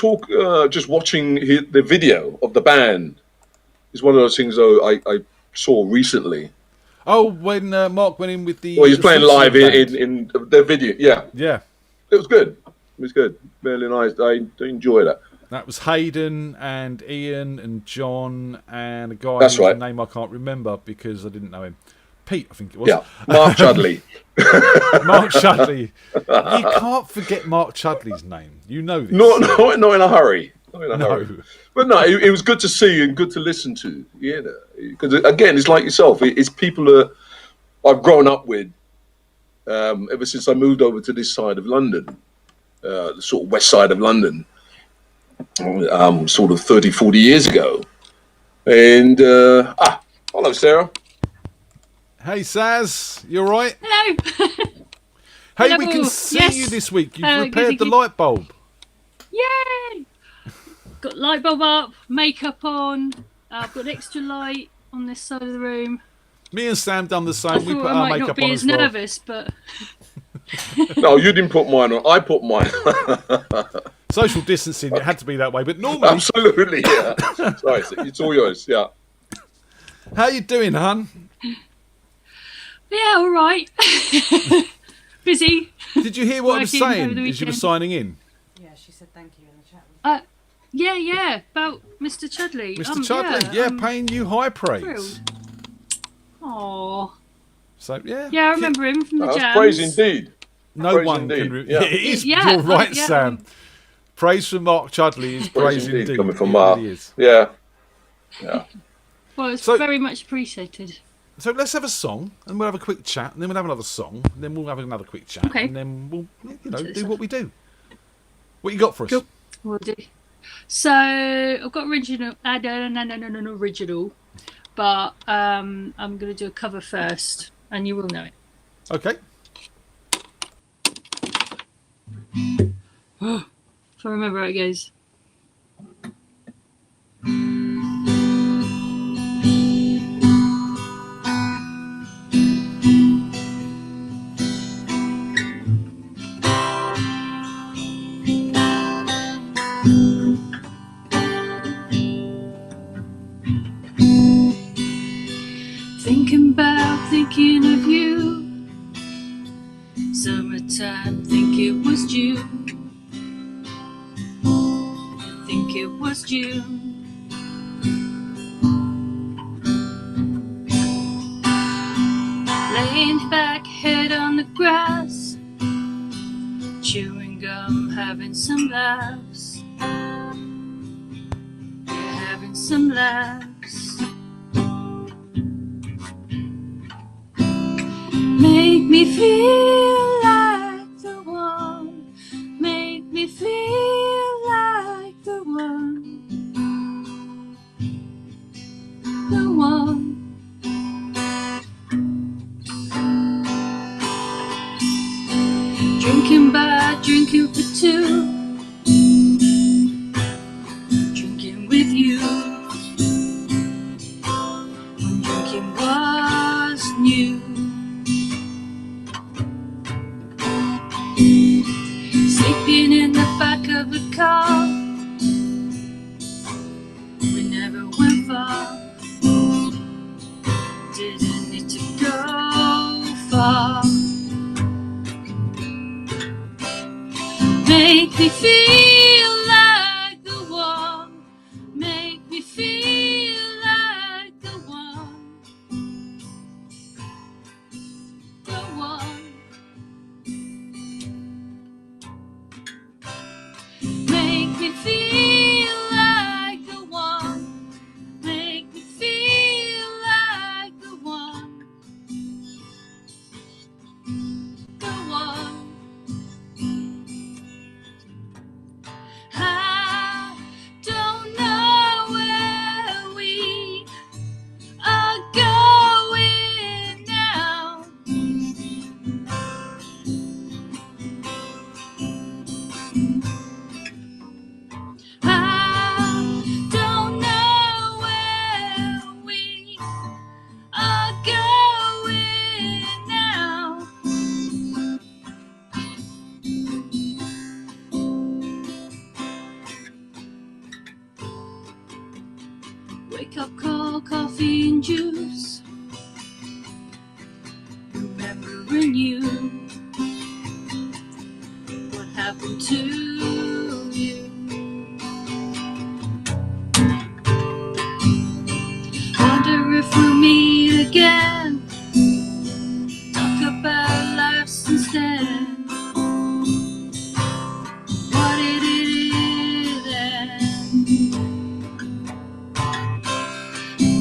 [SPEAKER 8] just watching the video of the band. It's one of those things though I saw recently.
[SPEAKER 9] Oh, when Mark went in with the...
[SPEAKER 8] Well, he was playing live in their video. Yeah.
[SPEAKER 9] Yeah.
[SPEAKER 8] It was good. It was good. Really nice. I enjoy that.
[SPEAKER 9] That was Hayden and Ian and John and a guy
[SPEAKER 8] whose
[SPEAKER 9] name I can't remember because I didn't know him. Pete, I think it was.
[SPEAKER 8] Yeah, Mark Chudley.
[SPEAKER 9] Mark Chudley. You can't forget Mark Chudley's name. You know this.
[SPEAKER 8] Not in a hurry. Not in a
[SPEAKER 9] No.
[SPEAKER 8] hurry. But no, it was good to see and good to listen to. Yeah, because again, it's like yourself. It's people that I've grown up with ever since I moved over to this side of London, the sort of west side of London, sort of 30, 40 years ago. And hello, Sarah.
[SPEAKER 9] Hey, Saz, you all right?
[SPEAKER 12] Hello.
[SPEAKER 9] Hey,
[SPEAKER 12] Hello.
[SPEAKER 9] we can see
[SPEAKER 12] Yes.
[SPEAKER 9] you this week. You've
[SPEAKER 12] Good,
[SPEAKER 9] repaired
[SPEAKER 12] thank
[SPEAKER 9] the
[SPEAKER 12] you.
[SPEAKER 9] light bulb.
[SPEAKER 12] Yay! Got light bulb up, makeup on. I've got extra light on this side of the room.
[SPEAKER 9] Me and Sam done the
[SPEAKER 12] I
[SPEAKER 9] same. We
[SPEAKER 12] thought
[SPEAKER 9] put
[SPEAKER 12] I
[SPEAKER 9] our
[SPEAKER 12] might not
[SPEAKER 9] makeup
[SPEAKER 12] be
[SPEAKER 9] on
[SPEAKER 12] as
[SPEAKER 9] as well.
[SPEAKER 12] nervous, but
[SPEAKER 8] No, you didn't put mine on. I put mine on.
[SPEAKER 9] Social distancing, it had to be that way. But normally...
[SPEAKER 8] Absolutely, yeah. Sorry, it's all yours, yeah.
[SPEAKER 9] How you doing, hun?
[SPEAKER 12] yeah, all right. Busy.
[SPEAKER 9] Did you hear what I was
[SPEAKER 12] Working over
[SPEAKER 9] saying
[SPEAKER 12] the
[SPEAKER 9] as you were
[SPEAKER 12] weekend.
[SPEAKER 9] signing in?
[SPEAKER 4] Yeah, she said thank you in the chat.
[SPEAKER 12] Yeah, about Mr. Chudley.
[SPEAKER 9] Mr. Chudley, yeah, paying you high praise.
[SPEAKER 12] thrilled. Aww.
[SPEAKER 9] So, yeah.
[SPEAKER 12] Yeah, I remember him from the
[SPEAKER 8] That's
[SPEAKER 12] jams.
[SPEAKER 8] praise indeed.
[SPEAKER 9] No
[SPEAKER 8] Praise
[SPEAKER 9] one
[SPEAKER 8] indeed,
[SPEAKER 9] can...
[SPEAKER 8] yeah.
[SPEAKER 9] It is,
[SPEAKER 12] Yeah,
[SPEAKER 9] you're right,
[SPEAKER 12] yeah,
[SPEAKER 9] Sam. Praise from Mark Chudley is praise indeed.
[SPEAKER 8] Coming from
[SPEAKER 9] It
[SPEAKER 8] Mark.
[SPEAKER 9] really is.
[SPEAKER 8] Yeah.
[SPEAKER 12] Well, it's
[SPEAKER 9] So-
[SPEAKER 12] very much appreciated.
[SPEAKER 9] So let's have a song, and we'll have a quick chat, and then we'll have another song, and then we'll have another quick chat,
[SPEAKER 12] Okay.
[SPEAKER 9] and then we'll, do what we do. What you got for us?
[SPEAKER 12] Cool. Will do. So I've got original. No, original, but I'm gonna do a cover first, and you will know it.
[SPEAKER 9] Okay.
[SPEAKER 12] If I remember how it goes. Thinking of you. Summertime, think it was June. Think it was June. Laying back, head on the grass, chewing gum, having some laughs. Yeah, having some laughs. Make me feel like the one. Make me feel the one. Drinking bad, drinking for two. Drinking with you. When drinking was new. Sleeping in the back of the car. We never went far. Didn't need to go far. Make me feel like the one. Make me feel like the one. The one. Make me feel like the one. Make me feel like the one. The one. I don't know where we are going now. I don't know where we are going now. Wake up, call, coffee and juice. Remembering you. What happened to you? Wonder if we'll meet again. Talk about life since then. What did it then?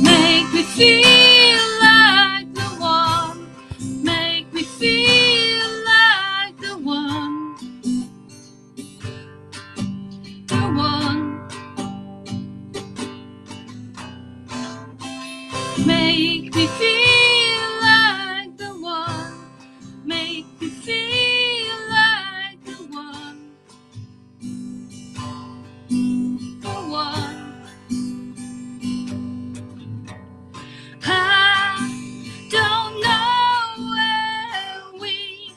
[SPEAKER 12] Make me feel like the one. Make me feel like the one. The one. Make me feel like the one. Make me feel like the one. The one. I don't know where we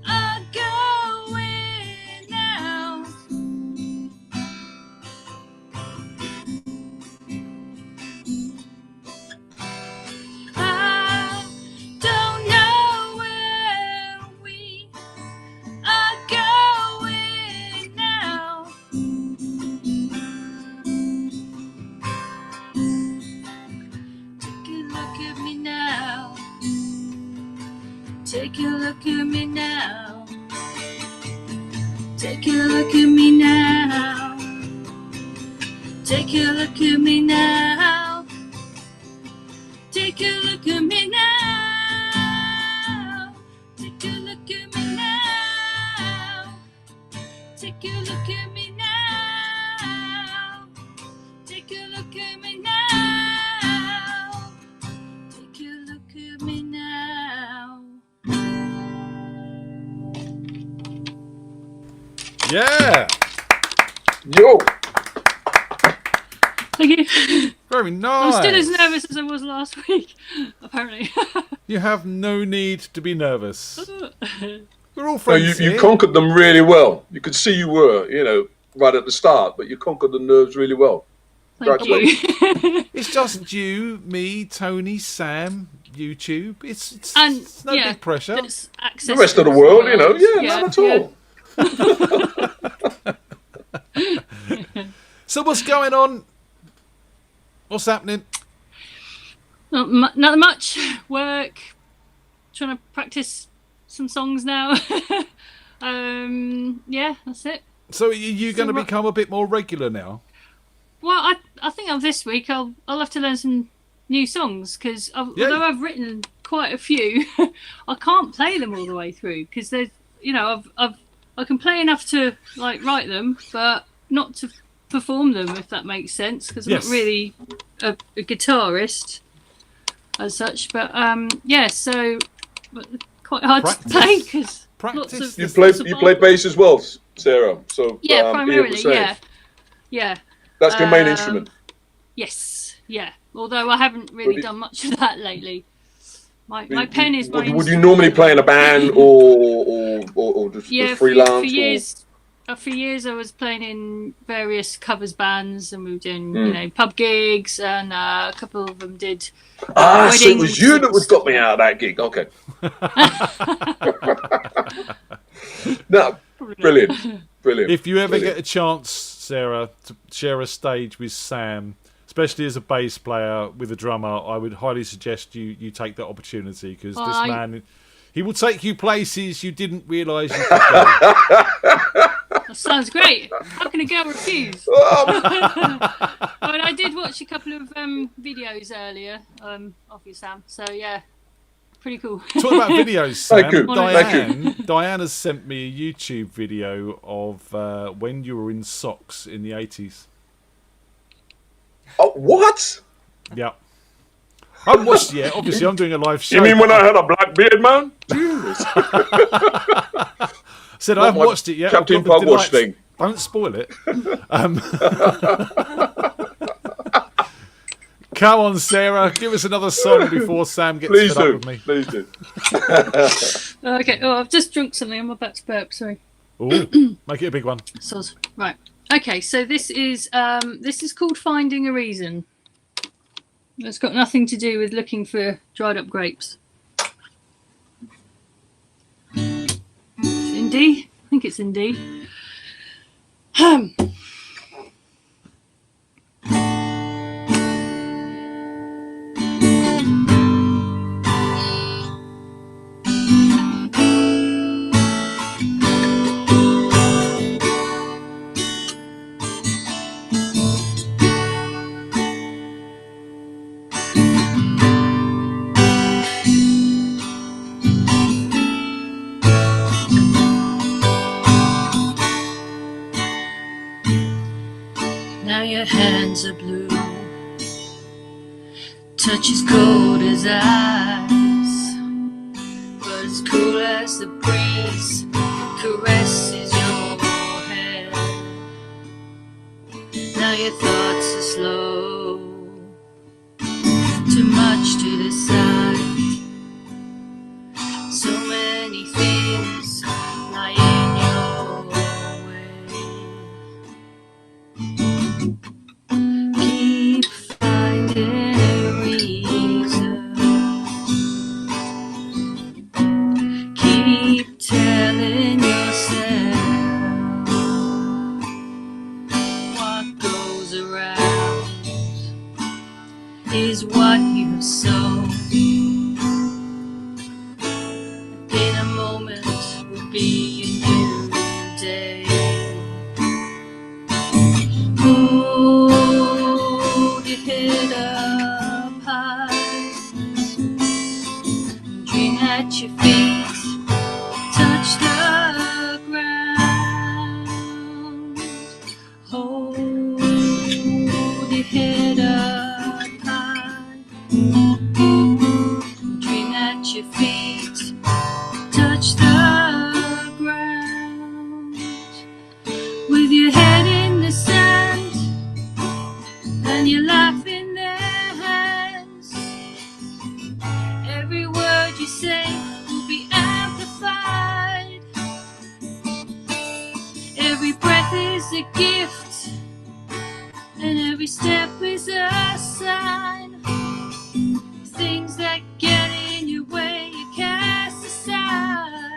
[SPEAKER 12] are going now. I don't know where we are going now. Take a look at me now. Take a look at me now. Take a look at me now. Take a look at me now. Take a look at me now. Take a look at me now. Take a look at me now. Take a look at me now. Take a look at me now.
[SPEAKER 9] Yeah.
[SPEAKER 8] Yo.
[SPEAKER 12] Thank you.
[SPEAKER 9] Very nice.
[SPEAKER 12] I'm still as nervous as I was last week, apparently.
[SPEAKER 9] You have no need to be nervous. We're all
[SPEAKER 8] No,
[SPEAKER 9] friends
[SPEAKER 8] you
[SPEAKER 9] here.
[SPEAKER 8] conquered them really well. You could see you were, right at the start, but you conquered the nerves really well.
[SPEAKER 12] Thank you.
[SPEAKER 9] It's just you, me, Tony, Sam, YouTube. It's no
[SPEAKER 12] yeah,
[SPEAKER 9] big pressure.
[SPEAKER 12] it's
[SPEAKER 8] The rest of the world, none at all.
[SPEAKER 9] So what's going on? What's happening?
[SPEAKER 12] Not much. Work. Trying to practice some songs now. Yeah, that's it.
[SPEAKER 9] So are you going to become a bit more regular now?
[SPEAKER 12] Well, I think of this week I'll have to learn some new songs because although I've written quite a few, I can't play them all the way through because there's I can play enough to like write them, but not to perform them, if that makes sense, because I'm not really a guitarist as such, but so quite hard to play because
[SPEAKER 9] Practice.
[SPEAKER 8] You play bass as well, Sarah. So
[SPEAKER 12] primarily, yeah.
[SPEAKER 8] That's your main instrument.
[SPEAKER 12] Yes, yeah. Although I haven't really done much of that lately. My pen is my.
[SPEAKER 8] Would you normally play in a band or just freelance?
[SPEAKER 12] For years I was playing in various covers bands, and we were doing pub gigs, and a couple of them did.
[SPEAKER 8] So it was you that got me out of that gig. Okay. No, brilliant.
[SPEAKER 9] If you ever get a chance, Sarah, to share a stage with Sam, especially as a bass player with a drummer, I would highly suggest you take that opportunity, because this man, he will take you places you didn't realise you could go.
[SPEAKER 12] That sounds great. How can a girl refuse? I did watch a couple of videos earlier of you, Sam. So yeah, pretty cool.
[SPEAKER 9] Talking about videos, Sam,
[SPEAKER 8] Thank you.
[SPEAKER 9] Diane has sent me a YouTube video of when you were in socks in the 80s.
[SPEAKER 8] Oh, what?
[SPEAKER 9] Yeah. I haven't watched it yet. Obviously, I'm doing a live show.
[SPEAKER 8] You mean when I had a black beard, man?
[SPEAKER 9] Said I haven't watched it yet.
[SPEAKER 8] Captain Pugwash thing.
[SPEAKER 9] Don't spoil it. Come on, Sarah. Give us another song before Sam gets fed up with me.
[SPEAKER 8] Please do.
[SPEAKER 12] Okay. Oh, I've just drunk something. I'm about to burp. Sorry.
[SPEAKER 9] Ooh, make it a big one.
[SPEAKER 12] Right. Okay. So this is called Finding a Reason. It's got nothing to do with looking for dried up grapes. It's in D. I think it's in D. Now your hands are blue, touch as cold as ice, but as cool as the breeze caresses your hair. Now your thoughts are slow, too much to decide. So many things lie in your way. Keep finding a reason. Keep telling yourself what goes around is what you sow. In a moment will be a new day. Hold your head up high, dream at your feet touch the ground. Hold your head up high, dream at your feet touch the ground. With your head in the sand and your life in their hands, every word you say will be amplified. Every breath is a gift, and every step is a sign. Things that get in your way you cast aside.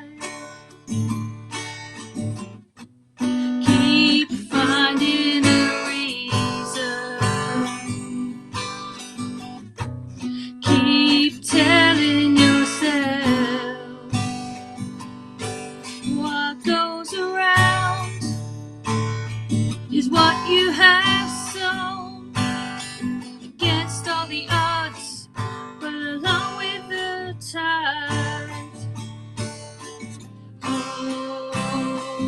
[SPEAKER 12] Keep finding a reason. Keep telling yourself what goes around is what you have sown. Against all the odds, but along with the tide. Hold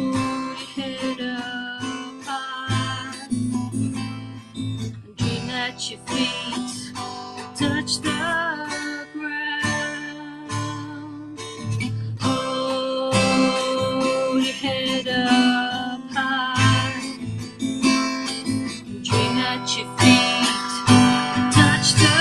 [SPEAKER 12] your head up high and dream that not your feet touch the ground. Hold your head up high. Dream that your feet touch the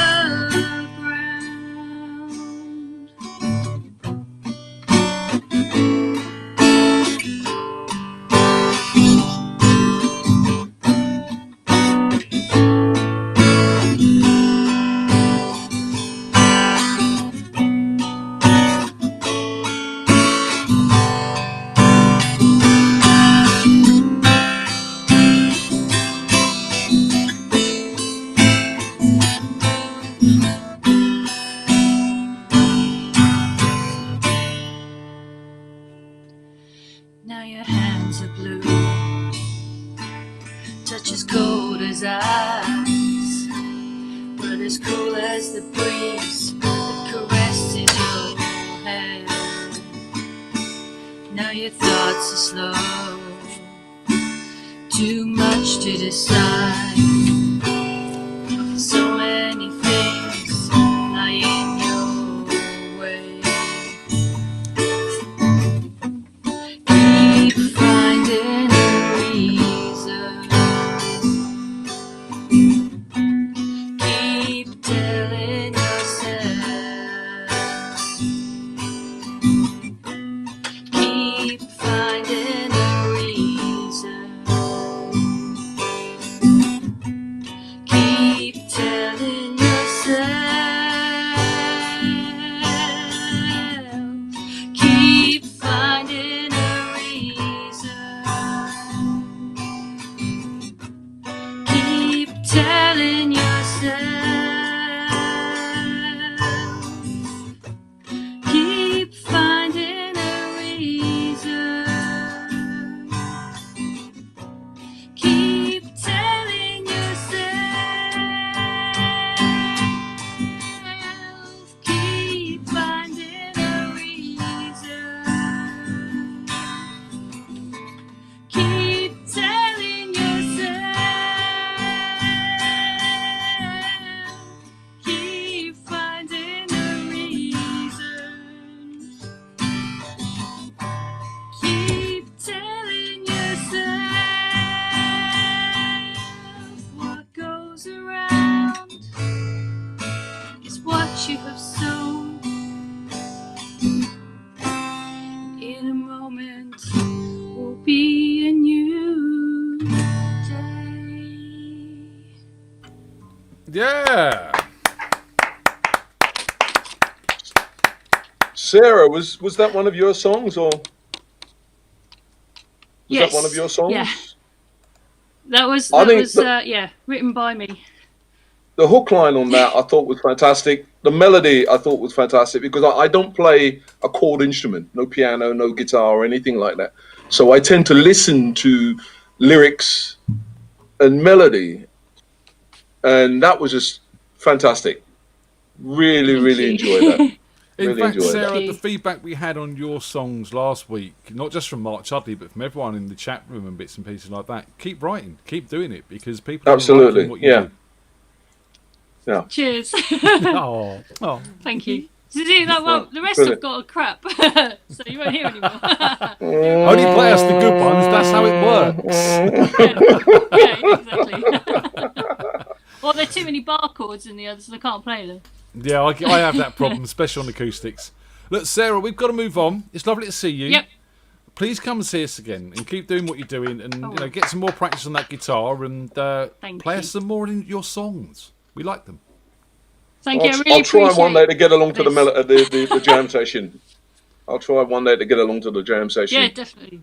[SPEAKER 12] Now your hands are blue, touch as cold as ice, but as cool as the breeze that caresses your hair. Now your thoughts are slow, too much to decide. So many things lie in your way. Keep finding a reason. Keep telling yourself. Keep finding a reason. Keep telling yourself. Keep finding a reason. Keep telling yourself. Keep finding a reason. Keep telling yourself. Keep finding a reason. Keep telling yourself. Keep finding a reason. Keep telling yourself. What goes around is what you have sown. In a moment will be a new day.
[SPEAKER 9] Yeah.
[SPEAKER 8] Sarah, was that one of your songs, or was
[SPEAKER 12] Yes.
[SPEAKER 8] that one of your songs?
[SPEAKER 12] Yeah. That was
[SPEAKER 8] I think
[SPEAKER 12] yeah, written by me.
[SPEAKER 8] The hook line on that I thought was fantastic. The melody I thought was fantastic because I don't play a chord instrument, no piano, no guitar or anything like that. So I tend to listen to lyrics and melody, and that was just fantastic. Really enjoyed that.
[SPEAKER 9] In
[SPEAKER 8] Really
[SPEAKER 9] fact,
[SPEAKER 8] enjoyed
[SPEAKER 9] Sarah,
[SPEAKER 8] that.
[SPEAKER 9] the feedback we had on your songs last week, not just from Mark Chudley, but from everyone in the chat room and bits and pieces like that, keep writing, keep doing it, because people are
[SPEAKER 8] Absolutely,
[SPEAKER 9] liking what you
[SPEAKER 8] yeah.
[SPEAKER 9] do.
[SPEAKER 8] Yeah.
[SPEAKER 12] Cheers.
[SPEAKER 9] Oh,
[SPEAKER 12] Thank you. See that? Well, the rest have got a crap, so you won't hear anymore.
[SPEAKER 9] Only play us the good ones. That's how it works.
[SPEAKER 12] Yeah, exactly. Or there are too many bar chords in the others, and I can't play them.
[SPEAKER 9] Yeah, I have that problem, especially on acoustics. Look, Sarah, we've got to move on. It's lovely to see you.
[SPEAKER 12] Yep.
[SPEAKER 9] Please come and see us again and keep doing what you're doing, and get some more practice on that guitar and play us some more in your songs. We like them.
[SPEAKER 12] Thank you. I really
[SPEAKER 8] I'll try
[SPEAKER 12] appreciate
[SPEAKER 8] one day to get along to
[SPEAKER 12] this.
[SPEAKER 8] the jam session. I'll try one day to get along to the jam session.
[SPEAKER 12] Yeah, definitely.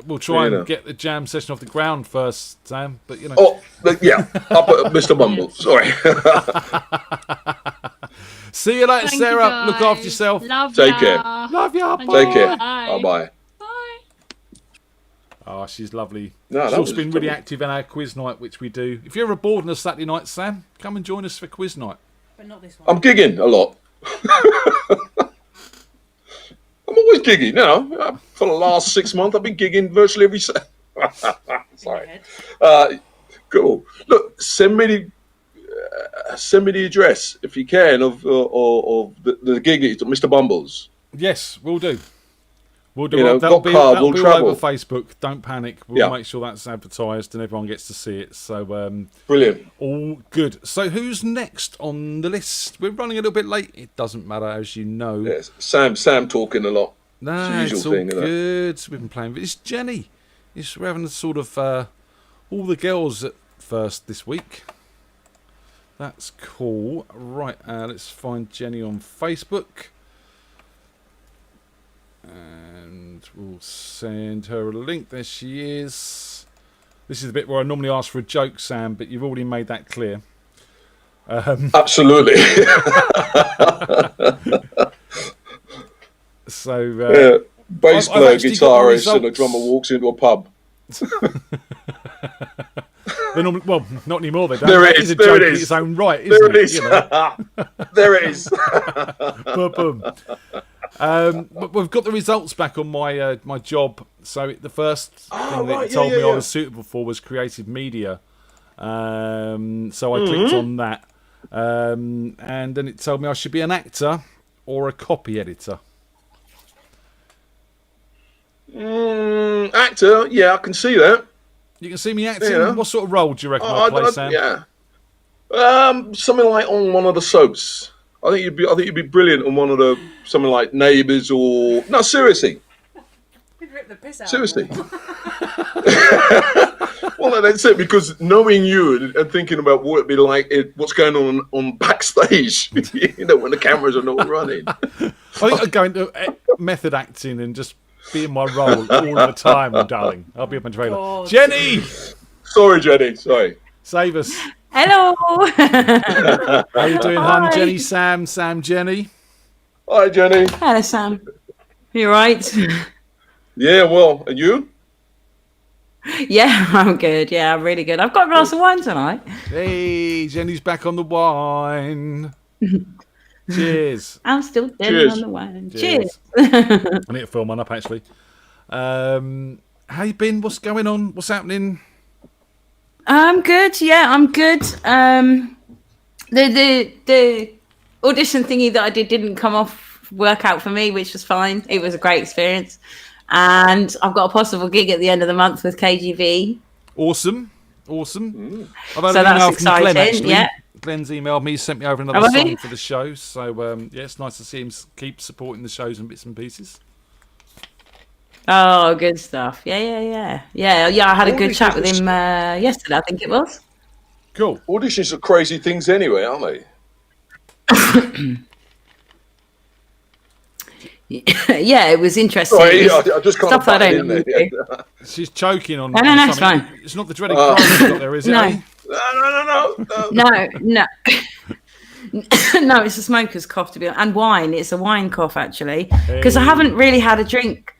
[SPEAKER 9] We'll try and get the jam session off the ground first, Sam. But
[SPEAKER 8] Oh, yeah, up at Mr. Bumble. Sorry.
[SPEAKER 9] See you later,
[SPEAKER 12] Thank
[SPEAKER 9] Sarah.
[SPEAKER 12] you,
[SPEAKER 9] Look after yourself.
[SPEAKER 12] Love
[SPEAKER 8] Take care.
[SPEAKER 12] ya.
[SPEAKER 9] Love ya.
[SPEAKER 8] Take care.
[SPEAKER 12] Bye.
[SPEAKER 8] Bye.
[SPEAKER 9] Oh, she's lovely.
[SPEAKER 8] No,
[SPEAKER 9] She's
[SPEAKER 8] that
[SPEAKER 9] also
[SPEAKER 8] was
[SPEAKER 9] been really active in our quiz night, which we do. If you're ever bored on a Saturday night, Sam, come and join us for quiz night.
[SPEAKER 4] But not this one.
[SPEAKER 8] I'm gigging a lot. I'm always gigging, for the last 6 months, I've been gigging virtually every Saturday. Sorry. Cool. Look, send me send me the address if you can of the gig at Mr. Bumble's.
[SPEAKER 9] Yes, we'll do. We'll do.
[SPEAKER 8] You know,
[SPEAKER 9] that'll
[SPEAKER 8] got
[SPEAKER 9] be,
[SPEAKER 8] card,
[SPEAKER 9] that'll
[SPEAKER 8] we'll
[SPEAKER 9] be
[SPEAKER 8] travel.
[SPEAKER 9] all over Facebook. Don't panic. We'll make sure that's advertised and everyone gets to see it. So
[SPEAKER 8] brilliant.
[SPEAKER 9] All good. So who's next on the list? We're running a little bit late. It doesn't matter, as you know.
[SPEAKER 8] Yes, Sam talking a lot.
[SPEAKER 9] No, it's all good. We've been playing. It's Jenny. We're having a sort of all the girls at first this week. That's cool. Right, let's find Jenny on Facebook. And we'll send her a link. There she is. This is the bit where I normally ask for a joke, Sam, but you've already made that clear.
[SPEAKER 8] Absolutely.
[SPEAKER 9] So,
[SPEAKER 8] bass player, guitarist, and a drummer walks into a pub.
[SPEAKER 9] They're normally, well, not anymore. They don't.
[SPEAKER 8] There
[SPEAKER 9] That
[SPEAKER 8] it
[SPEAKER 9] is
[SPEAKER 8] is.
[SPEAKER 9] a
[SPEAKER 8] There
[SPEAKER 9] joke
[SPEAKER 8] it
[SPEAKER 9] in
[SPEAKER 8] is.
[SPEAKER 9] its own right, isn't
[SPEAKER 8] There it
[SPEAKER 9] it?
[SPEAKER 8] is.
[SPEAKER 9] You know?
[SPEAKER 8] There it is.
[SPEAKER 9] Boom, boom. But we've got the results back on my my job. So the first thing that it told me I was suitable for was creative media. So I clicked on that, and then it told me I should be an actor or a copy editor.
[SPEAKER 8] Actor, yeah, I can see that.
[SPEAKER 9] You can see me acting.
[SPEAKER 8] Yeah.
[SPEAKER 9] What sort of role do you reckon I'll play, Sam?
[SPEAKER 8] Yeah, something like on one of the soaps. I think you'd be brilliant on one of the something like Neighbours or no, seriously.
[SPEAKER 4] We'd rip the piss out.
[SPEAKER 8] Seriously. Well, that's it. Because knowing you and thinking about what it'd be like, what's going on backstage, you know, when the cameras are not running.
[SPEAKER 9] I think I'd go into method acting and just be in my role all the time, darling. I'll be up in trailer.
[SPEAKER 4] God.
[SPEAKER 9] Jenny!
[SPEAKER 8] Sorry, Jenny. Sorry.
[SPEAKER 9] Save us.
[SPEAKER 4] Hello.
[SPEAKER 9] How you doing, hon?
[SPEAKER 4] Hi.
[SPEAKER 9] Jenny, Sam, Jenny.
[SPEAKER 8] Hi, Jenny.
[SPEAKER 4] Hello, Sam. You right?
[SPEAKER 8] Yeah, well, and you?
[SPEAKER 4] Yeah, I'm good. Yeah, I'm really good. I've got a glass of wine tonight.
[SPEAKER 9] Hey, Jenny's back on the wine. Cheers.
[SPEAKER 4] I'm still dead
[SPEAKER 8] Cheers.
[SPEAKER 4] on the wine.
[SPEAKER 9] Cheers.
[SPEAKER 4] Cheers.
[SPEAKER 9] I need to fill one up, actually. How you been? What's going on? What's happening?
[SPEAKER 4] I'm good. Yeah, I'm good. The audition thingy that I did didn't work out for me, which was fine. It was a great experience, and I've got a possible gig at the end of the month with KGV.
[SPEAKER 9] Awesome. I've had
[SPEAKER 4] So
[SPEAKER 9] an
[SPEAKER 4] that's
[SPEAKER 9] email from Glenn,
[SPEAKER 4] exciting,
[SPEAKER 9] actually.
[SPEAKER 4] yeah.
[SPEAKER 9] Glenn's emailed me, sent me over another
[SPEAKER 4] Oh, have
[SPEAKER 9] song
[SPEAKER 4] you?
[SPEAKER 9] for the show. So, yeah, it's nice to see him keep supporting the shows and bits and pieces.
[SPEAKER 4] Oh, good stuff. Yeah. I had a good chat with him yesterday, I think it was.
[SPEAKER 9] Cool.
[SPEAKER 8] Auditions are crazy things anyway, aren't they?
[SPEAKER 4] Yeah, it was interesting.
[SPEAKER 8] Sorry,
[SPEAKER 4] It was
[SPEAKER 8] I just can't
[SPEAKER 4] stuff I
[SPEAKER 8] butt
[SPEAKER 4] don't
[SPEAKER 8] in
[SPEAKER 4] know.
[SPEAKER 8] there.
[SPEAKER 9] She's choking on
[SPEAKER 4] No, that's
[SPEAKER 9] something.
[SPEAKER 4] fine.
[SPEAKER 9] It's not the dreaded cry you've got there, is it?
[SPEAKER 4] No.
[SPEAKER 9] eh?
[SPEAKER 8] No.
[SPEAKER 4] No. No, it's a smoker's cough, to be honest. And wine. It's a wine cough, actually. Because I haven't really had a drink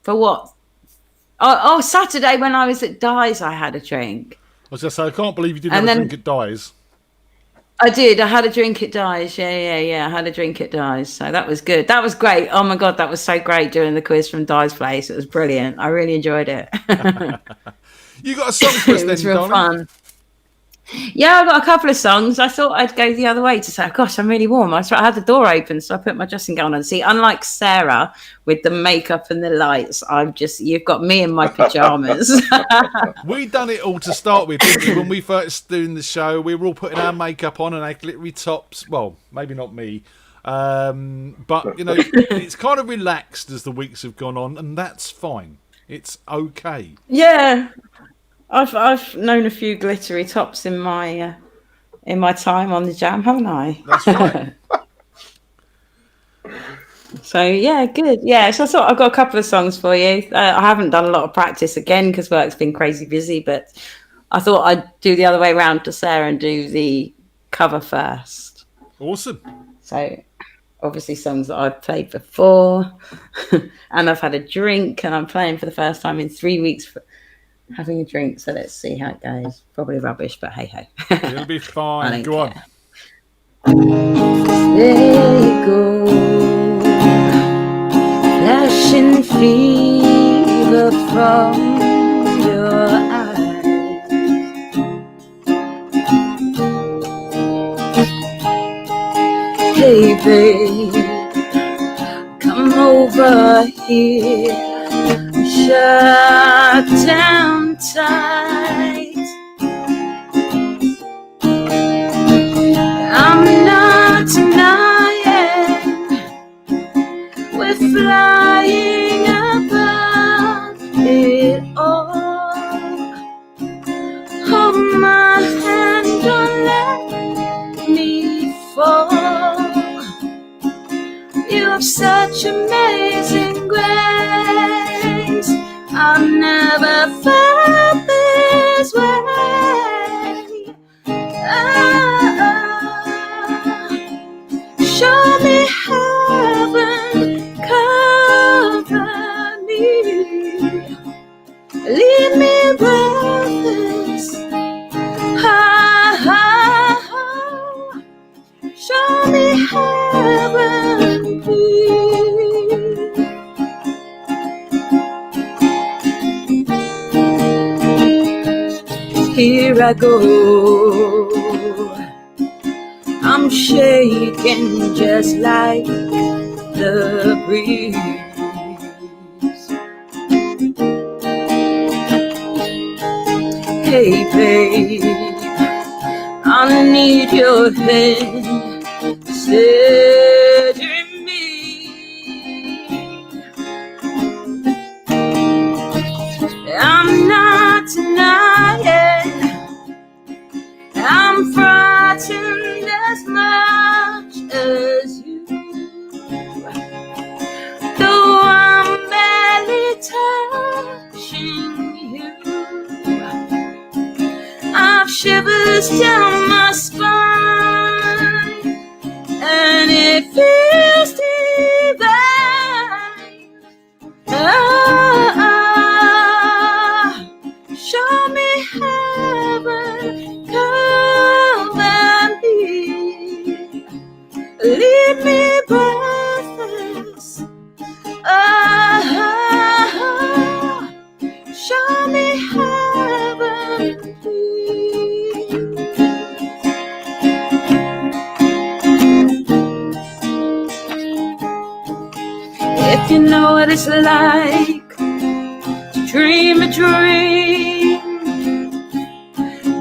[SPEAKER 4] for what? Oh, Saturday when I was at Dyes, I had a drink.
[SPEAKER 9] I was just saying, I can't believe you didn't
[SPEAKER 4] And
[SPEAKER 9] have a
[SPEAKER 4] then-
[SPEAKER 9] drink at Dyes.
[SPEAKER 4] I did. I had a drink at Dyes. Yeah. I had a drink at Dyes. So that was good. That was great. Oh, my God, that was so great doing the quiz from Dyes Place. It was brilliant. I really enjoyed it.
[SPEAKER 9] You got a song for us
[SPEAKER 4] It
[SPEAKER 9] then,
[SPEAKER 4] was real
[SPEAKER 9] darling?
[SPEAKER 4] fun. Yeah, I got a couple of songs. I thought I'd go the other way to say, gosh, I'm really warm. I had the door open, so I put my dressing gown on. See, unlike Sarah with the makeup and the lights, you've got me in my pajamas.
[SPEAKER 9] We done it all to start with, didn't we? When we first doing the show, we were all putting our makeup on and our glittery tops. Well, maybe not me. But, you know, it's kind of relaxed as the weeks have gone on, and that's fine. It's okay.
[SPEAKER 4] Yeah. I've known a few glittery tops in my time on the jam, haven't I?
[SPEAKER 9] That's right.
[SPEAKER 4] So yeah, good. Yeah, so I thought I've got a couple of songs for you. I haven't done a lot of practice again because work's been crazy busy, but I thought I'd do the other way around to Sarah and do the cover first.
[SPEAKER 9] Awesome.
[SPEAKER 4] So obviously songs that I've played before, and I've had a drink, and I'm playing for the first time in 3 weeks for having a drink. So let's see how it goes. Probably rubbish, but hey ho.
[SPEAKER 9] It'll be fine. Go on.
[SPEAKER 4] There you go, flashing fever from your eyes. Hey babe, come over here. Shut down tight. I'm not denying we're flying above it all. Hold my hand, don't let me fall. You have such amazing grace. I've never felt this way. Show me heaven, cover me, leave me breathless. Show me heaven, please. Here I go, I'm shaking just like the breeze. Hey babe, I need your hand, steady me. I'm not denying I'm frightened as much as you, though I'm barely touching you. I've shivers down my spine, and it feels divine. Show me heaven, cover me, leave me breathless. Show me heaven, please. If you know what it's like to dream a dream,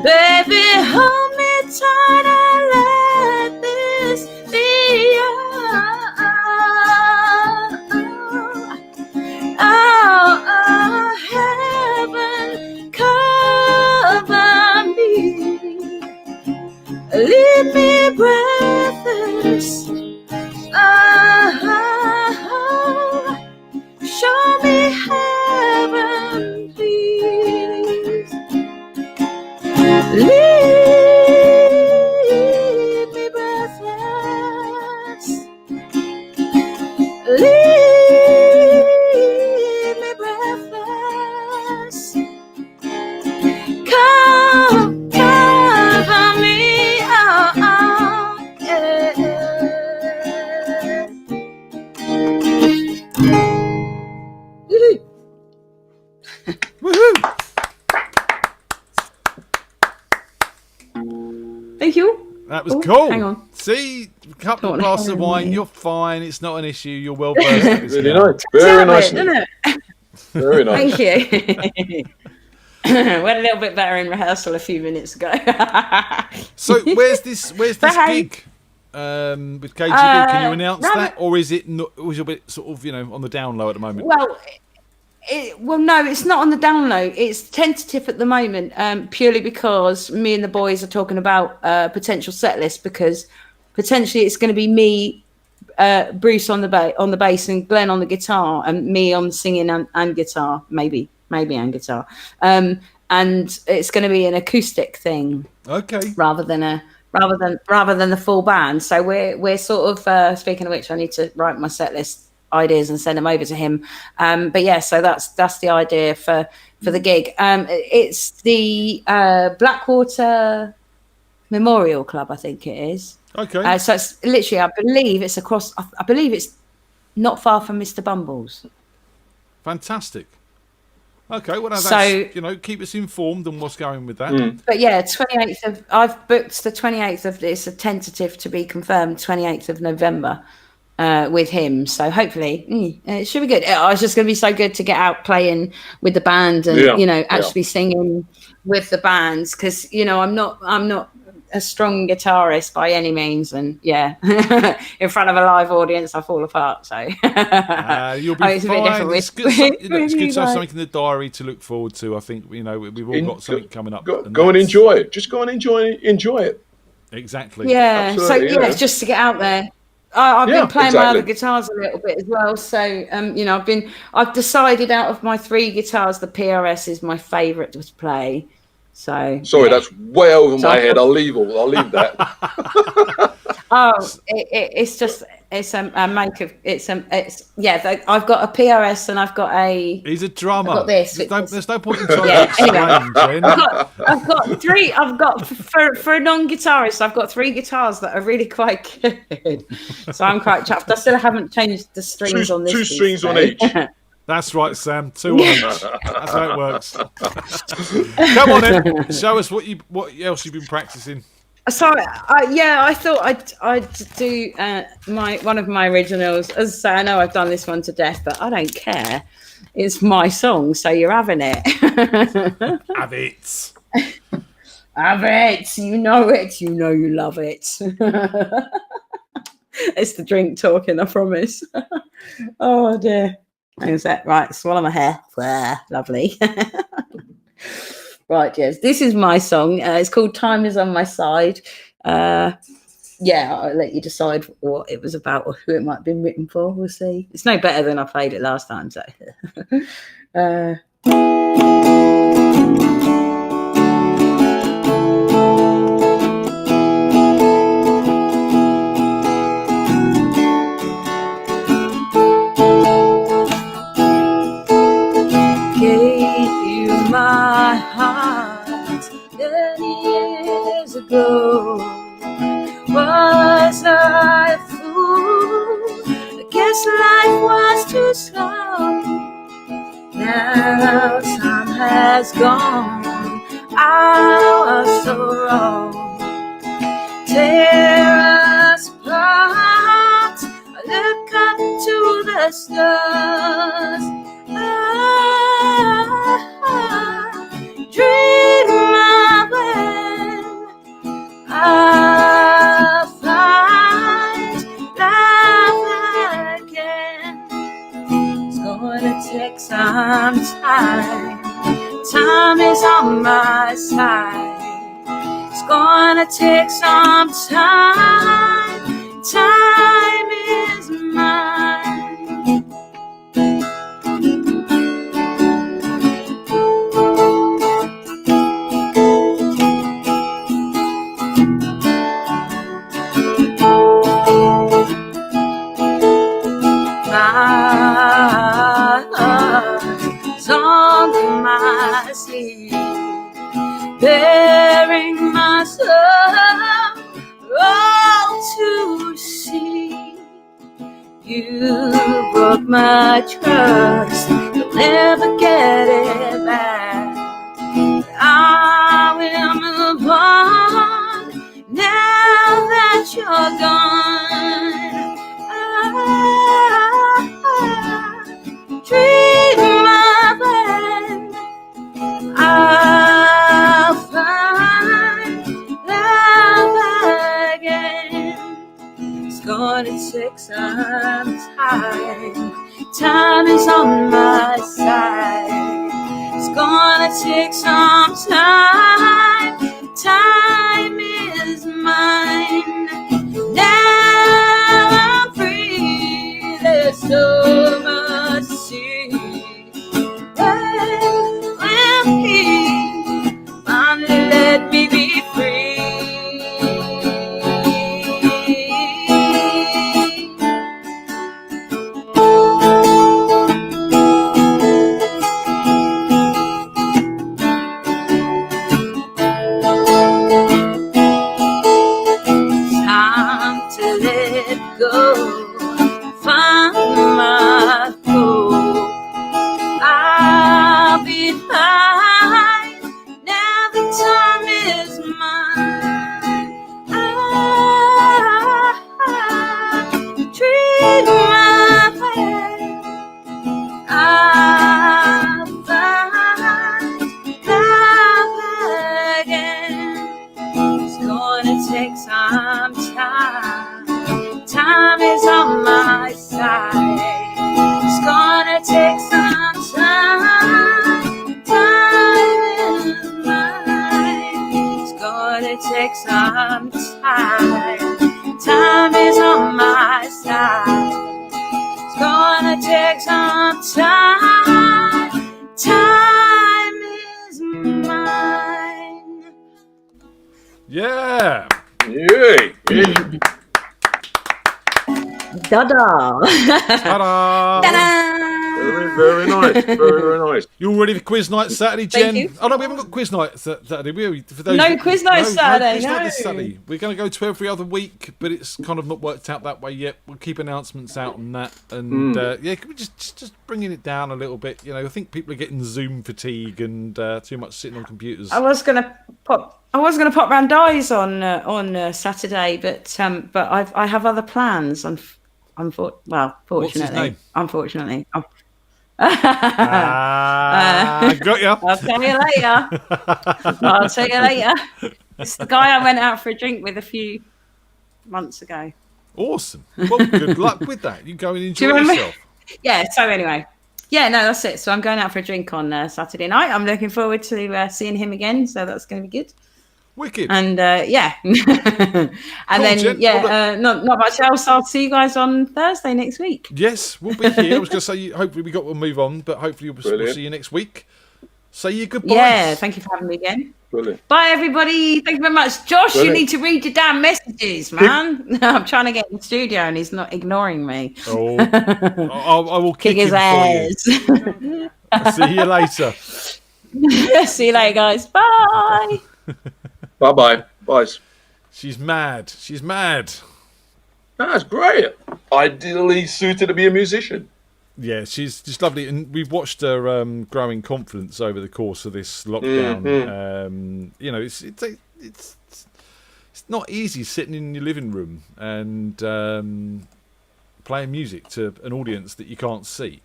[SPEAKER 4] baby, hold me tight and let this be. Heaven, cover me, leave me breathless. Show me heaven, please. Leave me breathless. Leave me breathless. Come, cover me, yeah.
[SPEAKER 9] Woohoo!
[SPEAKER 4] Thank you.
[SPEAKER 9] That was
[SPEAKER 4] Oh,
[SPEAKER 9] cool.
[SPEAKER 4] hang on.
[SPEAKER 9] See, a couple
[SPEAKER 4] Go
[SPEAKER 9] of
[SPEAKER 4] on,
[SPEAKER 9] glasses of
[SPEAKER 4] hang on,
[SPEAKER 9] wine,
[SPEAKER 4] mate.
[SPEAKER 9] you're fine. It's not an issue. You're well versed at this
[SPEAKER 8] Really
[SPEAKER 9] now.
[SPEAKER 8] nice. Very nice.
[SPEAKER 4] Isn't it?
[SPEAKER 8] Very nice.
[SPEAKER 4] Thank you. Went a little bit better in rehearsal a few minutes ago.
[SPEAKER 9] So where's this
[SPEAKER 4] Hey.
[SPEAKER 9] gig with KGB? Can you announce
[SPEAKER 4] rather-
[SPEAKER 9] that, or is it not, or is it a bit sort of on the down low at the moment?
[SPEAKER 4] Well, no, it's not on the down low. It's tentative at the moment, purely because me and the boys are talking about potential set list, because potentially it's going to be me, Bruce on the bass, and Glenn on the guitar, and me on singing and guitar, maybe and guitar. And it's going to be an acoustic thing,
[SPEAKER 9] Okay.
[SPEAKER 4] rather than the full band. So we're sort of speaking of which, I need to write my set list ideas and send them over to him. But yeah, so that's the idea for the gig. It's the Blackwater Memorial Club, I think it is.
[SPEAKER 9] Okay.
[SPEAKER 4] So it's literally, I believe it's across. I believe it's not far from Mr. Bumble's.
[SPEAKER 9] Fantastic. Okay, well, that's,
[SPEAKER 13] So-
[SPEAKER 9] keep us informed on what's going with that.
[SPEAKER 13] But yeah, 28th of I've booked the 28th of it's a tentative to be confirmed 28th of November with him. So hopefully it should be good. It's just going to be so good to get out playing with the band and actually singing with the bands because I'm not a strong guitarist by any means, and in front of a live audience I fall apart. So
[SPEAKER 9] you'll be fine. It's good to have something in the diary to look forward to. I think we've all got something coming up.
[SPEAKER 8] Go and enjoy it. Just go and enjoy it.
[SPEAKER 9] Exactly.
[SPEAKER 13] Yeah.
[SPEAKER 8] Absolutely,
[SPEAKER 13] So it's just to get out there. I've been playing my other
[SPEAKER 8] exactly.
[SPEAKER 13] guitars a little bit as well. So I've decided out of my 3 guitars, the PRS is my favourite to play. So
[SPEAKER 8] sorry, that's way over my head. I'll leave that.
[SPEAKER 13] I've got a PRS and I've got a.
[SPEAKER 9] He's a drummer.
[SPEAKER 13] I've got this.
[SPEAKER 9] There's no point in trying to explain, Jen.
[SPEAKER 13] I've got 3. I've got for a non-guitarist. I've got 3 guitars that are really quite good. So I'm quite chuffed. I still haven't changed the strings on this.
[SPEAKER 8] 2 strings on each.
[SPEAKER 9] That's right, Sam. 2 on each. That's how it works. Come on, then. Show us what else you've been practicing.
[SPEAKER 13] Sorry, I thought I'd do one of my originals. As I say, I know I've done this one to death, but I don't care. It's my song, so you're having it.
[SPEAKER 9] Have it.
[SPEAKER 13] Have it. You know it. You know you love it. It's the drink talking, I promise. Oh dear. Hang on a sec. Right, swallow my hair. Lovely. Right, yes. This is my song. It's called Time Is On My Side. I'll let you decide what it was about or who it might have been written for. We'll see. It's no better than I played it last time, so. My heart 30 years ago. Was I a fool? I guess life was too slow. Now time has gone. I was so wrong. Tear us apart. I look up to the stars. Dream of when I'll find love again. It's gonna take some time. Time is on my side. It's gonna take some time. Time is mine. On my sleeve, bearing my soul all to see. You broke my trust, you'll never get it back. I will move on now that you're gone. Dream of when I'll find love again. It's gonna take some time. Time is on my side. It's gonna take some time. Time is mine. Now I'm free. There's so much to see. When he finally let me be free. first time. It's gonna take some time. Time is mine.
[SPEAKER 9] Yeah.
[SPEAKER 8] Yay.
[SPEAKER 13] Ta-da.
[SPEAKER 9] Ta-da.
[SPEAKER 13] Ta-da.
[SPEAKER 8] Very, very nice. Very, very nice.
[SPEAKER 9] You all ready for quiz night Saturday, Jen?
[SPEAKER 13] you.
[SPEAKER 9] Oh no, we haven't got quiz night Saturday. For those
[SPEAKER 13] No quiz night Saturday,
[SPEAKER 9] quiz night
[SPEAKER 13] no.
[SPEAKER 9] this Saturday. We're going to go to every other week, but it's kind of not worked out that way yet. We'll keep announcements out on that, and yeah, can we just bringing it down a little bit? You know, I think people are getting Zoom fatigue and too much sitting on computers.
[SPEAKER 13] I was gonna pop round Dies on Saturday, but I have other plans. Fortunately.
[SPEAKER 9] I got you.
[SPEAKER 13] I'll tell you later. It's the guy I went out for a drink with a few months ago.
[SPEAKER 9] Awesome. Well, good luck with that. You go and enjoy
[SPEAKER 13] remember?
[SPEAKER 9] yourself.
[SPEAKER 13] Yeah, so anyway. Yeah, no, that's it. So I'm going out for a drink on Saturday night. I'm looking forward to seeing him again, so that's going to be good.
[SPEAKER 9] Wicked.
[SPEAKER 13] And yeah. And
[SPEAKER 9] Cool,
[SPEAKER 13] then,
[SPEAKER 9] Jen.
[SPEAKER 13] yeah, not much else. I'll see you guys on Thursday next week.
[SPEAKER 9] Yes, we'll be here. I was going to say, hopefully we got to move on, but hopefully we'll see you next week. Say your goodbyes.
[SPEAKER 13] Yeah, thank you for having me again.
[SPEAKER 8] Brilliant.
[SPEAKER 13] Bye, everybody. Thank you very much. Josh,
[SPEAKER 8] Brilliant.
[SPEAKER 13] you need to read your damn messages, man. I'm trying to get in the studio and he's not ignoring me.
[SPEAKER 9] Oh, I will kick
[SPEAKER 13] his
[SPEAKER 9] him
[SPEAKER 13] ass.
[SPEAKER 9] for you. See you later.
[SPEAKER 13] See you later, guys. Bye.
[SPEAKER 8] Bye-bye. Bye.
[SPEAKER 9] She's mad.
[SPEAKER 8] That's great. Ideally suited to be a musician.
[SPEAKER 9] Yeah, she's just lovely, and we've watched her growing confidence over the course of this lockdown. You know, it's not easy sitting in your living room and playing music to an audience that you can't see.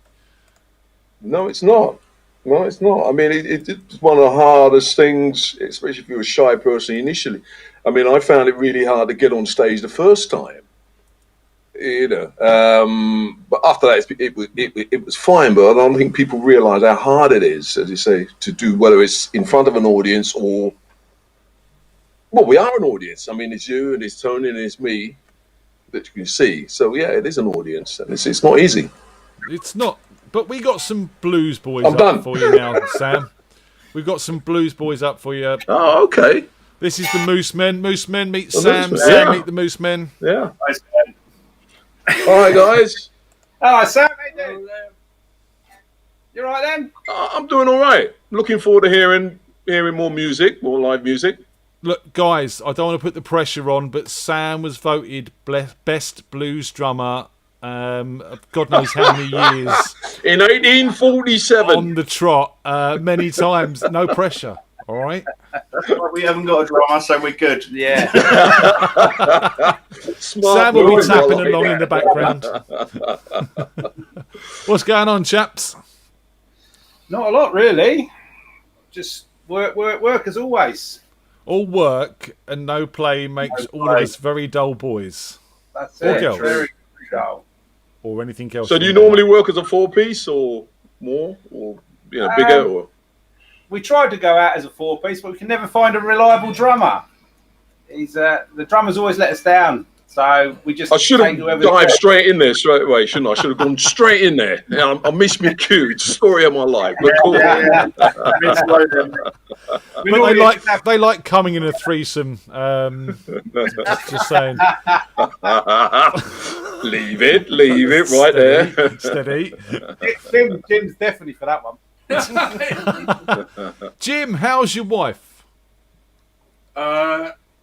[SPEAKER 8] No, it's not. No, it's not. I mean, it's one of the hardest things, especially if you're a shy person initially. I mean, I found it really hard to get on stage the first time. You know, but after that, it was fine. But I don't think people realise how hard it is, as you say, to do, whether it's in front of an audience or, well, we are an audience. I mean, it's you and it's Tony and it's me that you can see. So yeah, it is an audience, and it's not easy.
[SPEAKER 9] It's not, but we got some blues boys
[SPEAKER 8] I'm
[SPEAKER 9] up
[SPEAKER 8] done.
[SPEAKER 9] for you now, Sam. We've got some blues boys up for you.
[SPEAKER 8] Oh, okay.
[SPEAKER 9] This is the Moose Men. Moose Men meet
[SPEAKER 8] The
[SPEAKER 9] Sam.
[SPEAKER 8] Moose Men.
[SPEAKER 9] Sam
[SPEAKER 8] Yeah.
[SPEAKER 9] meet the Moose Men.
[SPEAKER 8] Yeah. All right, guys.
[SPEAKER 14] Hello, Sam. How you doing? You all right then?
[SPEAKER 8] I'm doing all right. Looking forward to hearing more music, more live music.
[SPEAKER 9] Look, guys, I don't want to put the pressure on, but Sam was voted best blues drummer. God knows how many years
[SPEAKER 8] in 1847
[SPEAKER 9] on the trot, many times. No pressure. All right.
[SPEAKER 14] Well, we haven't got a drummer, so we're good. Yeah.
[SPEAKER 9] Sam will be tapping along in the background. What's going on, chaps?
[SPEAKER 14] Not a lot, really. Just work as always.
[SPEAKER 9] All work and no play makes all of us very dull boys.
[SPEAKER 14] That's
[SPEAKER 9] or
[SPEAKER 14] it.
[SPEAKER 9] girls.
[SPEAKER 14] Very dull.
[SPEAKER 9] Or anything else.
[SPEAKER 8] So do you normally work as a 4-piece or more, or bigger? Or
[SPEAKER 14] We tried to go out as a 4-piece, but we can never find a reliable drummer. The drummers always let us down, so we just.
[SPEAKER 8] I should have dived straight in there straight away, shouldn't I? I should have gone straight in there. Yeah, I missed my cue. It's the story of my life. But cool.
[SPEAKER 9] But they like coming in a threesome. Just saying.
[SPEAKER 8] Leave it right there.
[SPEAKER 9] Steady.
[SPEAKER 14] Jim's definitely for that one.
[SPEAKER 9] Jim, how's your wife?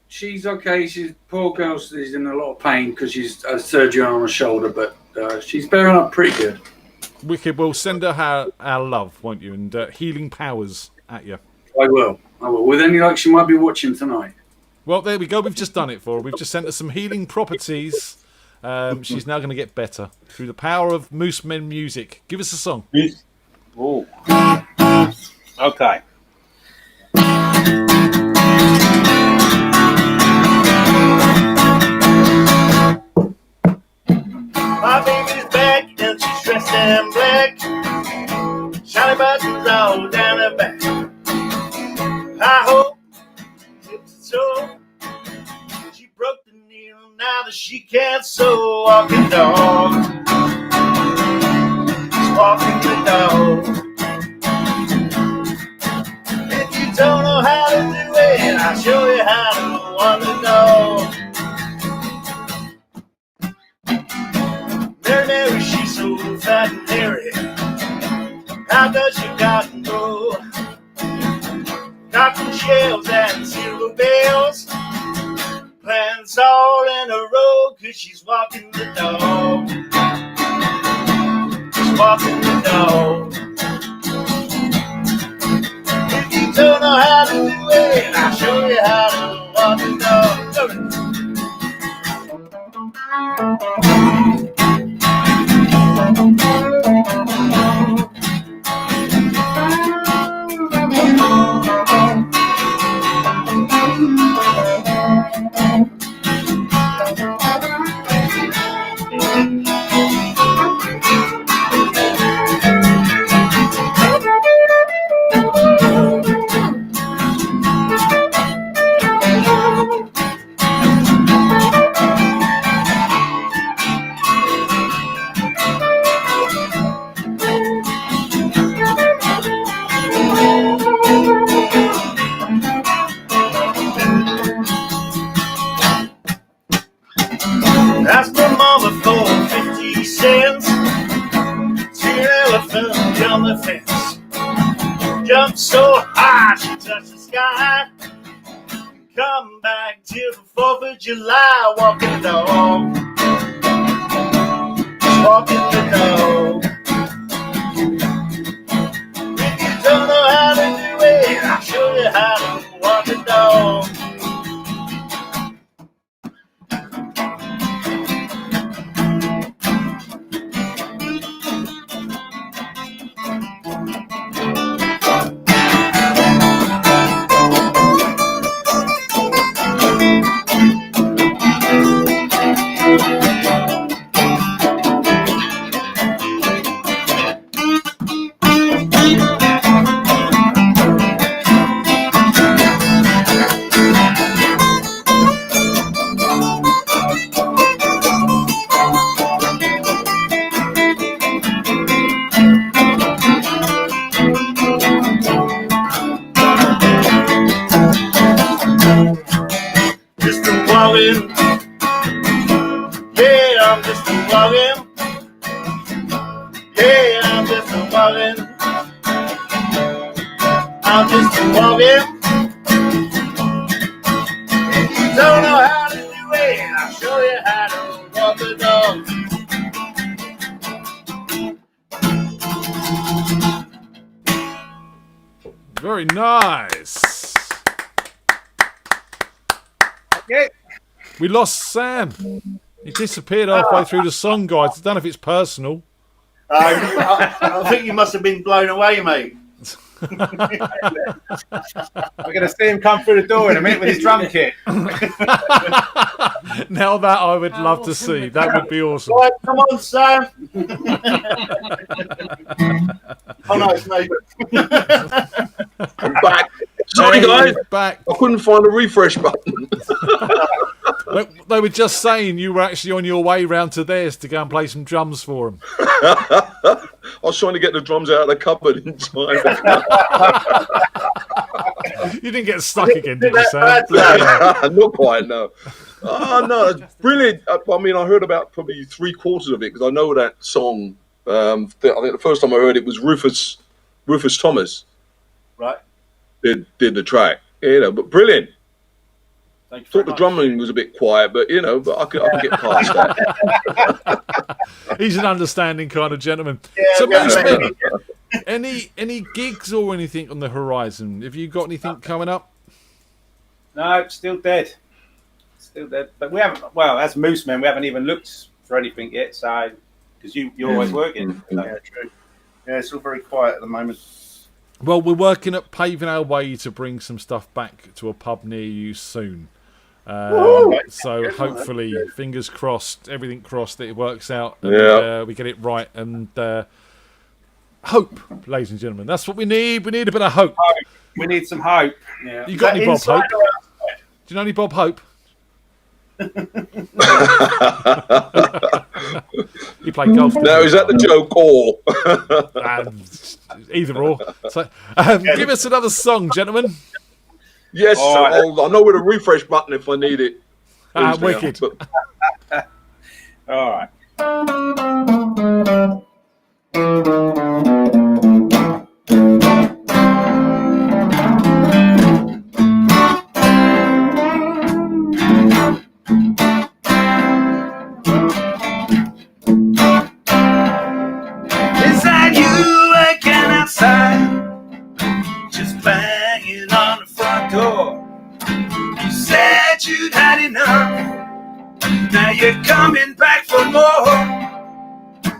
[SPEAKER 15] She's okay. Poor girl is in a lot of pain because she's had surgery on her shoulder, but she's bearing up pretty good.
[SPEAKER 9] Wicked. We'll send her our love, won't you? And healing powers at you.
[SPEAKER 15] I will. With any luck, she might be watching tonight.
[SPEAKER 9] Well, there we go. We've just done it for her. We've just sent her some healing properties. She's now going to get better through the power of Moose Men music. Give us a song.
[SPEAKER 14] Oh. Okay.
[SPEAKER 5] My baby's back and she's dressed in black. Shiny buttons all down her back. I hope it's so. She broke the needle
[SPEAKER 16] now that she can't sew. Walking dog, walking the dog. If you don't know how to do it, I'll show you how to walk the dog. Mary, she's so fat and hairy. How does she cotton grow? Cotton shells and silver bells, plants all in a row, 'cause she's walking the dog. She's walking the dog. If you don't know how to do it, I'll show you how to walk the dog. Ask my mama for 50 cents. See an elephant on the fence. Jumped so high she touched the sky. Come back till the 4th of July. Walking the dog. Walking the dog. If you don't know how to do it, I'll show you how to walk the dog. Just a walking, yeah, I'm just a walking, yeah, I'm just a walking, I'm just a walking. If you don't know how to do it, I'll show you how to walk the dog.
[SPEAKER 9] Very nice.
[SPEAKER 14] Yeah.
[SPEAKER 9] We lost Sam. He disappeared halfway through the song, guys. I don't know if it's personal.
[SPEAKER 16] I think you must have been blown away, mate.
[SPEAKER 14] We're going to see him come through the door in a minute with his drum kit.
[SPEAKER 9] Now that I would love to see. That would be awesome.
[SPEAKER 16] Right, come on, Sam. Oh no, it's me.
[SPEAKER 8] I'm back. Sorry, guys.
[SPEAKER 9] Back.
[SPEAKER 8] I couldn't find a refresh button.
[SPEAKER 9] They were just saying you were actually on your way round to theirs to go and play some drums for them.
[SPEAKER 8] I was trying to get the drums out of the cupboard in time.
[SPEAKER 9] You didn't get stuck again, did you, Sam?
[SPEAKER 8] Not quite, no. Oh, no, it's brilliant. I mean, I heard about probably 3/4 of it because I know that song. I think the first time I heard it was Rufus Thomas.
[SPEAKER 16] Right.
[SPEAKER 8] Did the track, but brilliant.
[SPEAKER 16] Thank you.
[SPEAKER 8] Thought the drumming was a bit quiet, but but I could get past that.
[SPEAKER 9] He's an understanding kind of gentleman.
[SPEAKER 16] Yeah,
[SPEAKER 9] So,
[SPEAKER 16] yeah.
[SPEAKER 9] any gigs or anything on the horizon? Have you got anything coming up?
[SPEAKER 14] No, it's still dead. Still dead. But we haven't. Well, as Moosemen, we haven't even looked for anything yet. So, because you're always working. So.
[SPEAKER 16] Yeah, true. Yeah, it's all very quiet at the moment.
[SPEAKER 9] Well, we're working at paving our way to bring some stuff back to a pub near you soon. So hopefully, fingers crossed, everything crossed that it works out and we get it right. And hope, ladies and gentlemen, that's what we need. We need a bit of hope.
[SPEAKER 14] We need some hope. Yeah.
[SPEAKER 9] You got any Bob Hope? Do you know any Bob Hope? You play golf.
[SPEAKER 8] Now, is that the joke or?
[SPEAKER 9] Either or. So, give us another song, gentlemen.
[SPEAKER 8] Yes, I know where to refresh button if I need it.
[SPEAKER 9] Wicked.
[SPEAKER 14] All right.
[SPEAKER 5] Is that you again outside? Just banging on the front door. You said you'd had enough. Now you're coming back for more.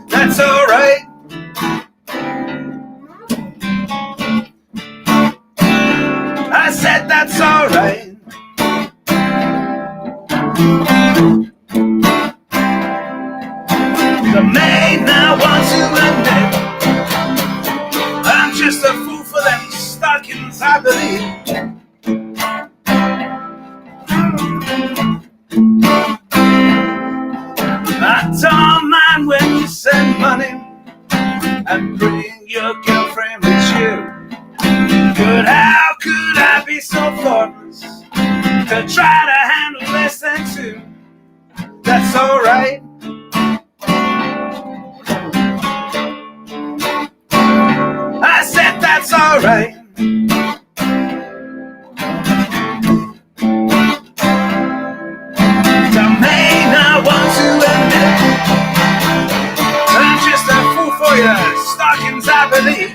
[SPEAKER 5] That's alright. I said that's alright. The maid now wants to admit I'm just a fool for them stockings, I believe. I don't mind when you send money and bring your girlfriend with you. But how could I be so thoughtless to try to handle less than two? That's alright. I said that's alright. You may not want to admit I'm just a fool for your stockings, I believe.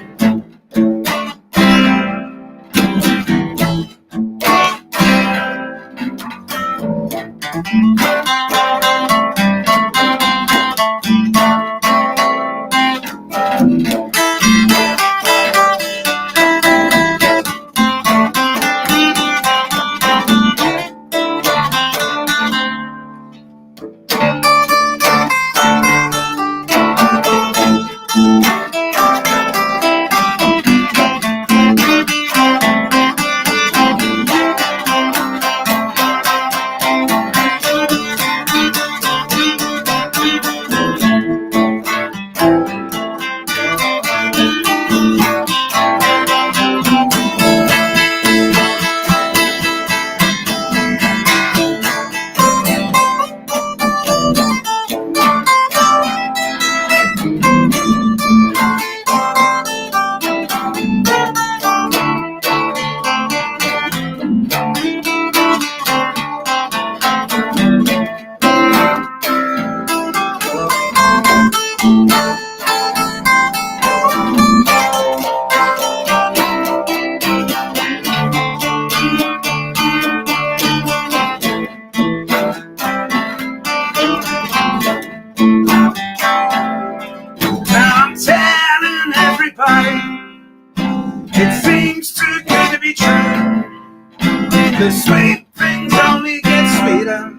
[SPEAKER 5] The sweet things only get sweeter.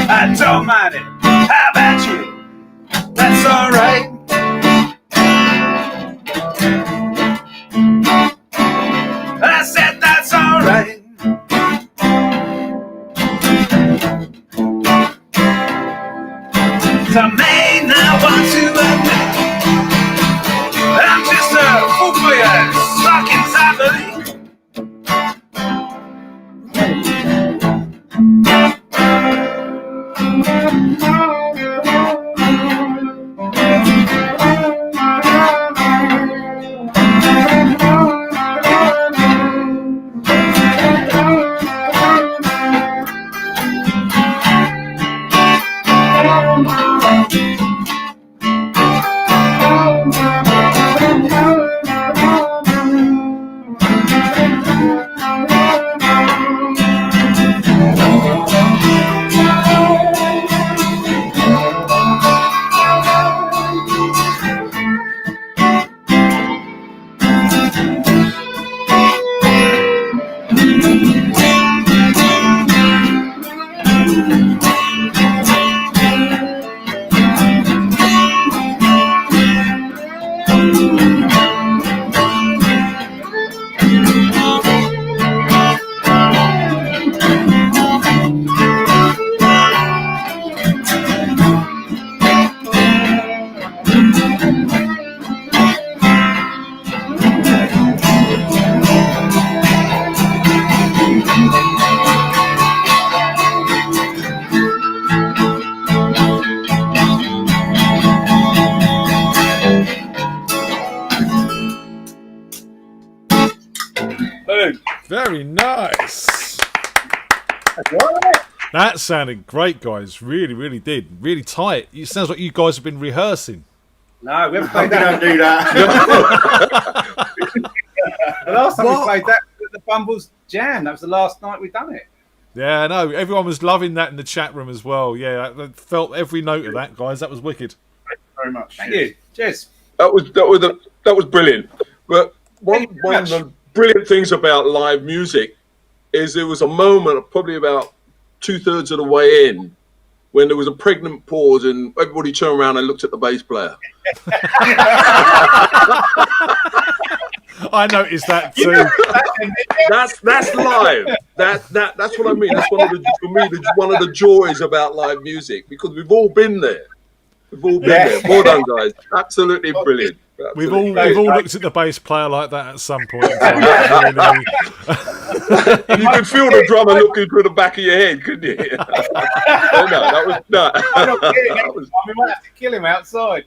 [SPEAKER 5] I don't mind it. How about you? That's alright. I said that's alright. I may not want to admit I'm just a fool for your stockings, I believe.
[SPEAKER 9] Very nice. That sounded great, guys. Really, really did. Really tight. It sounds like you guys have been rehearsing.
[SPEAKER 14] No, we haven't played that.
[SPEAKER 16] Don't do that.
[SPEAKER 14] The last time we played that was at the Bumbles Jam. That was the last night we'd done it.
[SPEAKER 9] Yeah, I know. Everyone was loving that in the chat room as well. Yeah, I felt every note of that, guys. That was wicked.
[SPEAKER 16] Thank you very much.
[SPEAKER 14] Thank you. Cheers.
[SPEAKER 8] That was brilliant. But one of the brilliant things about live music is there was a moment, probably about 2/3 of the way in, when there was a pregnant pause and everybody turned around and looked at the bass player.
[SPEAKER 9] I noticed that too.
[SPEAKER 8] That's live. That's what I mean. That's one of the joys about live music, because we've all been there. We've all been there. Well done, guys. Absolutely brilliant.
[SPEAKER 9] We've all looked at the bass player like that at some point. In time.
[SPEAKER 8] You could feel the drummer looking through the back of your head, couldn't you? No.
[SPEAKER 14] We might have to kill him outside.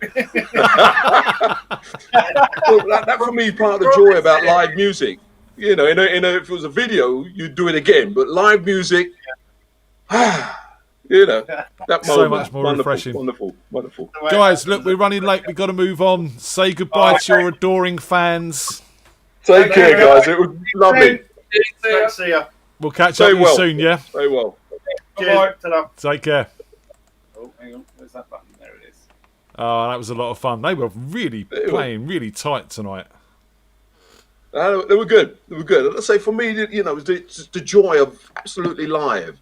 [SPEAKER 8] Well, that for me is part of the joy about live music. You know, if it was a video, you'd do it again. But live music, you know, that
[SPEAKER 9] so much more refreshing.
[SPEAKER 8] Wonderful.
[SPEAKER 9] Guys, look, we're running late. We've got to move on. Say goodbye to your adoring fans.
[SPEAKER 8] Take care, guys. It was lovely.
[SPEAKER 16] See ya.
[SPEAKER 9] We'll catch up with you soon, yeah?
[SPEAKER 8] Stay well.
[SPEAKER 16] Cheers. Ta-da.
[SPEAKER 9] Take care.
[SPEAKER 14] Oh, hang on. Where's that button? There it is.
[SPEAKER 9] Oh, that was a lot of fun. They were really playing really tight tonight.
[SPEAKER 8] They were good. Let's say for me, you know, it's the joy of absolutely live.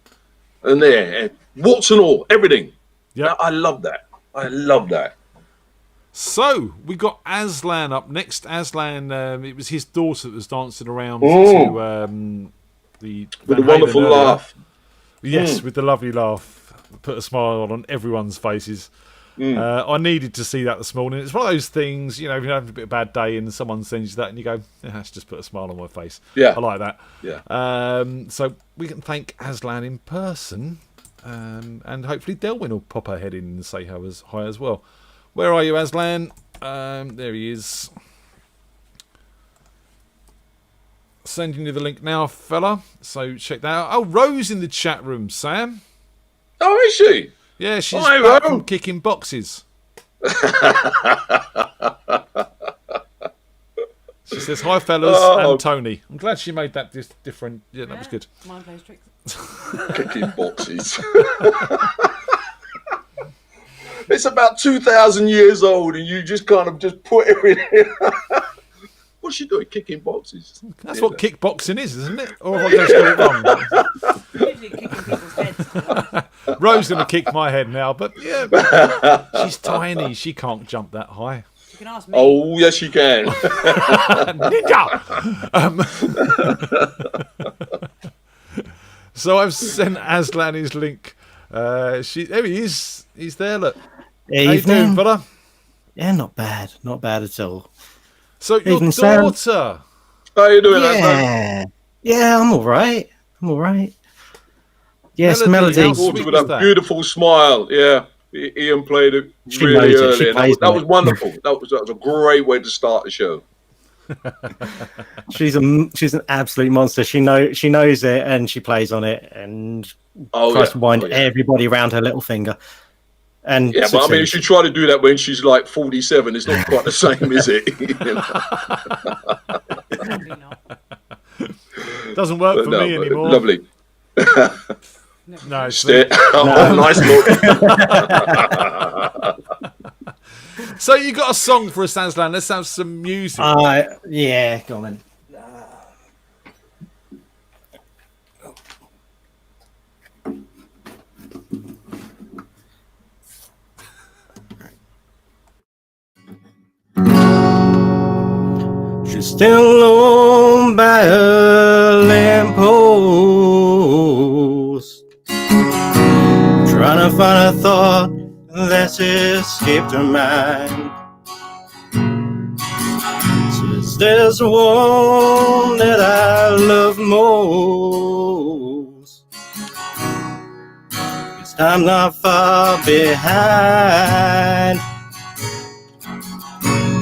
[SPEAKER 8] And there, warts and all, everything.
[SPEAKER 9] Yeah,
[SPEAKER 8] I love that.
[SPEAKER 9] So we got Aslan up next. Aslan, it was his daughter that was dancing around to the
[SPEAKER 8] with a wonderful laugh.
[SPEAKER 9] Yes, with the lovely laugh, put a smile on everyone's faces. I needed to see that this morning. It's one of those things, you know, if you're having a bit of a bad day and someone sends you that and you go, that's just put a smile on my face.
[SPEAKER 8] Yeah.
[SPEAKER 9] I like that.
[SPEAKER 8] Yeah.
[SPEAKER 9] So we can thank Aslan in person, and hopefully Delwyn will pop her head in and say hi as well. Where are you, Aslan? There he is. Sending you the link now, fella. So check that out. Oh, Rose in the chat room, Sam.
[SPEAKER 8] Oh, is she?
[SPEAKER 9] Yeah, she's
[SPEAKER 8] Hi,
[SPEAKER 9] back
[SPEAKER 8] Ro.
[SPEAKER 9] from kicking boxes. She says, hi, fellas, and Tony. I'm glad she made that different. Yeah, that was good.
[SPEAKER 4] Mine plays tricks.
[SPEAKER 8] Kicking boxes. It's about 2,000 years old, and you just kind of just put everything. What's she doing? Kicking boxes.
[SPEAKER 9] That's what kickboxing is, isn't it? Or have I just got it wrong?
[SPEAKER 4] Usually kicking people's heads.
[SPEAKER 9] Rose's going to kick my head now, but yeah, she's tiny. She can't jump that high.
[SPEAKER 4] You can ask me.
[SPEAKER 8] Oh, yes, you can.
[SPEAKER 9] Ninja! So I've sent Aslan his link. There he is. He's there, look. How you doing, fella?
[SPEAKER 17] Yeah, not bad. Not bad at all.
[SPEAKER 9] So your
[SPEAKER 17] Evening,
[SPEAKER 9] daughter.
[SPEAKER 17] Sam.
[SPEAKER 8] How you doing, Aslan?
[SPEAKER 17] Yeah, I'm all right. Yes, Melody.
[SPEAKER 8] With that beautiful smile. Yeah, Ian played it really early. And that was wonderful. That was a great way to start the show.
[SPEAKER 17] She's an absolute monster. She knows it, and she plays on it, and tries to wind everybody around her little finger. And
[SPEAKER 8] yeah, but I mean, if she try to do that when she's like 47, it's not quite the same, is it?
[SPEAKER 9] Doesn't work for me anymore.
[SPEAKER 8] Lovely.
[SPEAKER 9] No,
[SPEAKER 8] nice look.
[SPEAKER 9] So you got a song for us, Aslan? Let's have some music.
[SPEAKER 17] Yeah, go on then. She's still alone by her lamppost, trying to find a thought that's escaped her mind. Says there's one that I love most, 'cause I'm not far behind.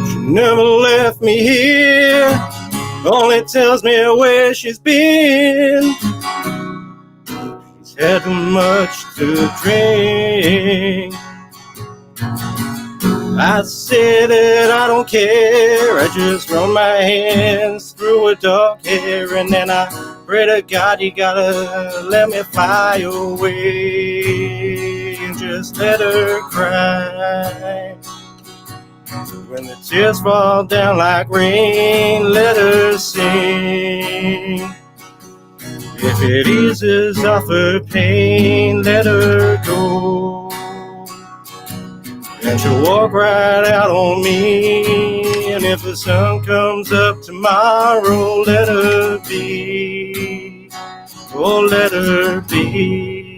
[SPEAKER 17] She never left me here only tells me where she's been. She's had too much to drink. I said that I don't care. I just run my hands through her dark hair, and then I pray to God, you gotta let me fly away and just let her cry. When the tears fall down like rain, let her sing. If it eases off her pain, let her go. And she'll walk right out on me. And if the sun comes up tomorrow, let her be. Oh, let her be.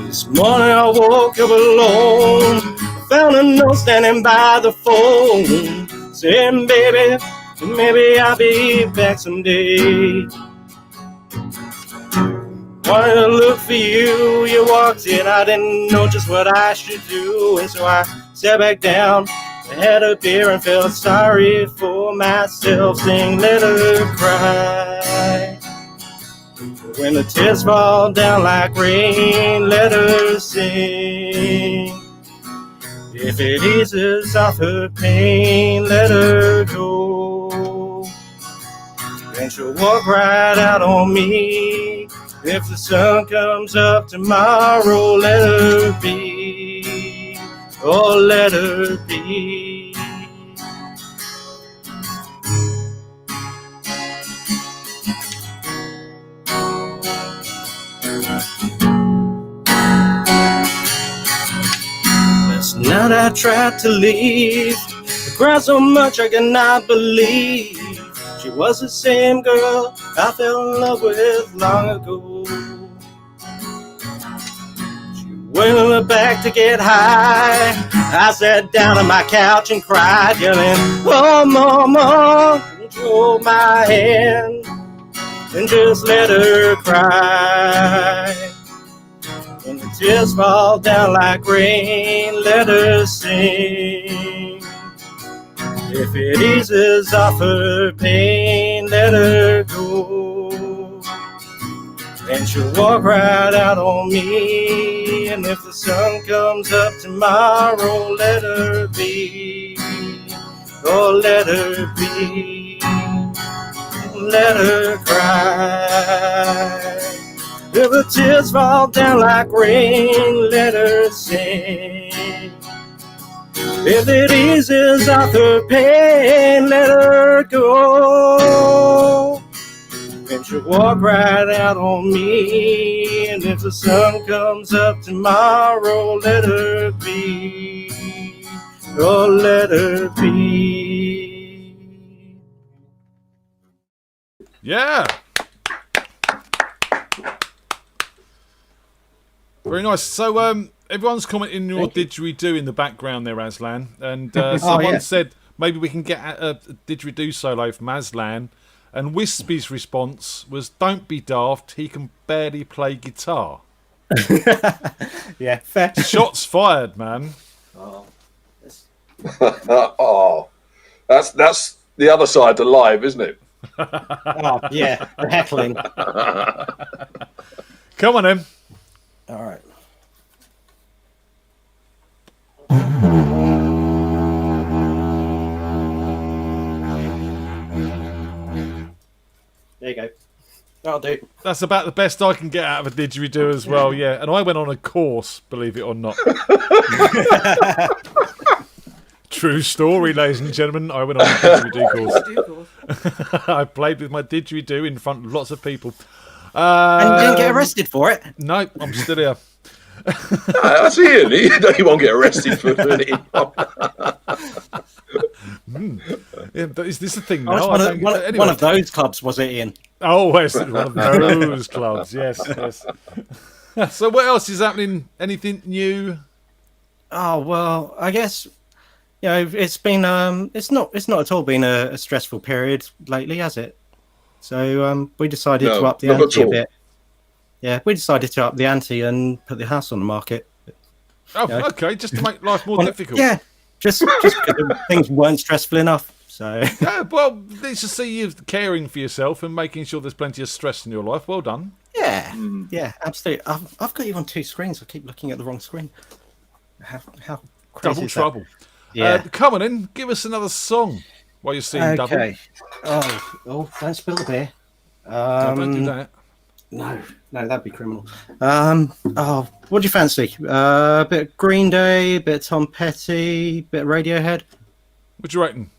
[SPEAKER 17] This morning I woke up alone. I found a note standing by the phone, saying, baby, maybe I'll be back someday. Wanted to look for you, you walked in, I didn't know just what I should do. And so I sat back down, I had a beer and felt sorry for myself, saying, let her cry. When the tears fall down like rain, let her sing. If it eases off her pain, let her go. And she'll walk right out on me. If the sun comes up tomorrow, let her be. Oh, let her be. Last night I tried to leave, I cried so much I cannot believe she was the same girl I fell in love with long ago. She went in the back to get high. I sat down on my couch and cried, yelling, oh, mama, and she hold my hand and just let her cry. When the tears fall down like rain, let her sing. If it eases off her pain, let her go. And she'll walk right out on me. And if the sun comes up tomorrow, let her be. Oh, let her be. Let her cry. If the tears fall down like rain, let her sing. If it eases off her pain, let her go. And she'll walk right out on me. And if the sun comes up tomorrow, let her be. Oh, let her be.
[SPEAKER 9] Yeah. Very nice. So, everyone's commenting your didgeridoo in the background there, Aslan. And someone said maybe we can get a didgeridoo solo from Aslan. And Wispy's response was, don't be daft, he can barely play guitar.
[SPEAKER 17] Yeah, fair.
[SPEAKER 9] Shots fired, man.
[SPEAKER 8] Oh, oh, that's the other side to live, isn't it?
[SPEAKER 17] Oh, yeah, the heckling.
[SPEAKER 9] Come on, then.
[SPEAKER 17] All right. There you go. That'll do.
[SPEAKER 9] That's about the best I can get out of a didgeridoo as well, yeah. And I went on a course, believe it or not. True story, ladies and gentlemen. I went on a didgeridoo course. I played with my didgeridoo in front of lots of people.
[SPEAKER 17] And you didn't get arrested for it?
[SPEAKER 9] No, I'm still here.
[SPEAKER 8] I see it. You won't get arrested for doing it.
[SPEAKER 9] Yeah, is this a thing now?
[SPEAKER 17] One of those clubs was it in?
[SPEAKER 9] Oh, it's one of those clubs. Yes, yes. So, what else is happening? Anything new?
[SPEAKER 17] Oh well, I guess it's been it's not at all been a stressful period lately, has it? So we decided to up the ante a bit. yeah, we decided to up the ante and put the house on the market.
[SPEAKER 9] Oh,
[SPEAKER 17] Yeah.
[SPEAKER 9] okay, just to make life more
[SPEAKER 17] Well,
[SPEAKER 9] difficult.
[SPEAKER 17] Yeah, just because things weren't stressful enough. So
[SPEAKER 9] Yeah, well, it's to see you caring for yourself and making sure there's plenty of stress in your life. Well done.
[SPEAKER 17] yeah, yeah, absolutely. I've got you on two screens. I keep looking at the wrong screen. How crazy
[SPEAKER 9] Double
[SPEAKER 17] is that?
[SPEAKER 9] trouble.
[SPEAKER 17] Yeah.
[SPEAKER 9] Come on in, give us another song while you're seeing double.
[SPEAKER 17] Okay. Oh, don't spill the beer.
[SPEAKER 9] No, don't do that.
[SPEAKER 17] No, that'd be criminal. Oh, what do you fancy? A bit of Green Day, a bit of Tom Petty, bit of Radiohead.
[SPEAKER 9] What do you reckon?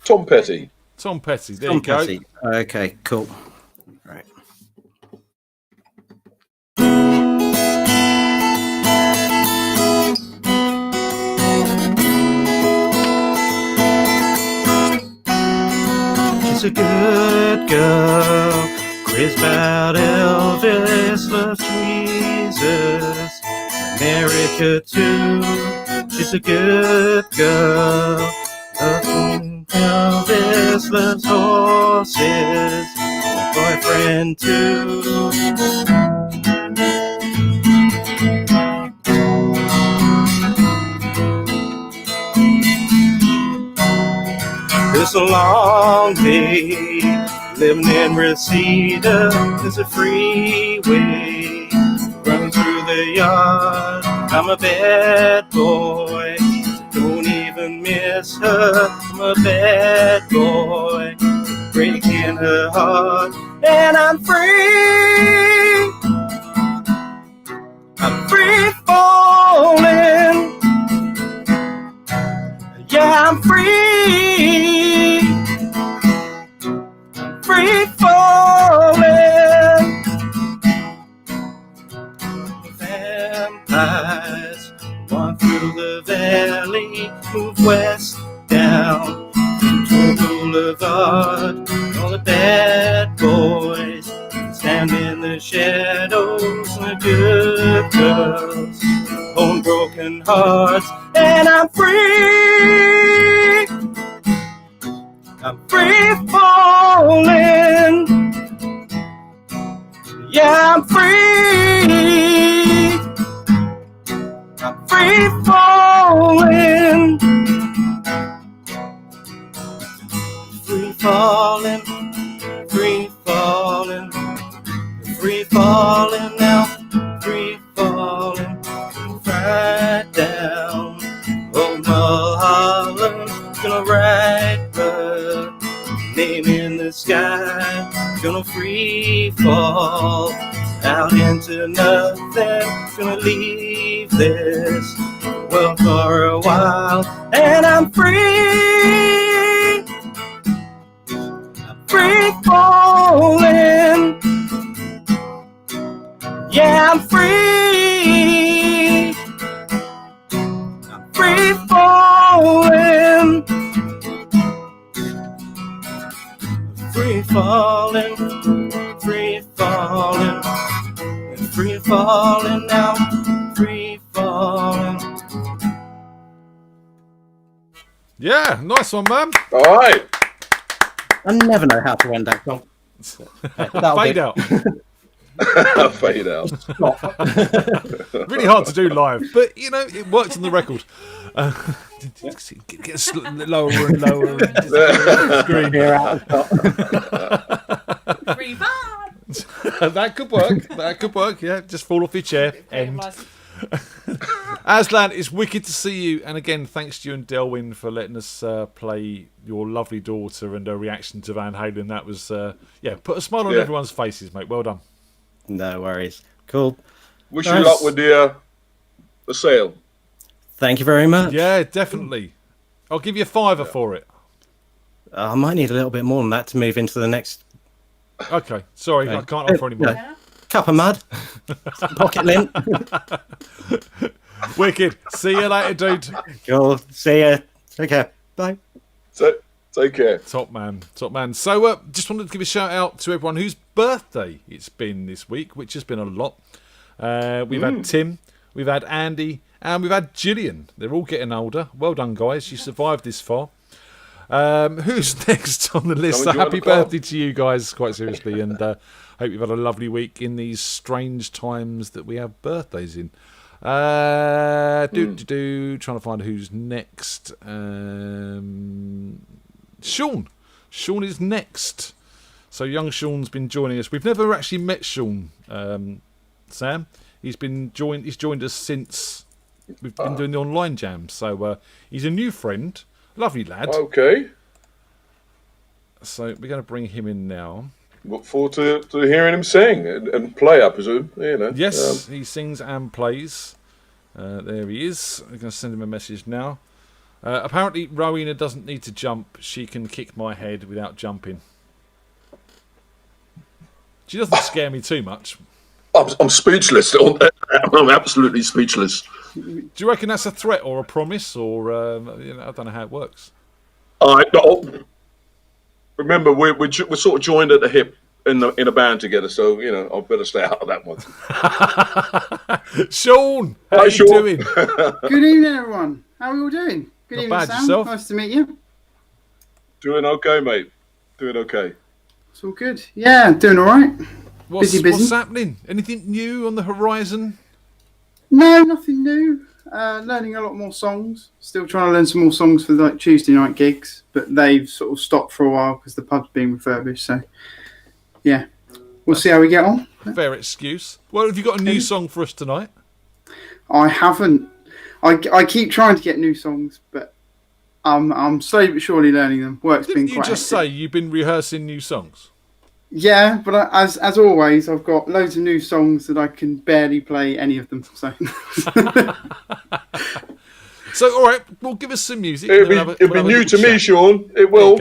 [SPEAKER 8] Tom Petty.
[SPEAKER 9] Tom Petty. There
[SPEAKER 17] Tom
[SPEAKER 9] you go.
[SPEAKER 17] Petty. Okay, cool. Right. She's a good girl. Quiz about Elvis, loves Jesus. America too. She's a good girl. Loving Elvis, loves horses. My boyfriend too. It's a long day living in Reseda. There's a freeway running through the yard. I'm a bad boy, don't even miss her. I'm a bad boy, breaking her heart. And I'm free, I'm free falling. Yeah, I'm free, free falling. Vampires walk through the valley, move west down to Boulevard. All the bad boys stand in the shadows, and the good girls own broken hearts. And I'm free, I'm free falling. Yeah, I'm free, I'm free falling. Free falling, free falling, free falling now, free falling. Right down old Mulholland, gonna write her name in the sky. Gonna free fall out into nothing. Gonna leave this world for a while. And I'm free, I'm free falling. Yeah, I'm free, I'm free falling. Free falling, free falling, free falling now, free falling.
[SPEAKER 9] Yeah, nice one, man.
[SPEAKER 8] All right.
[SPEAKER 17] I never know how to end that song.
[SPEAKER 9] Fade out.
[SPEAKER 8] Fade out.
[SPEAKER 9] Really hard to do live, but you know it worked on the record. Get lower and lower. And screen
[SPEAKER 17] here out of
[SPEAKER 9] That could work. That could work. Yeah, just fall off your chair. End. Aslan, it's wicked to see you, and again, thanks to you and Delwyn for letting us play your lovely daughter and her reaction to Van Halen. That was put a smile on everyone's faces, mate. Well done.
[SPEAKER 17] No worries. Cool.
[SPEAKER 8] Wish you luck with the sale.
[SPEAKER 17] Thank you very much.
[SPEAKER 9] Yeah, definitely. I'll give you $5 for it.
[SPEAKER 17] I might need a little bit more than that to move into the next.
[SPEAKER 9] Okay, sorry, I can't offer any more.
[SPEAKER 17] Cup of mud, pocket lint.
[SPEAKER 9] Wicked. See you later, dude.
[SPEAKER 17] Cool. See ya. Take care. Bye.
[SPEAKER 8] Take care.
[SPEAKER 9] Top man. Top man. So, just wanted to give a shout out to everyone whose birthday it's been this week, which has been a lot. We've had Tim, we've had Andy, and we've had Gillian. They're all getting older. Well done, guys. You survived this far. Who's next on the list? So happy birthday to you guys, quite seriously, and hope you've had a lovely week in these strange times that we have birthdays in. Trying to find who's next. Sean is next. So young Sean's been joining us. We've never actually met Sean, Sam. He's joined us since we've been doing the online jams. So he's a new friend, lovely lad.
[SPEAKER 8] Okay.
[SPEAKER 9] So we're going to bring him in now.
[SPEAKER 8] Look forward to hearing him sing and play, I presume. You know.
[SPEAKER 9] Yes, he sings and plays. There he is. I'm going to send him a message now. Apparently, Rowena doesn't need to jump. She can kick my head without jumping. She doesn't scare me too much.
[SPEAKER 8] I'm speechless. I'm absolutely speechless.
[SPEAKER 9] Do you reckon that's a threat or a promise, or I don't know how it works?
[SPEAKER 8] Remember, we're sort of joined at the hip in a band together, so I better stay out of that one.
[SPEAKER 9] Sean, how are you doing?
[SPEAKER 18] Good evening, everyone. How are we all doing? Good
[SPEAKER 9] Not
[SPEAKER 18] evening,
[SPEAKER 9] bad,
[SPEAKER 18] Sam.
[SPEAKER 9] yourself?
[SPEAKER 18] Nice to meet you.
[SPEAKER 8] Doing okay, mate. Doing okay.
[SPEAKER 18] It's all good. Yeah, doing all right. Busy.
[SPEAKER 9] What's happening? Anything new on the horizon?
[SPEAKER 18] No, nothing new. Learning a lot more songs. Still trying to learn some more songs for like Tuesday night gigs, but they've sort of stopped for a while because the pub's being refurbished. So, yeah, we'll see how we get on.
[SPEAKER 9] Fair excuse. Well, have you got a new song for us tonight?
[SPEAKER 18] I haven't. I keep trying to get new songs, but I'm slowly but surely learning them. Work's been
[SPEAKER 9] Didn't
[SPEAKER 18] quite.
[SPEAKER 9] you just
[SPEAKER 18] hectic.
[SPEAKER 9] say you've been rehearsing new songs?
[SPEAKER 18] Yeah, but as always, I've got loads of new songs that I can barely play any of them. So,
[SPEAKER 9] So all right, well, give us some music.
[SPEAKER 8] It'll be new to me, Sean. It will.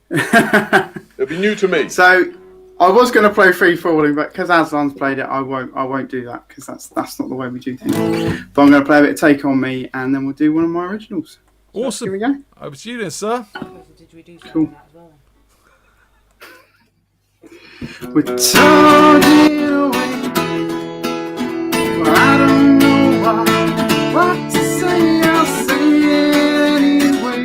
[SPEAKER 8] It'll be new to me.
[SPEAKER 18] So, I was going to play Free Falling, but because Aslan's played it, I won't do that because that's not the way we do things. But I'm going to play a bit of Take On Me, and then we'll do one of my originals.
[SPEAKER 9] Awesome.
[SPEAKER 18] Here we go.
[SPEAKER 9] Over to you then, sir.
[SPEAKER 18] Cool. We're talking away, but I don't know what to say. I'll say it anyway.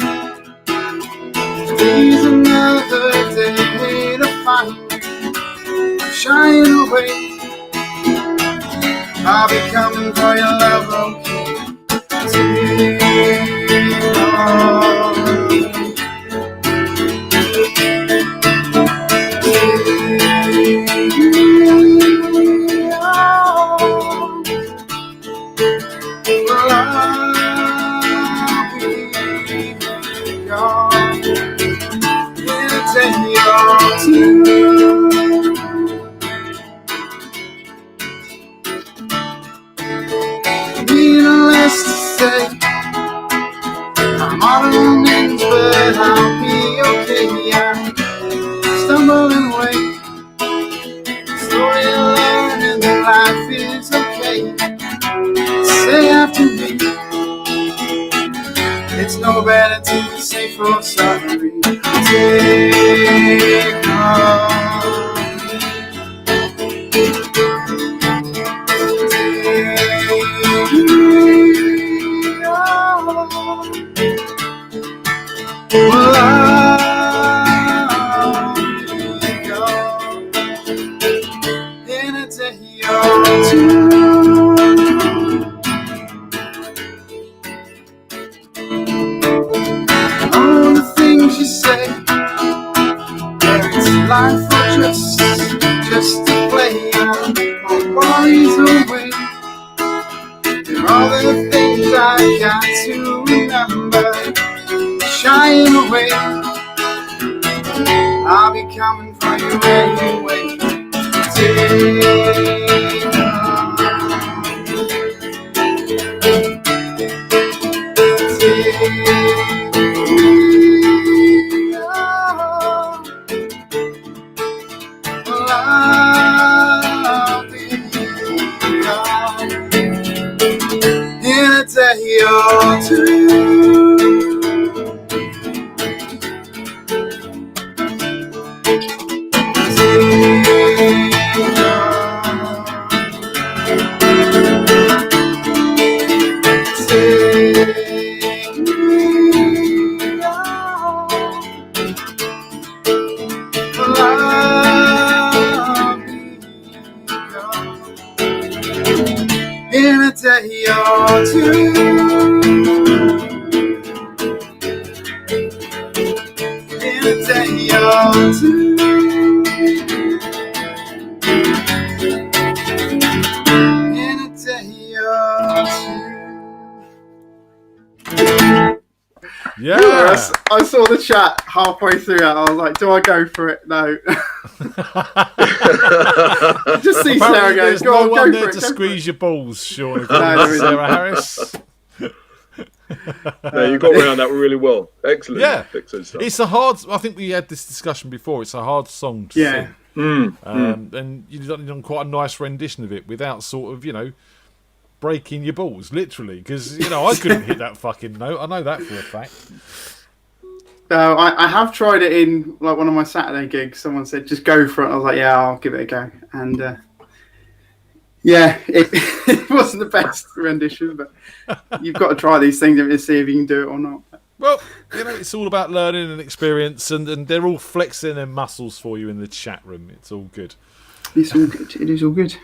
[SPEAKER 18] Today's another day to find you shying away. I'll be coming for your love, okay? Take on. Needless to say, I'm on ends, but I'll be okay. I'm stumbling away, slowly learning that life is okay. Say after me, it's no better to be safe or sorry. Take on. Well, I'll be gone in a day or two. All the things you say, whether it's life or just to play out my worries away. There are the things I got to remember. Shying away, I'll be coming for you anyway. Take on. Take on. Well, I'll be gone in a day or two. two. In a day or two.
[SPEAKER 9] Yeah.
[SPEAKER 18] I saw the chat halfway through it. I was like, do I go for it? No. Just see Sarah go.
[SPEAKER 9] There's
[SPEAKER 18] Go
[SPEAKER 9] no
[SPEAKER 18] on,
[SPEAKER 9] one
[SPEAKER 18] go
[SPEAKER 9] there
[SPEAKER 18] for
[SPEAKER 9] to
[SPEAKER 18] it. Go for
[SPEAKER 9] squeeze your balls, Sean.
[SPEAKER 18] there isn't.
[SPEAKER 9] Sarah Harris.
[SPEAKER 8] No, you got around that really well. Excellent.
[SPEAKER 9] Yeah.
[SPEAKER 8] Excellent stuff.
[SPEAKER 9] It's a hard. I think we had this discussion before. It's a hard song to
[SPEAKER 18] Yeah.
[SPEAKER 9] sing. And you've done quite a nice rendition of it without sort of, breaking your balls, literally. Because, I couldn't hit that fucking note. I know that for a fact.
[SPEAKER 18] I have tried it in like one of my Saturday gigs. Someone said, just go for it. I was like, yeah, I'll give it a go. And it wasn't the best rendition, but you've got to try these things to see if you can do it or not.
[SPEAKER 9] Well, it's all about learning and experience, and they're all flexing their muscles for you in the chat room. It's all good.
[SPEAKER 18] It's all good. It is all good.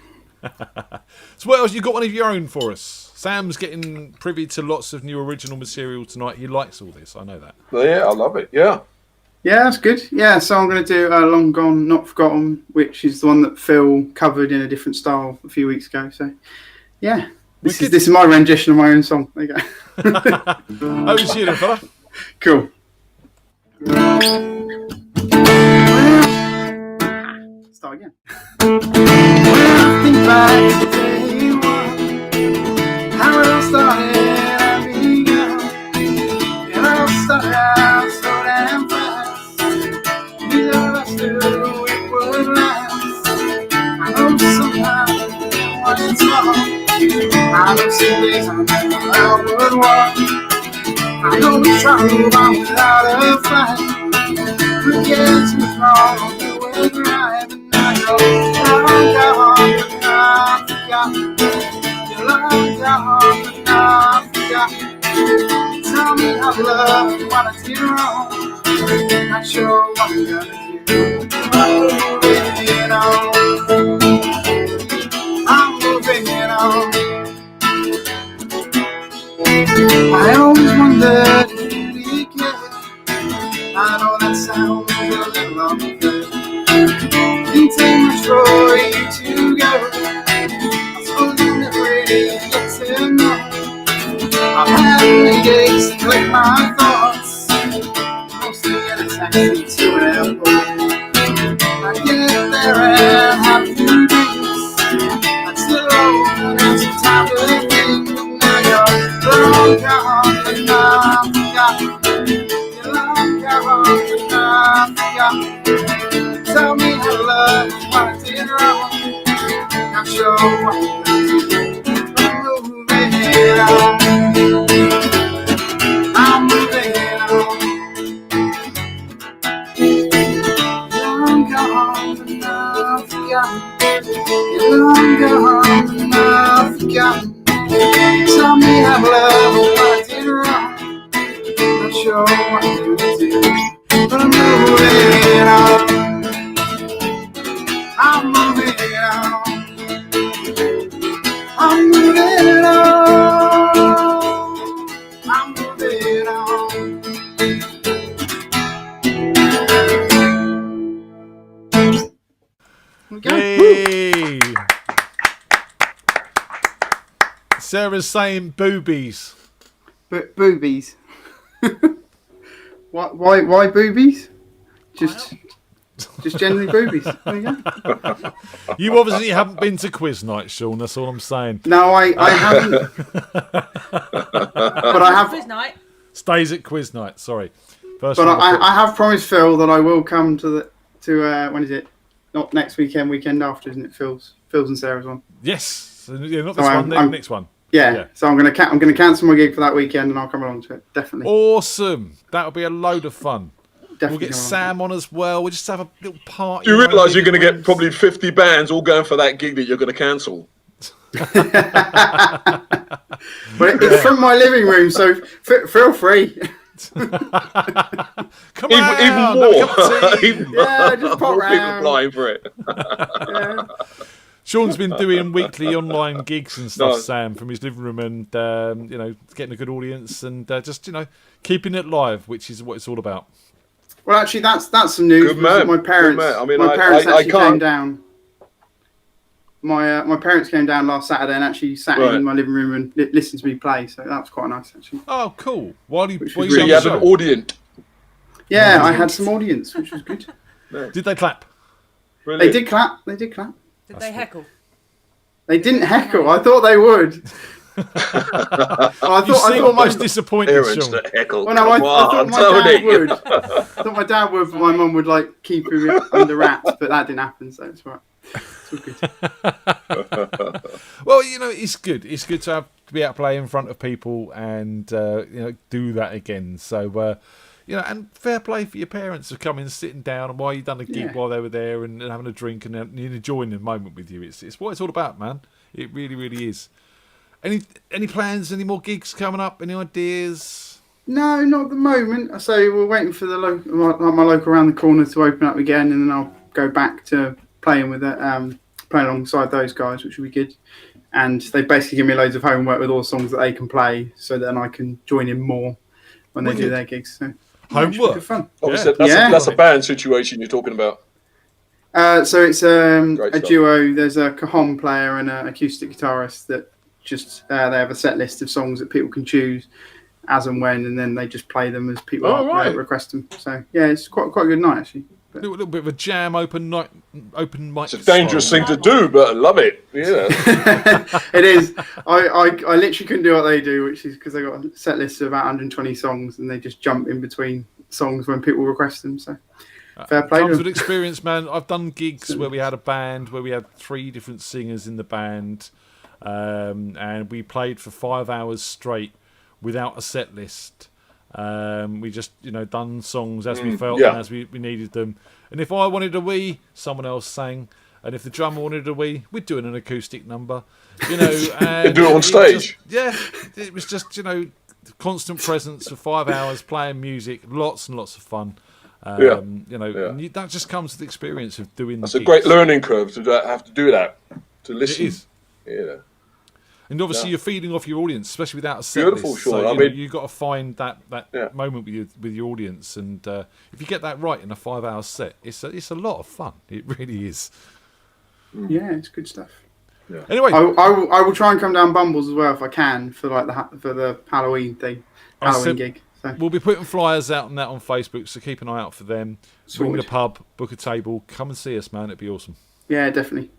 [SPEAKER 9] So what else? You got one of your own for us? Sam's getting privy to lots of new original material tonight. He likes all this. I know that.
[SPEAKER 8] Yeah, I love it. Yeah.
[SPEAKER 18] Yeah, that's good. Yeah, so I'm going to do Long Gone, Not Forgotten, which is the one that Phil covered in a different style a few weeks ago. So, yeah, this is my rendition of my own song. There you go.
[SPEAKER 9] Over to you then, fella.
[SPEAKER 18] Cool. Start again. When I think back to day one, how it all started and began. It all started out so damn fast. Neither of us knew it would last. I know somehow when it's wrong, I know some days I never I would walk. I know we try to move on without a fight. We get too far on the way right, but now you're long gone, but not forgotten. You're long gone, but not forgotten. Tell me how love and what I did wrong. Not sure what I'm gonna do. I'm moving on. I'm moving on. I always wondered if we cared. I know that sounds a little unfair. Didn't take much for you to go. I suppose you never really get to know. I've had many days to collect my thoughts, mostly in a taxi to an airport. I get there and have a few drinks. I'm still open and some time to think. Long gone, but not forgotten. You're long gone, but not forgotten. Tell me how love is what I did wrong. Not sure what I'm gonna do. I'm moving on. I'm moving on. Long gone, but not forgotten. You're long gone, but not forgotten. Tell me how love is what I did wrong. Not sure what I'm gonna do, but I'm moving on. I'm moving on. I'm moving on. I'm moving on.
[SPEAKER 9] Yay! Sarah's saying boobies.
[SPEAKER 18] Boobies. Why boobies? Just generally boobies. There you go.
[SPEAKER 9] You obviously haven't been to quiz night, Sean. That's all I'm saying.
[SPEAKER 18] No, I haven't. But I have.
[SPEAKER 4] Quiz night.
[SPEAKER 9] Stays at quiz night. Sorry.
[SPEAKER 18] But I have promised Phil that I will come to when is it? Not next weekend. Weekend after, isn't it? Phil's and Sarah's one.
[SPEAKER 9] Yes. So, yeah, not this one. The next one.
[SPEAKER 18] Yeah. So I'm gonna cancel my gig for that weekend, and I'll come along to it. Definitely.
[SPEAKER 9] Awesome. That'll be a load of fun.
[SPEAKER 18] Definitely
[SPEAKER 9] we'll get Sam on as well. We'll just have a little party.
[SPEAKER 8] Do you realise you're going to get probably 50 bands all going for that gig that you're going to cancel?
[SPEAKER 18] But it's from my living room, so feel free.
[SPEAKER 9] Come
[SPEAKER 8] even more.
[SPEAKER 18] Yeah, just pop
[SPEAKER 8] more people
[SPEAKER 18] round.
[SPEAKER 8] applying for it.
[SPEAKER 18] Yeah.
[SPEAKER 9] Sean's been doing weekly online gigs and stuff,
[SPEAKER 8] Nice.
[SPEAKER 9] Sam, from his living room, and getting a good audience and just keeping it live, which is what it's all about.
[SPEAKER 15] Well, actually, that's some news.
[SPEAKER 8] Good man.
[SPEAKER 15] My parents,
[SPEAKER 8] Good man. I mean,
[SPEAKER 15] my parents
[SPEAKER 8] I
[SPEAKER 15] actually came
[SPEAKER 8] can't.
[SPEAKER 15] down. My parents came down last Saturday and actually sat
[SPEAKER 8] Right.
[SPEAKER 15] in my living room and listened to me play. So that was quite nice, actually.
[SPEAKER 9] Oh, cool. While you
[SPEAKER 8] So you had an audience.
[SPEAKER 15] Yeah, I had some audience, which was good.
[SPEAKER 9] Did they clap?
[SPEAKER 15] They did clap. They did clap.
[SPEAKER 4] Did they heckle?
[SPEAKER 15] They didn't heckle. I thought they would. I thought
[SPEAKER 9] most disappointed,
[SPEAKER 8] Parents
[SPEAKER 9] Sean.
[SPEAKER 8] that heckle.
[SPEAKER 15] Well, no, I thought my
[SPEAKER 8] Tony.
[SPEAKER 15] dad would. I thought my dad would, but my mum would like keep him under wraps. But that didn't happen, so it's right. It's all good.
[SPEAKER 9] Well, you know, it's good. It's good to be able to play in front of people and do that again. So, and fair play for your parents for coming, sitting down, and while you done a gig while they were there and having a drink and enjoying the moment with you. It's what it's all about, man. It really, really is. Any plans? Any more gigs coming up? Any ideas?
[SPEAKER 15] No, not at the moment. So we're waiting for my local around the corner to open up again, and then I'll go back to playing with it, playing alongside those guys, which will be good. And they basically give me loads of homework with all the songs that they can play, so then I can join in more when they do their gigs. So
[SPEAKER 9] homework,
[SPEAKER 15] fun.
[SPEAKER 8] Obviously, that's a band situation you're talking about.
[SPEAKER 15] So it's a
[SPEAKER 8] stuff.
[SPEAKER 15] duo. There's a cajon player and an acoustic guitarist that just they have a set list of songs that people can choose as and when, and then they just play them as people request them. So yeah, it's quite a good night actually.
[SPEAKER 9] A little bit of a jam open mic.
[SPEAKER 8] It's a dangerous thing to do, but I love it. Yeah,
[SPEAKER 15] it is. I literally couldn't do what they do, which is because they got a set list of about 120 songs, and they just jump in between songs when people request them. So fair play.
[SPEAKER 9] Comes with experience, man. I've done gigs where we had a band where we had 3 different singers in the band, and we played for 5 hours straight without a set list. We just, done songs as we felt and as we needed them. And if I wanted a wee, someone else sang. And if the drummer wanted a wee, we'd do an acoustic number. And
[SPEAKER 8] do it on stage.
[SPEAKER 9] It was just, constant presence for 5 hours playing music, lots and lots of fun. And that just comes with the experience of doing.
[SPEAKER 8] That's a great learning curve to have to do that, to listen.
[SPEAKER 9] It is.
[SPEAKER 8] Yeah.
[SPEAKER 9] And obviously, you're feeding off your audience, especially without a set
[SPEAKER 8] Beautiful,
[SPEAKER 9] list.
[SPEAKER 8] Sean.
[SPEAKER 9] So,
[SPEAKER 8] I mean,
[SPEAKER 9] you've got to find that moment with your audience, and if you get that right in a 5-hour set, it's a lot of fun. It really is.
[SPEAKER 15] Yeah, it's good stuff.
[SPEAKER 8] Yeah.
[SPEAKER 9] Anyway,
[SPEAKER 15] I will try and come down Bumbles as well if I can for the Halloween thing, gig. So.
[SPEAKER 9] We'll be putting flyers out on that on Facebook, so keep an eye out for them. Swing the pub, book a table, come and see us, man. It'd be awesome.
[SPEAKER 15] Yeah, definitely.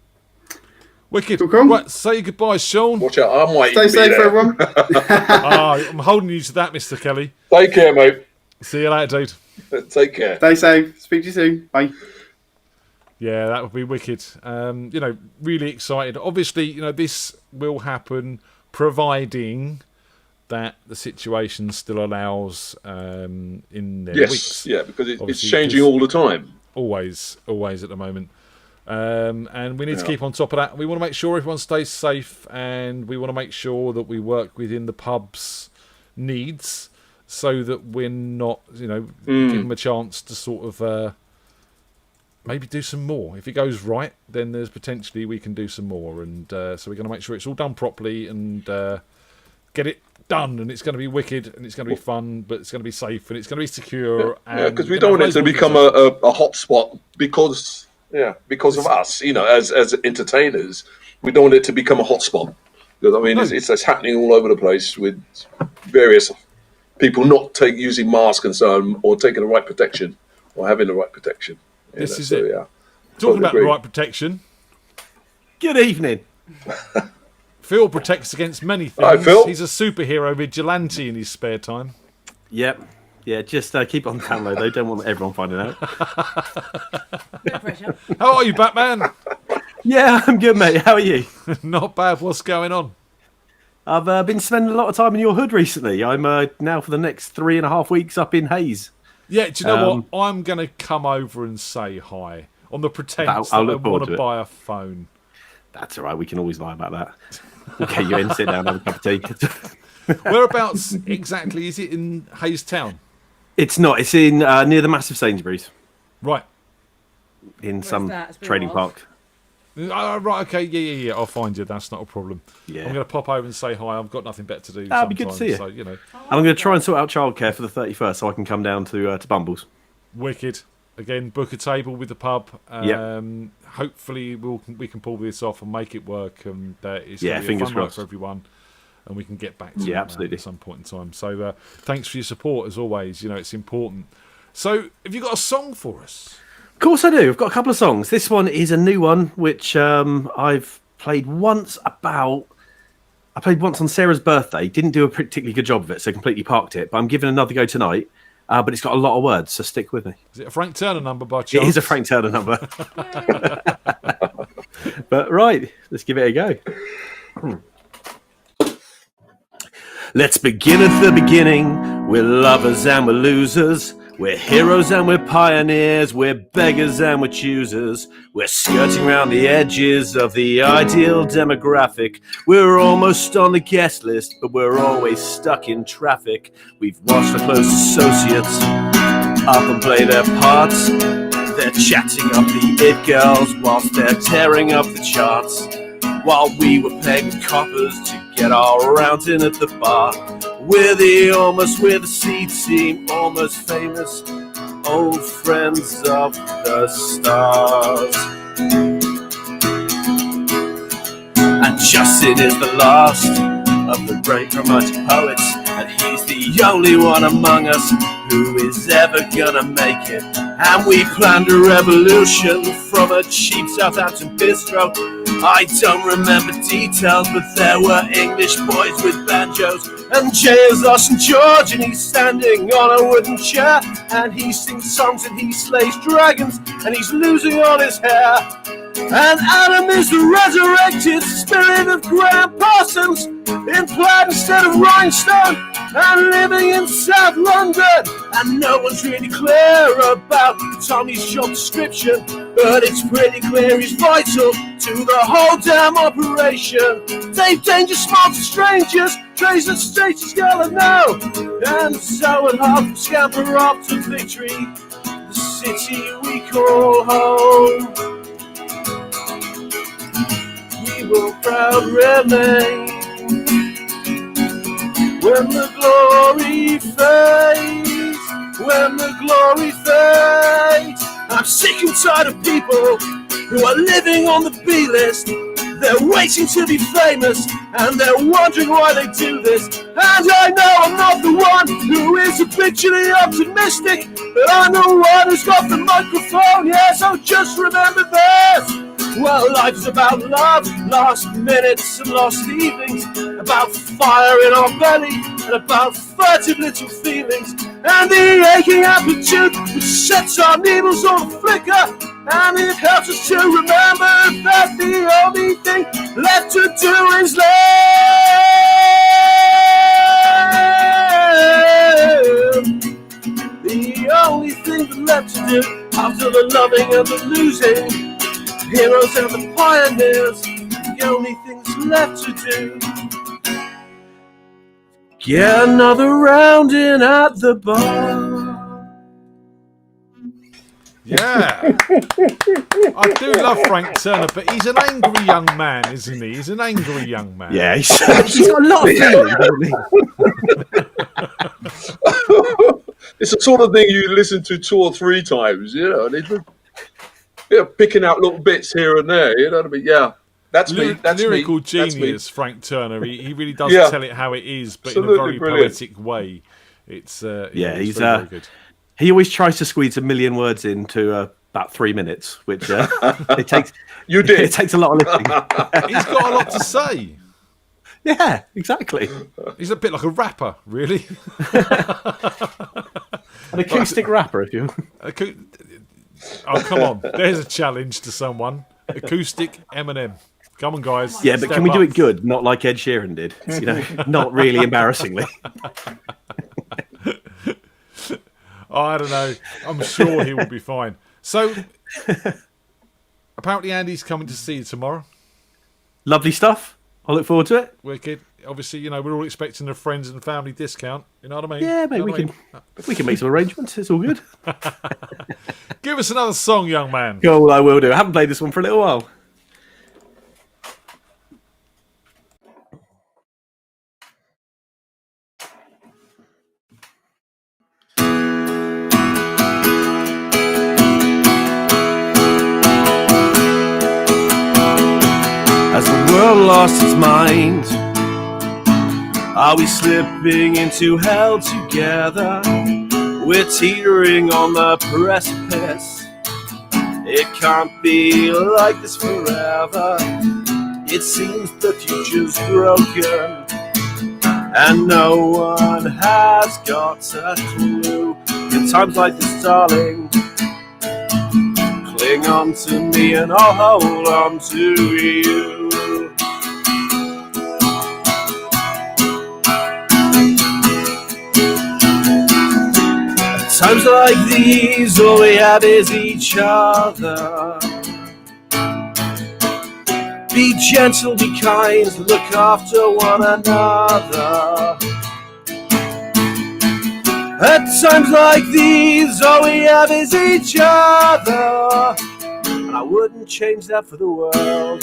[SPEAKER 9] Wicked.
[SPEAKER 15] Cool.
[SPEAKER 9] Right, say goodbye, Sean.
[SPEAKER 8] Watch out, I'm waiting.
[SPEAKER 15] Stay safe, everyone.
[SPEAKER 9] I'm holding you to that, Mr. Kelly.
[SPEAKER 8] Take care, mate.
[SPEAKER 9] See you later, dude.
[SPEAKER 8] Take care.
[SPEAKER 15] Stay safe. Speak to you soon. Bye.
[SPEAKER 9] Yeah, that would be wicked. Really excited. Obviously, this will happen providing that the situation still allows in their weeks.
[SPEAKER 8] Yeah, because it's changing all the time.
[SPEAKER 9] Always at the moment. And we need to keep on top of that. We want to make sure everyone stays safe, and we want to make sure that we work within the pub's needs, so that we're not, give them a chance to sort of maybe do some more. If it goes right, then there's potentially we can do some more, and so we're going to make sure it's all done properly and get it done, and it's going to be wicked, and it's going to be fun, but it's going to be safe, and it's going to be secure.
[SPEAKER 8] Yeah, because we don't want it to become a hot spot because of us, as entertainers. We don't want it to become a hot spot. Because, it's happening all over the place with various people not using masks and so on, or taking the right protection, or having the right protection.
[SPEAKER 9] This is it. Yeah. Talking about the right protection.
[SPEAKER 17] Good evening.
[SPEAKER 9] Phil protects against many things.
[SPEAKER 8] Hi, Phil.
[SPEAKER 9] He's a superhero vigilante in his spare time.
[SPEAKER 17] Yep. Yeah, just keep it on the down low, though. Don't want everyone finding out.
[SPEAKER 4] No pressure.
[SPEAKER 9] How are you, Batman?
[SPEAKER 17] Yeah, I'm good, mate. How are you?
[SPEAKER 9] Not bad. What's going on?
[SPEAKER 17] I've been spending a lot of time in your hood recently. I'm now for the next 3.5 weeks up in Hayes.
[SPEAKER 9] Yeah, do you know what? I'm going to come over and say hi on the pretense that I want to buy a phone.
[SPEAKER 17] That's all right. We can always lie about that. We'll get you in, sit down, have a cup of tea.
[SPEAKER 9] Whereabouts exactly? Is it in Hayes Town?
[SPEAKER 17] It's not. It's in near the massive Sainsbury's.
[SPEAKER 9] Right.
[SPEAKER 17] In some trading park.
[SPEAKER 9] Right, okay, yeah. I'll find you. That's not a problem.
[SPEAKER 17] Yeah.
[SPEAKER 9] I'm going to pop over and say hi. I've got nothing better to do.
[SPEAKER 17] That'd be good to see you.
[SPEAKER 9] So,
[SPEAKER 17] And I'm going to try and sort out childcare for the 31st so I can come down to Bumbles.
[SPEAKER 9] Wicked. Again, book a table with the pub.
[SPEAKER 19] Yep.
[SPEAKER 9] Hopefully we can pull this off and make it work, and it's
[SPEAKER 19] Yeah,
[SPEAKER 9] gonna be a
[SPEAKER 19] fingers
[SPEAKER 9] fun night
[SPEAKER 19] crossed.
[SPEAKER 9] for everyone, and we can get back to it
[SPEAKER 19] absolutely.
[SPEAKER 9] at some point in time. So thanks for your support as always. It's important. So have you got a song for us?
[SPEAKER 19] Of course I do. I've got a couple of songs. This one is a new one, which I've played once I played once on Sarah's birthday. Didn't do a particularly good job of it, so completely parked it. But I'm giving another go tonight. But it's got a lot of words, so stick with me.
[SPEAKER 9] Is it a Frank Turner number by chance?
[SPEAKER 19] It is a Frank Turner number. But right, let's give it a go. Let's begin at the beginning. We're lovers and we're losers. We're heroes and we're pioneers. We're beggars and we're choosers. We're skirting around the edges of the ideal demographic. We're almost on the guest list, but we're always stuck in traffic. We've watched our close associates up and play their parts. They're chatting up the it girls whilst they're tearing up the charts. While we were pegging coppers to get our rounds in at the bar. We're the C team, almost famous, old friends of the stars. And Justin is the last of the great romantic poets, and he's the only one among us who is ever gonna make it. And we planned a revolution from a cheap Southampton bistro. I don't remember details, but there were English boys with banjos, and Jay is lost in George, and he's standing on a wooden chair, and he sings songs and he slays dragons, and he's losing all his hair. And Adam is the resurrected spirit of Graham Parsons, in plaid instead of rhinestone, and living in South London. And no one's really clear about Tommy's job description, but it's pretty clear he's vital to the whole damn operation. Dave Danger smarts to strangers, Trace and Stacey's gonna know, and so and half scamper off to victory, the city we call home. We will proud remain when the glory fades, when the glory fades. I'm sick and tired of people who are living on the B-list. They're waiting to be famous, and they're wondering why they do this. And I know I'm not the one who is habitually optimistic, but I'm the one who's got the microphone, yeah, so just remember this. Well, life's about love, lost minutes and lost evenings, about fire in our belly and about furtive little feelings, and the aching amplitude which sets our needles on flicker, and it helps us to remember that the only thing left to do is live. The only thing left to do after the loving and the losing, heroes and the pioneers, the only things left to do. Get another round in at the bar.
[SPEAKER 9] Yeah. I do love Frank Turner, but he's an angry young man, isn't he? He's an angry young man.
[SPEAKER 19] Yeah, he's got a lot of feeling, hasn't he?
[SPEAKER 8] It's the sort of thing you listen to 2 or 3 times, and it's picking out little bits here and there, you know what I mean? Yeah, that's me. That's
[SPEAKER 9] lyrical
[SPEAKER 8] me.
[SPEAKER 9] genius, Frank Turner. He really does tell it how it is, but
[SPEAKER 8] Absolutely
[SPEAKER 9] in a very
[SPEAKER 8] brilliant.
[SPEAKER 9] poetic way. It's
[SPEAKER 19] he's
[SPEAKER 9] very, very good.
[SPEAKER 19] He always tries to squeeze 1 million words into about 3 minutes, which it takes.
[SPEAKER 8] You did.
[SPEAKER 19] It takes a lot of listening.
[SPEAKER 9] He's got a lot to say.
[SPEAKER 19] Yeah, exactly.
[SPEAKER 9] He's a bit like a rapper, really.
[SPEAKER 19] An acoustic rapper, if you.
[SPEAKER 9] Oh, come on. There's a challenge to someone. Acoustic Eminem. Come on, guys.
[SPEAKER 19] Yeah, but
[SPEAKER 9] Step
[SPEAKER 19] can we do
[SPEAKER 9] up.
[SPEAKER 19] it good? Not like Ed Sheeran did. Not really embarrassingly.
[SPEAKER 9] I don't know. I'm sure he will be fine. So, apparently Andy's coming to see you tomorrow.
[SPEAKER 19] Lovely stuff. I look forward to it.
[SPEAKER 9] Wicked. Obviously, we're all expecting a friends and family discount. You know what I mean?
[SPEAKER 19] Yeah, mate, we can make some arrangements. It's all good.
[SPEAKER 9] Give us another song, young man.
[SPEAKER 19] Cool, I will do. I haven't played this one for a little while. lost its mind? Are we slipping into hell together? We're teetering on the precipice. It can't be like this forever. It seems the future's broken, and no one has got a clue. In times like this, darling, cling on to me and I'll hold on to you. At times like these, all we have is each other. Be gentle, be kind, look after one another. At times like these, all we have is each other, and I wouldn't change that for the world.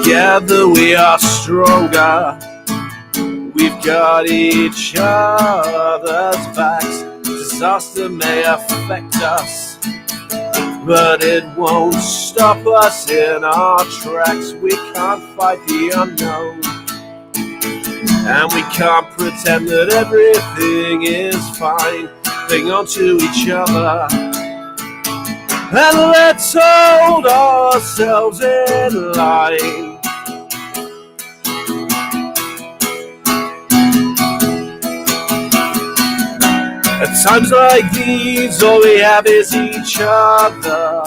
[SPEAKER 19] Together we are stronger. We've got each other's backs. Disaster may affect us, but it won't stop us in our tracks. We can't fight the unknown, and we can't pretend that everything is fine. Cling on to each other, and let's hold ourselves in line. At times like these, all we have is each other.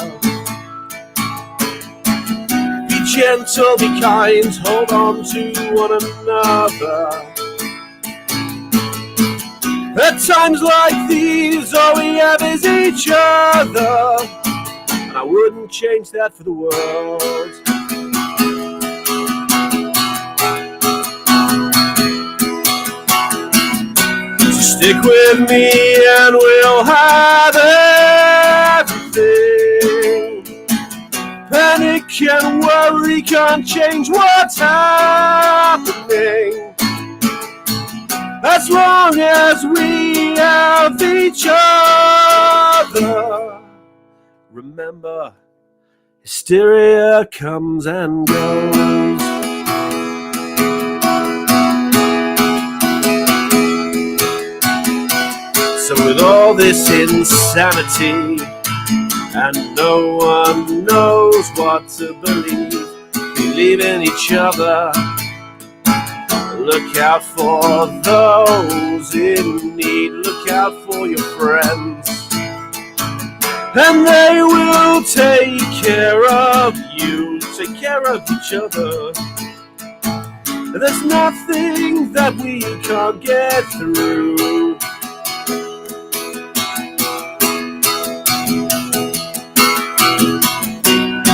[SPEAKER 19] Be gentle, be kind, hold on to one another. At times like these, all we have is each other, and I wouldn't change that for the world. Stick with me and we'll have everything. Panic and worry can't change what's happening. As long as we have each other. Remember, hysteria comes and goes. So with all this insanity, and no one knows what to believe in each other. Look out for those in need, look out for your friends, and they will take care of you, take care of each other. There's nothing that we can't get through.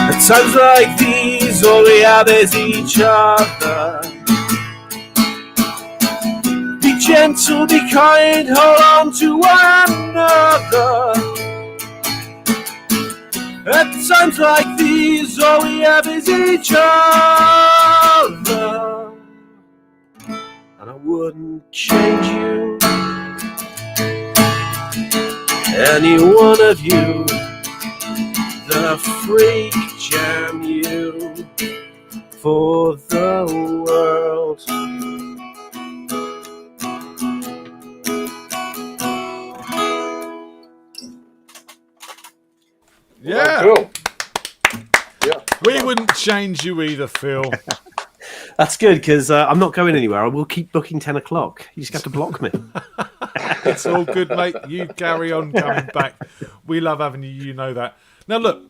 [SPEAKER 19] At times like these, all we have is each other. Be gentle, be kind, hold on to one another. At times like these, all we have is each other, and I wouldn't change you, any one of you. The freak jam you for the world.
[SPEAKER 9] Yeah.
[SPEAKER 8] Cool. Yeah.
[SPEAKER 9] We wouldn't change you either, Phil.
[SPEAKER 19] That's good, because I'm not going anywhere. I will keep booking 10 o'clock. You just have to block me.
[SPEAKER 9] It's all good, mate. You carry on coming back. We love having you. You know that. Now, look,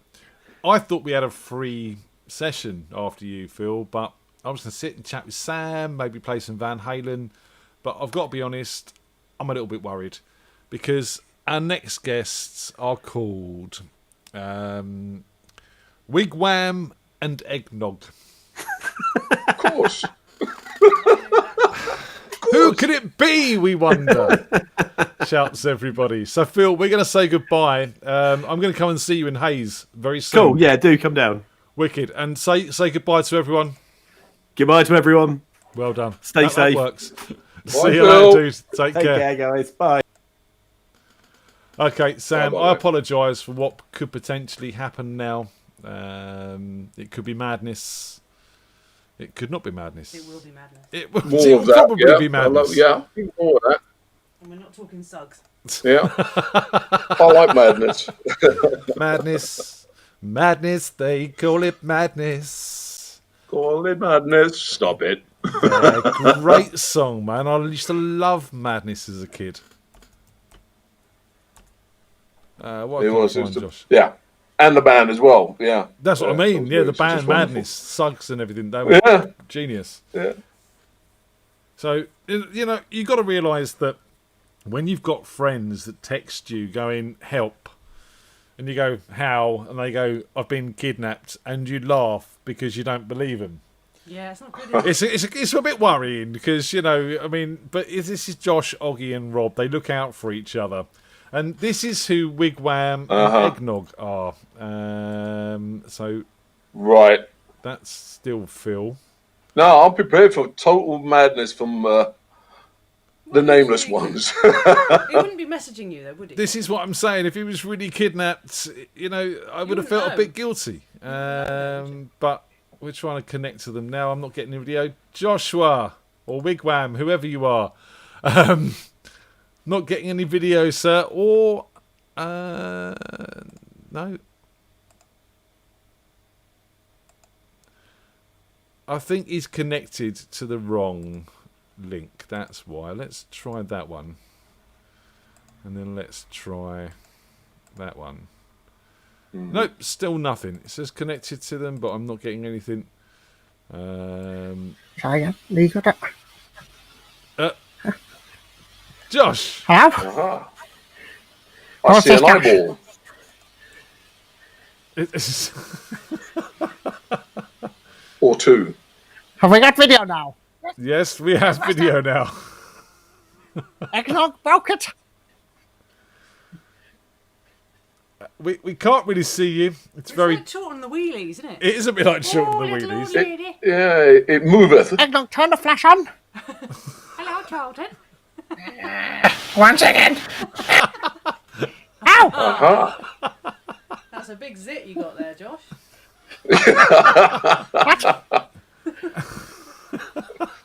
[SPEAKER 9] I thought we had a free session after you, Phil, but I was going to sit and chat with Sam, maybe play some Van Halen. But I've got to be honest, I'm a little bit worried because our next guests are called Wigwam and Eggnog.
[SPEAKER 8] Of course.
[SPEAKER 9] Who could it be, we wonder? Shouts everybody. So, Phil, we're going to say goodbye. I'm going to come and see you in Hayes very soon.
[SPEAKER 19] Cool, yeah, do come down.
[SPEAKER 9] Wicked. And say goodbye to everyone.
[SPEAKER 19] Goodbye to everyone.
[SPEAKER 9] Well done.
[SPEAKER 19] Stay safe.
[SPEAKER 9] That works.
[SPEAKER 8] Bye,
[SPEAKER 9] See you
[SPEAKER 8] Phil.
[SPEAKER 9] later, dude. Take care.
[SPEAKER 19] Take care, guys. Bye.
[SPEAKER 9] Okay, Sam,
[SPEAKER 8] Come on,
[SPEAKER 9] I
[SPEAKER 8] mate.
[SPEAKER 9] apologise for what could potentially happen now. It could be madness. It could not be madness.
[SPEAKER 4] It will be madness.
[SPEAKER 9] It will,
[SPEAKER 8] More
[SPEAKER 9] it
[SPEAKER 8] of
[SPEAKER 9] will
[SPEAKER 8] that,
[SPEAKER 9] probably
[SPEAKER 8] yeah.
[SPEAKER 9] be madness.
[SPEAKER 8] More of that.
[SPEAKER 4] And we're not talking sugs.
[SPEAKER 8] Yeah. I like madness.
[SPEAKER 9] Madness. Madness, they call it madness.
[SPEAKER 8] Call it madness. Stop it.
[SPEAKER 9] Great song, man. I used to love Madness as a kid. What
[SPEAKER 8] It
[SPEAKER 9] can
[SPEAKER 8] was,
[SPEAKER 9] I find, Josh?
[SPEAKER 8] yeah. And the band as well, yeah.
[SPEAKER 9] That's what I mean. Yeah, the band
[SPEAKER 8] just wonderful.
[SPEAKER 9] Madness, Suggs and everything. They were genius.
[SPEAKER 8] Yeah.
[SPEAKER 9] So, you know, you got to realise that when you've got friends that text you going, help, and you go, how? And they go, I've been kidnapped, and you laugh because you don't believe them.
[SPEAKER 4] Yeah, it's not good. Is it?
[SPEAKER 9] It's a bit worrying because, you know, I mean, but this is Josh, Oggy and Rob. They look out for each other. And this is who Wigwam and Eggnog are. So
[SPEAKER 8] right,
[SPEAKER 9] that's still Phil.
[SPEAKER 8] No, I'm prepared for total madness from the nameless ones.
[SPEAKER 4] He wouldn't be messaging you, though, would he?
[SPEAKER 9] This is what I'm saying. If he was really kidnapped, you know, I would have felt a bit guilty. But we're trying to connect to them now. I'm not getting a video. Joshua or Wigwam, whoever you are. Not getting any video, sir. Or no. I think he's connected to the wrong link. That's why. Let's try that one. And then let's try that one. Nope, still nothing. It says connected to them, but I'm not getting anything.
[SPEAKER 11] Sorry, leave it.
[SPEAKER 9] Josh!
[SPEAKER 11] Hello?
[SPEAKER 8] I see an eyeball. Or two.
[SPEAKER 11] Have we got video now?
[SPEAKER 9] Yes, we have video now.
[SPEAKER 11] Eggnog broke it.
[SPEAKER 9] We can't really see you. It's very.
[SPEAKER 4] Like short on the wheelies, isn't it?
[SPEAKER 9] It is a bit like short on the wheelies.
[SPEAKER 8] It moveth.
[SPEAKER 11] Eggnog, turn the flash on.
[SPEAKER 4] Hello, Charlton.
[SPEAKER 11] Once again. Ow!
[SPEAKER 4] That's a big zit you got there, Josh.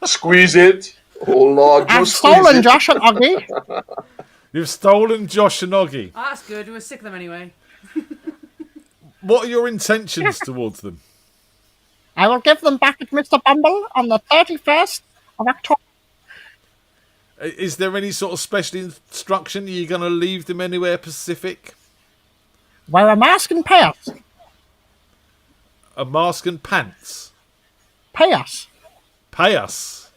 [SPEAKER 8] Squeeze it. Oh, Lord.
[SPEAKER 11] I've stolen Josh and Oggy.
[SPEAKER 9] You've stolen Josh and Oggy.
[SPEAKER 4] Oh, that's good. We were sick of them anyway.
[SPEAKER 9] What are your intentions towards them?
[SPEAKER 11] I will give them back at Mr. Bumble on the 31st of October.
[SPEAKER 9] Is there any sort of special instruction? Are you going to leave them anywhere Pacific?
[SPEAKER 11] Wear a mask and pay us.
[SPEAKER 9] A mask and pants?
[SPEAKER 11] Pay us.
[SPEAKER 9] Pay us?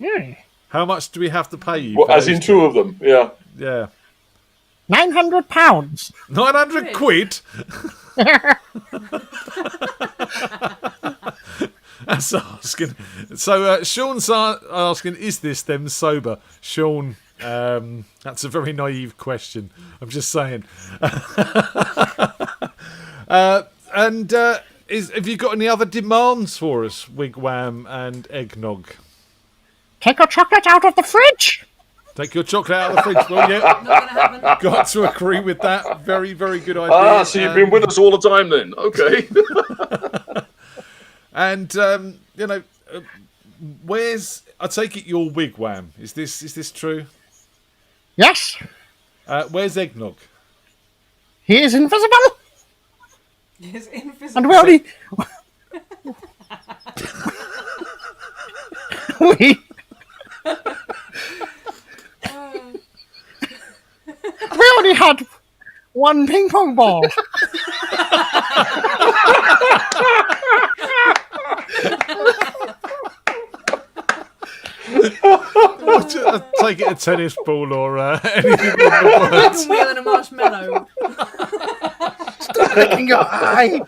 [SPEAKER 11] Hmm.
[SPEAKER 9] How much do we have to pay you?
[SPEAKER 8] Well,
[SPEAKER 9] for
[SPEAKER 8] as
[SPEAKER 9] those
[SPEAKER 8] in two of them, yeah.
[SPEAKER 9] Yeah.
[SPEAKER 11] £900.
[SPEAKER 9] 900 quid? That's asking. So Sean's asking, is this them sober? Sean, that's a very naive question. I'm just saying. Have you got any other demands for us, Wigwam and Eggnog?
[SPEAKER 11] Take your chocolate out of the fridge.
[SPEAKER 9] Take your chocolate out of the fridge. Well, yeah.
[SPEAKER 4] Not gonna happen.
[SPEAKER 9] Got to agree with that. Very, very good idea.
[SPEAKER 8] So you've been with us all the time then. Okay.
[SPEAKER 9] And you know, where's? I take it your Wigwam. Is this true?
[SPEAKER 11] Yes.
[SPEAKER 9] Where's Eggnog?
[SPEAKER 11] He is invisible.
[SPEAKER 4] He's invisible.
[SPEAKER 11] And we already. We already had one ping pong ball.
[SPEAKER 9] I take it a tennis ball or anything with the
[SPEAKER 4] Like a wheel and a marshmallow.
[SPEAKER 11] Stop licking your eye.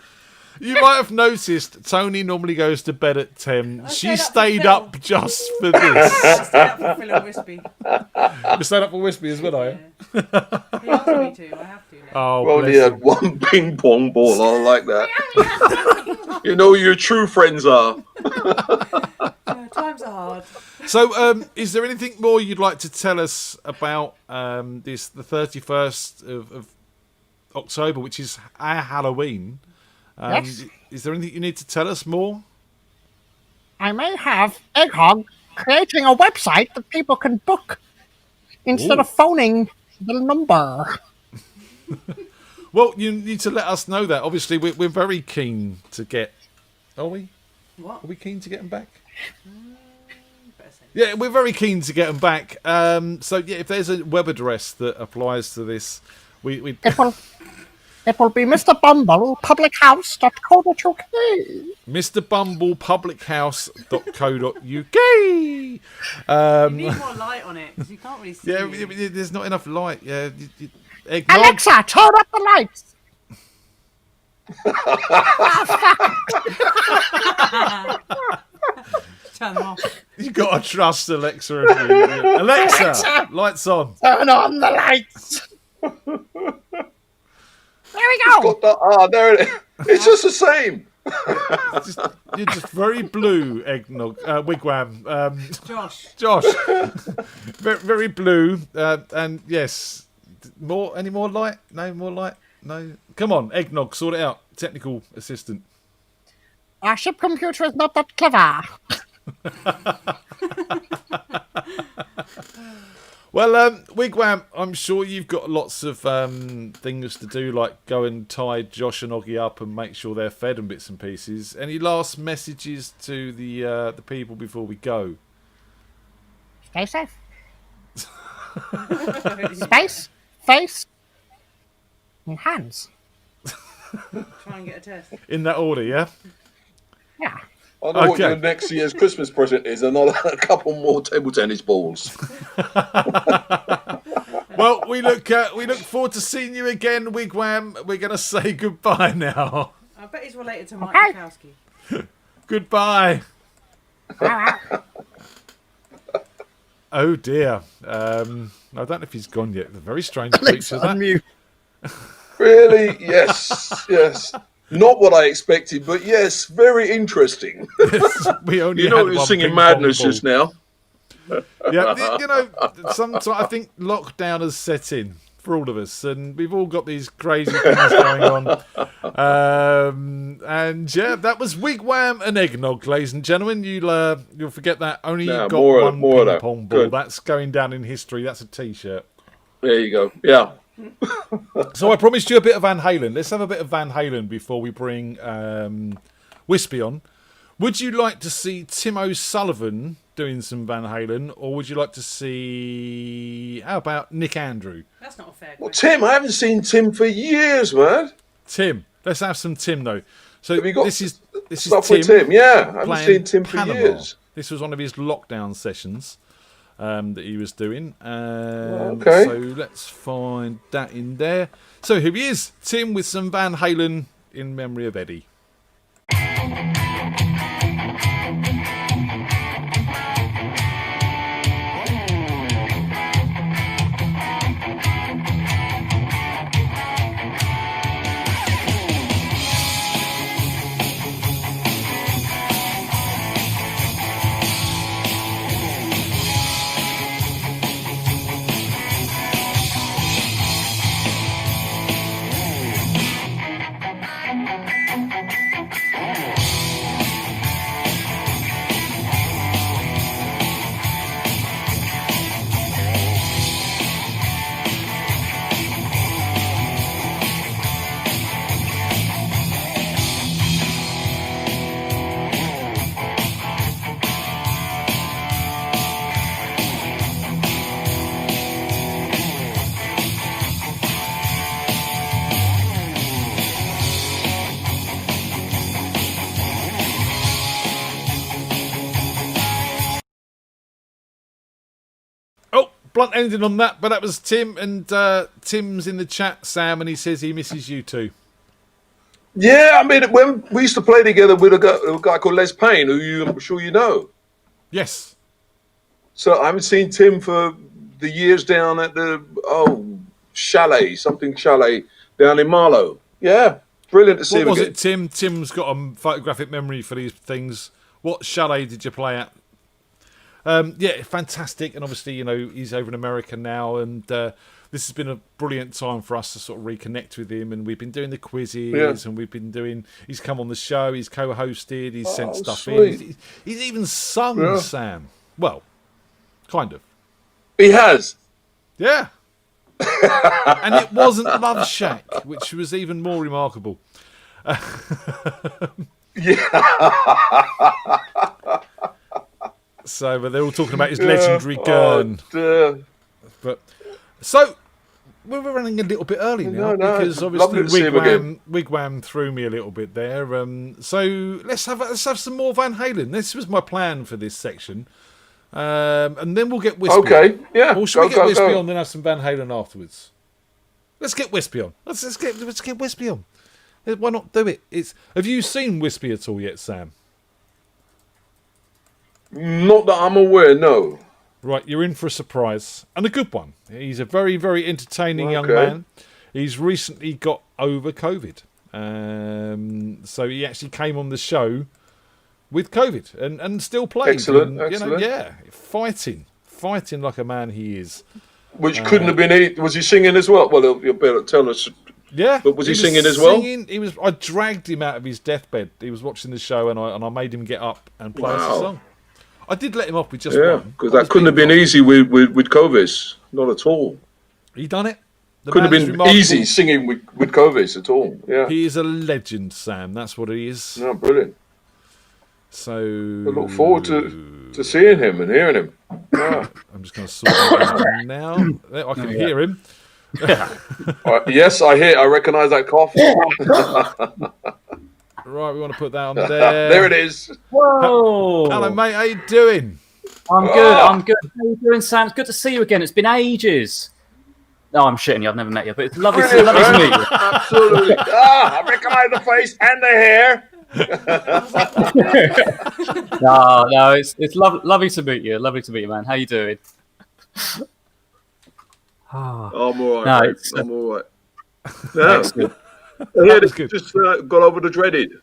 [SPEAKER 9] You might have noticed Tony normally goes to bed at 10. She stayed up just for this.
[SPEAKER 4] I stayed up for Phil and Wispy.
[SPEAKER 9] You stayed up for Wispy as well, are you?
[SPEAKER 4] He asked me to. I have to now.
[SPEAKER 9] Oh,
[SPEAKER 8] Well,
[SPEAKER 9] bless
[SPEAKER 8] only had
[SPEAKER 9] him.
[SPEAKER 8] one ping pong ball. I like that. You know who your true friends are.
[SPEAKER 4] Times are hard.
[SPEAKER 9] So, is there anything more you'd like to tell us about the 31st of October, which is our Halloween?
[SPEAKER 11] Yes.
[SPEAKER 9] Is there anything you need to tell us more?
[SPEAKER 11] I may have Egghog creating a website that people can book instead of phoning the number.
[SPEAKER 9] Well, you need to let us know that. Obviously, we're very keen to get... Are we?
[SPEAKER 4] What?
[SPEAKER 9] Are we keen to get them back? Yeah, we're very keen to get them back. So, yeah, if there's a web address that applies to this, we
[SPEAKER 11] It will be Mr. Bumble, publichouse.co.uk.
[SPEAKER 9] MrBumblePublicHouse.co.uk.
[SPEAKER 4] You need more light on it because you can't really see.
[SPEAKER 9] Yeah,
[SPEAKER 4] you.
[SPEAKER 9] there's not enough light. Yeah, eggnog.
[SPEAKER 11] Alexa, turn up the lights.
[SPEAKER 4] Turn them off.
[SPEAKER 9] You got to trust Alexa. Alexa, lights on.
[SPEAKER 11] Turn on the lights. There we go.
[SPEAKER 8] There it is. It's just the same.
[SPEAKER 9] You're just very blue, eggnog. Wigwam.
[SPEAKER 4] Josh.
[SPEAKER 9] very, very blue. And yes, any more light? No more light? No. Come on, eggnog, sort it out. Technical assistant.
[SPEAKER 11] Our ship computer is not that clever.
[SPEAKER 9] Well, Wigwam, I'm sure you've got lots of things to do, like go and tie Josh and Oggy up and make sure they're fed and bits and pieces. Any last messages to the people before we go?
[SPEAKER 11] Stay safe. Space, face, and hands.
[SPEAKER 4] Try and get a test.
[SPEAKER 9] In that order, yeah?
[SPEAKER 11] Yeah.
[SPEAKER 8] I know what your next year's Christmas present is, and a couple more table tennis balls.
[SPEAKER 9] Well, we look forward to seeing you again, Wigwam. We're going to say goodbye now.
[SPEAKER 4] I bet he's related to Mike Wachowski.
[SPEAKER 9] Goodbye. Oh dear. I don't know if he's gone yet. The very strange creature. That.
[SPEAKER 8] Really? Yes. Not what I expected, but yes, very interesting.
[SPEAKER 9] We only
[SPEAKER 8] you know,
[SPEAKER 9] had
[SPEAKER 8] we're
[SPEAKER 9] one
[SPEAKER 8] singing
[SPEAKER 9] ping
[SPEAKER 8] madness
[SPEAKER 9] pong
[SPEAKER 8] just now.
[SPEAKER 9] Yeah, you know, sometimes I think lockdown has set in for all of us, and we've all got these crazy things going on. And yeah, that was Wigwam and Eggnog, ladies and gentlemen. You'll forget that. Only got one ping pong ball.
[SPEAKER 8] Good.
[SPEAKER 9] That's going down in history. That's a T-shirt.
[SPEAKER 8] There you go. Yeah.
[SPEAKER 9] So I promised you a bit of Van Halen. Let's have a bit of Van Halen before we bring Wispy on. Would you like to see Tim O'Sullivan doing some Van Halen, or would you like to see, how about Nick Andrew?
[SPEAKER 4] That's not a fair question.
[SPEAKER 8] Well, Tim, I haven't seen Tim for years, man.
[SPEAKER 9] Tim, let's have some Tim though. So this is
[SPEAKER 8] stuff
[SPEAKER 9] Tim.
[SPEAKER 8] with Tim, yeah. I haven't
[SPEAKER 9] playing
[SPEAKER 8] seen Tim for
[SPEAKER 9] Panama.
[SPEAKER 8] years.
[SPEAKER 9] This was one of his lockdown sessions that he was doing.
[SPEAKER 8] Okay.
[SPEAKER 9] So let's find that in there. So here he is, Tim with some Van Halen in memory of Eddie. Blunt ending on that, but that was Tim, and Tim's in the chat, Sam, and he says he misses you too.
[SPEAKER 8] Yeah, I mean, when we used to play together with a guy called Les Payne, who I'm sure you know.
[SPEAKER 9] Yes.
[SPEAKER 8] So I haven't seen Tim for the years down at the chalet down in Marlow. Yeah, brilliant to see him
[SPEAKER 9] What was
[SPEAKER 8] again.
[SPEAKER 9] it, Tim? Tim's got a photographic memory for these things. What chalet did you play at? Yeah, fantastic. And obviously, you know, he's over in America now, and this has been a brilliant time for us to sort of reconnect with him. And we've been doing the quizzes, and we've been doing. He's come on the show. He's co-hosted. He's sent stuff
[SPEAKER 8] sweet.
[SPEAKER 9] in. He's even sung, Sam. Well, kind of.
[SPEAKER 8] He has.
[SPEAKER 9] Yeah. And it wasn't Love Shack, which was even more remarkable. So, but they're all talking about his legendary gurn. But so we're running a little bit early now because obviously Wigwam threw me a little bit there. So let's have some more Van Halen. This was my plan for this section, and then we'll get Wispy.
[SPEAKER 8] Okay,
[SPEAKER 9] on.
[SPEAKER 8] yeah.
[SPEAKER 9] Or should we get Wispy on, then have some Van Halen afterwards? Let's get Wispy on. Let's get Wispy on. Why not do it? Have you seen Wispy at all yet, Sam?
[SPEAKER 8] Not that I'm aware, no.
[SPEAKER 9] Right, you're in for a surprise, and a good one. He's a very, very entertaining young man. He's recently got over COVID. So he actually came on the show with COVID and still played.
[SPEAKER 8] Excellent.
[SPEAKER 9] You know, yeah, fighting like a man he is.
[SPEAKER 8] Which couldn't have been. Was he singing as well? Well, you'll better tell us.
[SPEAKER 9] Yeah,
[SPEAKER 8] but was he singing as well?
[SPEAKER 9] I dragged him out of his deathbed. He was watching the show, and I made him get up and play us a song. I did let him off with just one.
[SPEAKER 8] Because that couldn't have been easy with Kovis. Not at all.
[SPEAKER 9] He done it.
[SPEAKER 8] Couldn't have been easy singing with Kovis at all. Yeah.
[SPEAKER 9] He is a legend, Sam. That's what he is.
[SPEAKER 8] No, brilliant.
[SPEAKER 9] So
[SPEAKER 8] I look forward to seeing him and hearing him. Yeah.
[SPEAKER 9] I'm just going to sort it out now. I can hear him.
[SPEAKER 8] Yes, I recognise that cough.
[SPEAKER 9] Right, we want to put that on there.
[SPEAKER 8] There it is.
[SPEAKER 20] Whoa!
[SPEAKER 9] Hello, mate. How you doing?
[SPEAKER 20] I'm good. I'm good. How you doing, Sam? It's good to see you again. It's been ages. No, I'm shitting you. I've never met you, but it's lovely to meet you.
[SPEAKER 8] Absolutely. I recognise the face and the hair.
[SPEAKER 20] no, it's lovely to meet you. Lovely to meet you, man. How you doing?
[SPEAKER 8] I'm all
[SPEAKER 20] No,
[SPEAKER 8] right.
[SPEAKER 20] it's,
[SPEAKER 8] I'm all right. Yeah.
[SPEAKER 20] Excellent.
[SPEAKER 8] I just got over the dreaded.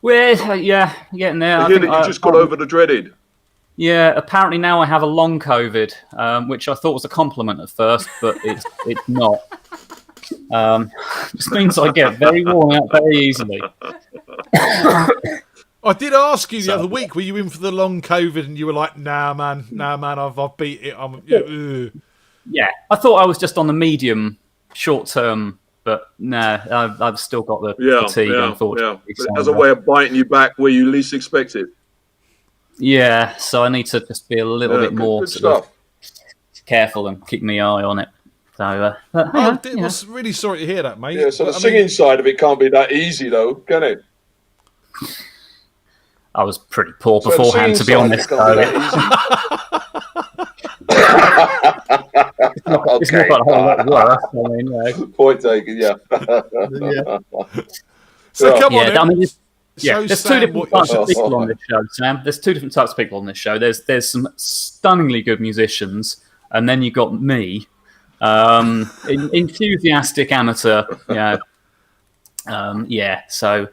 [SPEAKER 20] We're getting there.
[SPEAKER 8] I hear that you just got over the dreaded.
[SPEAKER 20] Yeah, apparently now I have a long COVID, which I thought was a compliment at first, but it's not. This means I get very worn out very easily.
[SPEAKER 9] I did ask you the other week, were you in for the long COVID? And you were like, nah, man, I've beat it.
[SPEAKER 20] Yeah, I thought I was just on the medium, short term, but no, I've still got the fatigue, unfortunately.
[SPEAKER 8] But it has a way of biting you back where you least expect it.
[SPEAKER 20] Yeah, so I need to just be a little bit more careful and keep my eye on it. So,
[SPEAKER 9] I was really sorry to hear that, mate.
[SPEAKER 8] Yeah, so the singing side of it can't be that easy, though, can it?
[SPEAKER 20] I was pretty poor beforehand, to be honest. It's not got a whole lot worse. I mean,
[SPEAKER 8] Point taken, yeah.
[SPEAKER 9] So come on,
[SPEAKER 20] I mean, there's two different types of
[SPEAKER 9] what
[SPEAKER 20] people on this show, Sam. There's two different types of people on this show. There's some stunningly good musicians, and then you've got me, enthusiastic amateur. So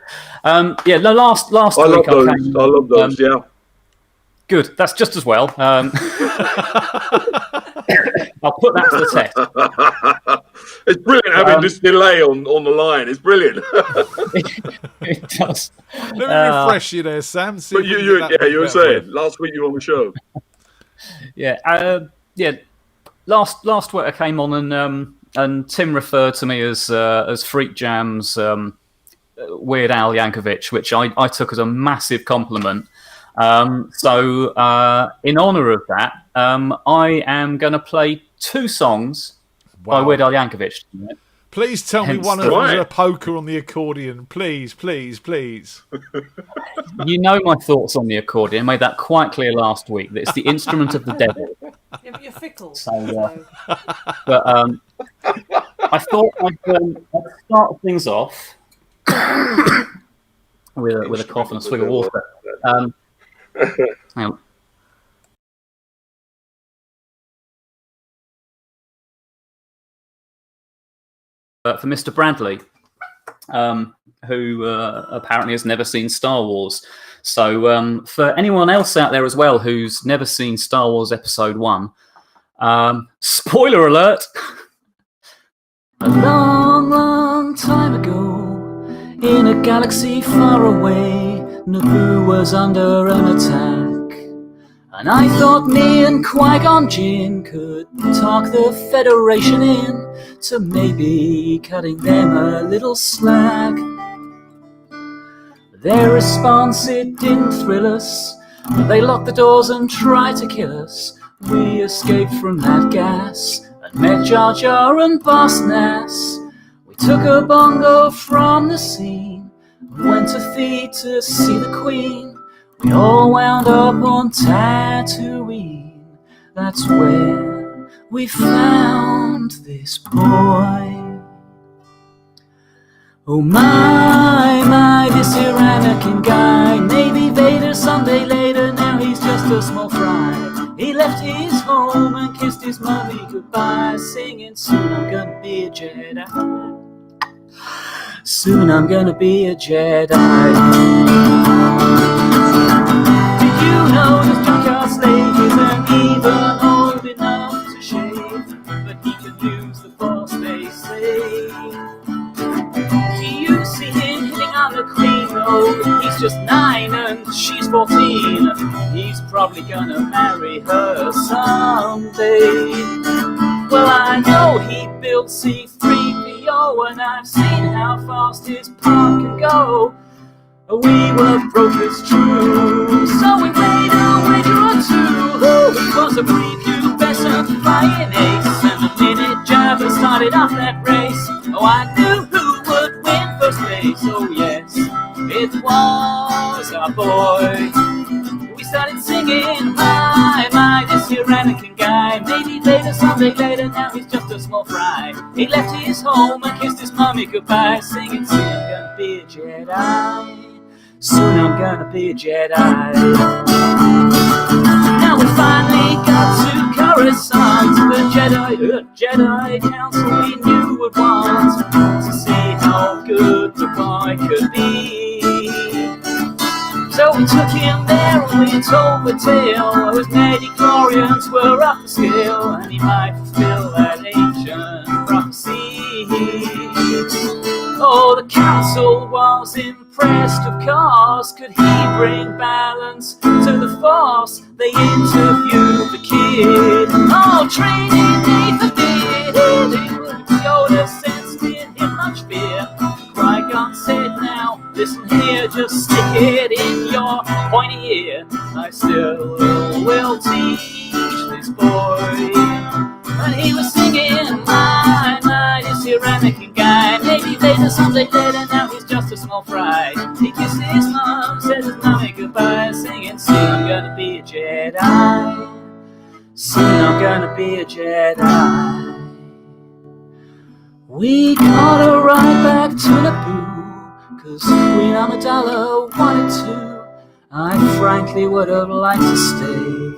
[SPEAKER 20] the last
[SPEAKER 8] I
[SPEAKER 20] week
[SPEAKER 8] I love those. Yeah.
[SPEAKER 20] Good. That's just as well. I'll put that to the test.
[SPEAKER 8] It's brilliant having this delay on the line. It's brilliant.
[SPEAKER 20] It does.
[SPEAKER 9] Let me refresh you there, Sam.
[SPEAKER 8] But you were saying last week you were on the show.
[SPEAKER 20] Last week I came on and Tim referred to me as FreakJam's Weird Al Yankovic, which I took as a massive compliment. So in honour of that, I am going to play two songs by Weird Al Yankovic.
[SPEAKER 9] Please tell me one of them is a poker on the accordion. Please.
[SPEAKER 20] You know my thoughts on the accordion. I made that quite clear last week, that it's the instrument of the devil.
[SPEAKER 4] Yeah, but you're fickle.
[SPEAKER 20] But I thought I'd start things off with a cough and a swig of water. Hang on. For Mr. Bradley, who apparently has never seen Star Wars. So for anyone else out there as well who's never seen Star Wars Episode 1, spoiler alert! A long, long time ago, in a galaxy far away, Naboo was under an attack. And I thought me and Qui-Gon Jinn could talk the Federation in to maybe cutting them a little slack. Their response, it didn't thrill us. They locked the doors and tried to kill us. We escaped from that gas and met Jar Jar and Boss Nass. We took a bongo from the scene and went to Theed to see the Queen. We all wound up on Tatooine. That's where we found this boy. Oh my, this here Anakin guy. Maybe Vader someday later, now he's just a small fry. He left his home and kissed his mommy goodbye, singing, soon I'm gonna be a Jedi. Soon I'm gonna be a Jedi. Did you know this Jar Jar Slave isn't even old enough to shave? But he can use the Force, they say. You see him hitting on the Queen, though he's just 9 and she's 14. He's probably gonna marry her someday. Well, I know he built C-3PO, and I've seen how fast his pod can go. We were broke as true, so we made a wager or two. It was a preview best and flying ace, and the minute Jabba started off that race, oh, I knew who would win first place. Oh yes, it was our boy. We started singing, my, this here Anakin guy. Maybe later, someday later, now he's just a small fry. He left his home and kissed his mommy goodbye, singing, soon I'm gonna be a Jedi. Soon I'm gonna be a Jedi. Now we finally got to Coruscant, the Jedi Council we knew would want to see how good the boy could be. So we took him there and we told the tale. Those midi-chlorians were up the scale, and he might fulfill that ancient prophecy. Oh, the council was impressed, of course. Could he bring balance to the Force? They interviewed the kid. Oh, training Nathan did. Yoda sensed in him much fear. Qui-Gon said, now listen here, just stick it in your pointy ear. I still will teach this boy. And he was singing, my, this here Anakin guy. Maybe later, someday later, now he's just a small fry. He kissed his mom, said his mommy goodbye, singing, soon I'm gonna be a Jedi. Soon I'm gonna be a Jedi. We caught a ride back to Naboo, 'cause Queen Amidala wanted to. I frankly would have liked to stay.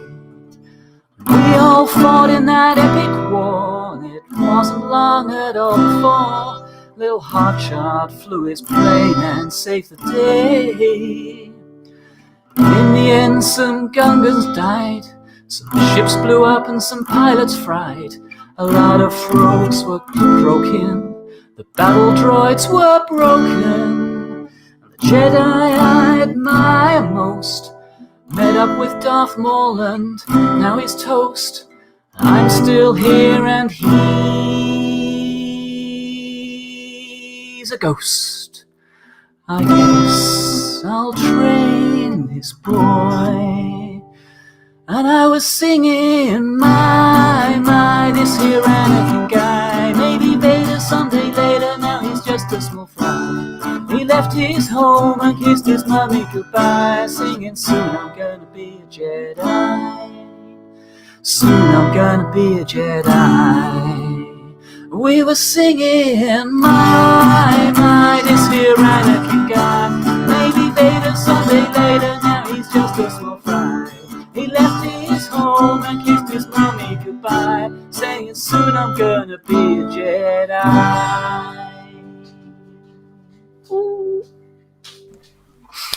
[SPEAKER 20] We all fought in that epic war, and it wasn't long at all before Lil Hotshot flew his plane and saved the day. In the end, some Gungans died, some ships blew up and some pilots fried. A lot of throats were broken, the battle droids were broken. And the Jedi I admire most met up with Darth Maul and now he's toast. I'm still here and he's a ghost. I guess I'll train this boy. And I was singing, my, this here Anakin guy. Maybe Vader someday later, now he's just a small fry. He left his home and kissed his mommy goodbye, singing, soon I'm gonna be a Jedi. Soon I'm gonna be a Jedi. We were singing, my, this here Anakin guy. Maybe later, someday later, now he's just a small fry. He left his home and kissed his mommy goodbye, saying soon I'm gonna be a Jedi. Ooh.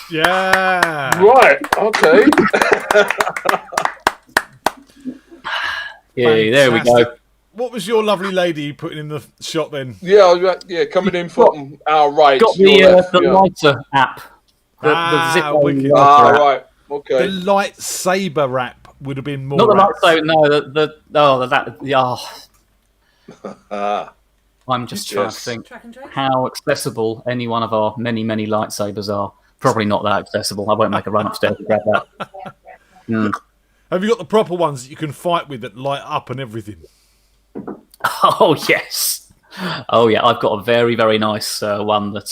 [SPEAKER 9] Yeah.
[SPEAKER 8] Right. Okay.
[SPEAKER 20] Yeah, there we go.
[SPEAKER 9] What was your lovely lady putting in the shot then?
[SPEAKER 8] Yeah, coming in from our right.
[SPEAKER 20] Got
[SPEAKER 8] your left,
[SPEAKER 20] the
[SPEAKER 8] yeah.
[SPEAKER 20] lighter app. The zip
[SPEAKER 9] wicked.
[SPEAKER 20] app.
[SPEAKER 8] Right. Okay.
[SPEAKER 9] The lightsaber rap would have been more.
[SPEAKER 20] Not the
[SPEAKER 9] apt.
[SPEAKER 20] lightsaber. No, I'm just trying to think how accessible any one of our many, many lightsabers are. Probably not that accessible. I won't make a run upstairs to grab that.
[SPEAKER 9] Have you got the proper ones that you can fight with that light up and everything?
[SPEAKER 20] Oh yes. Oh yeah. I've got a very, very nice one that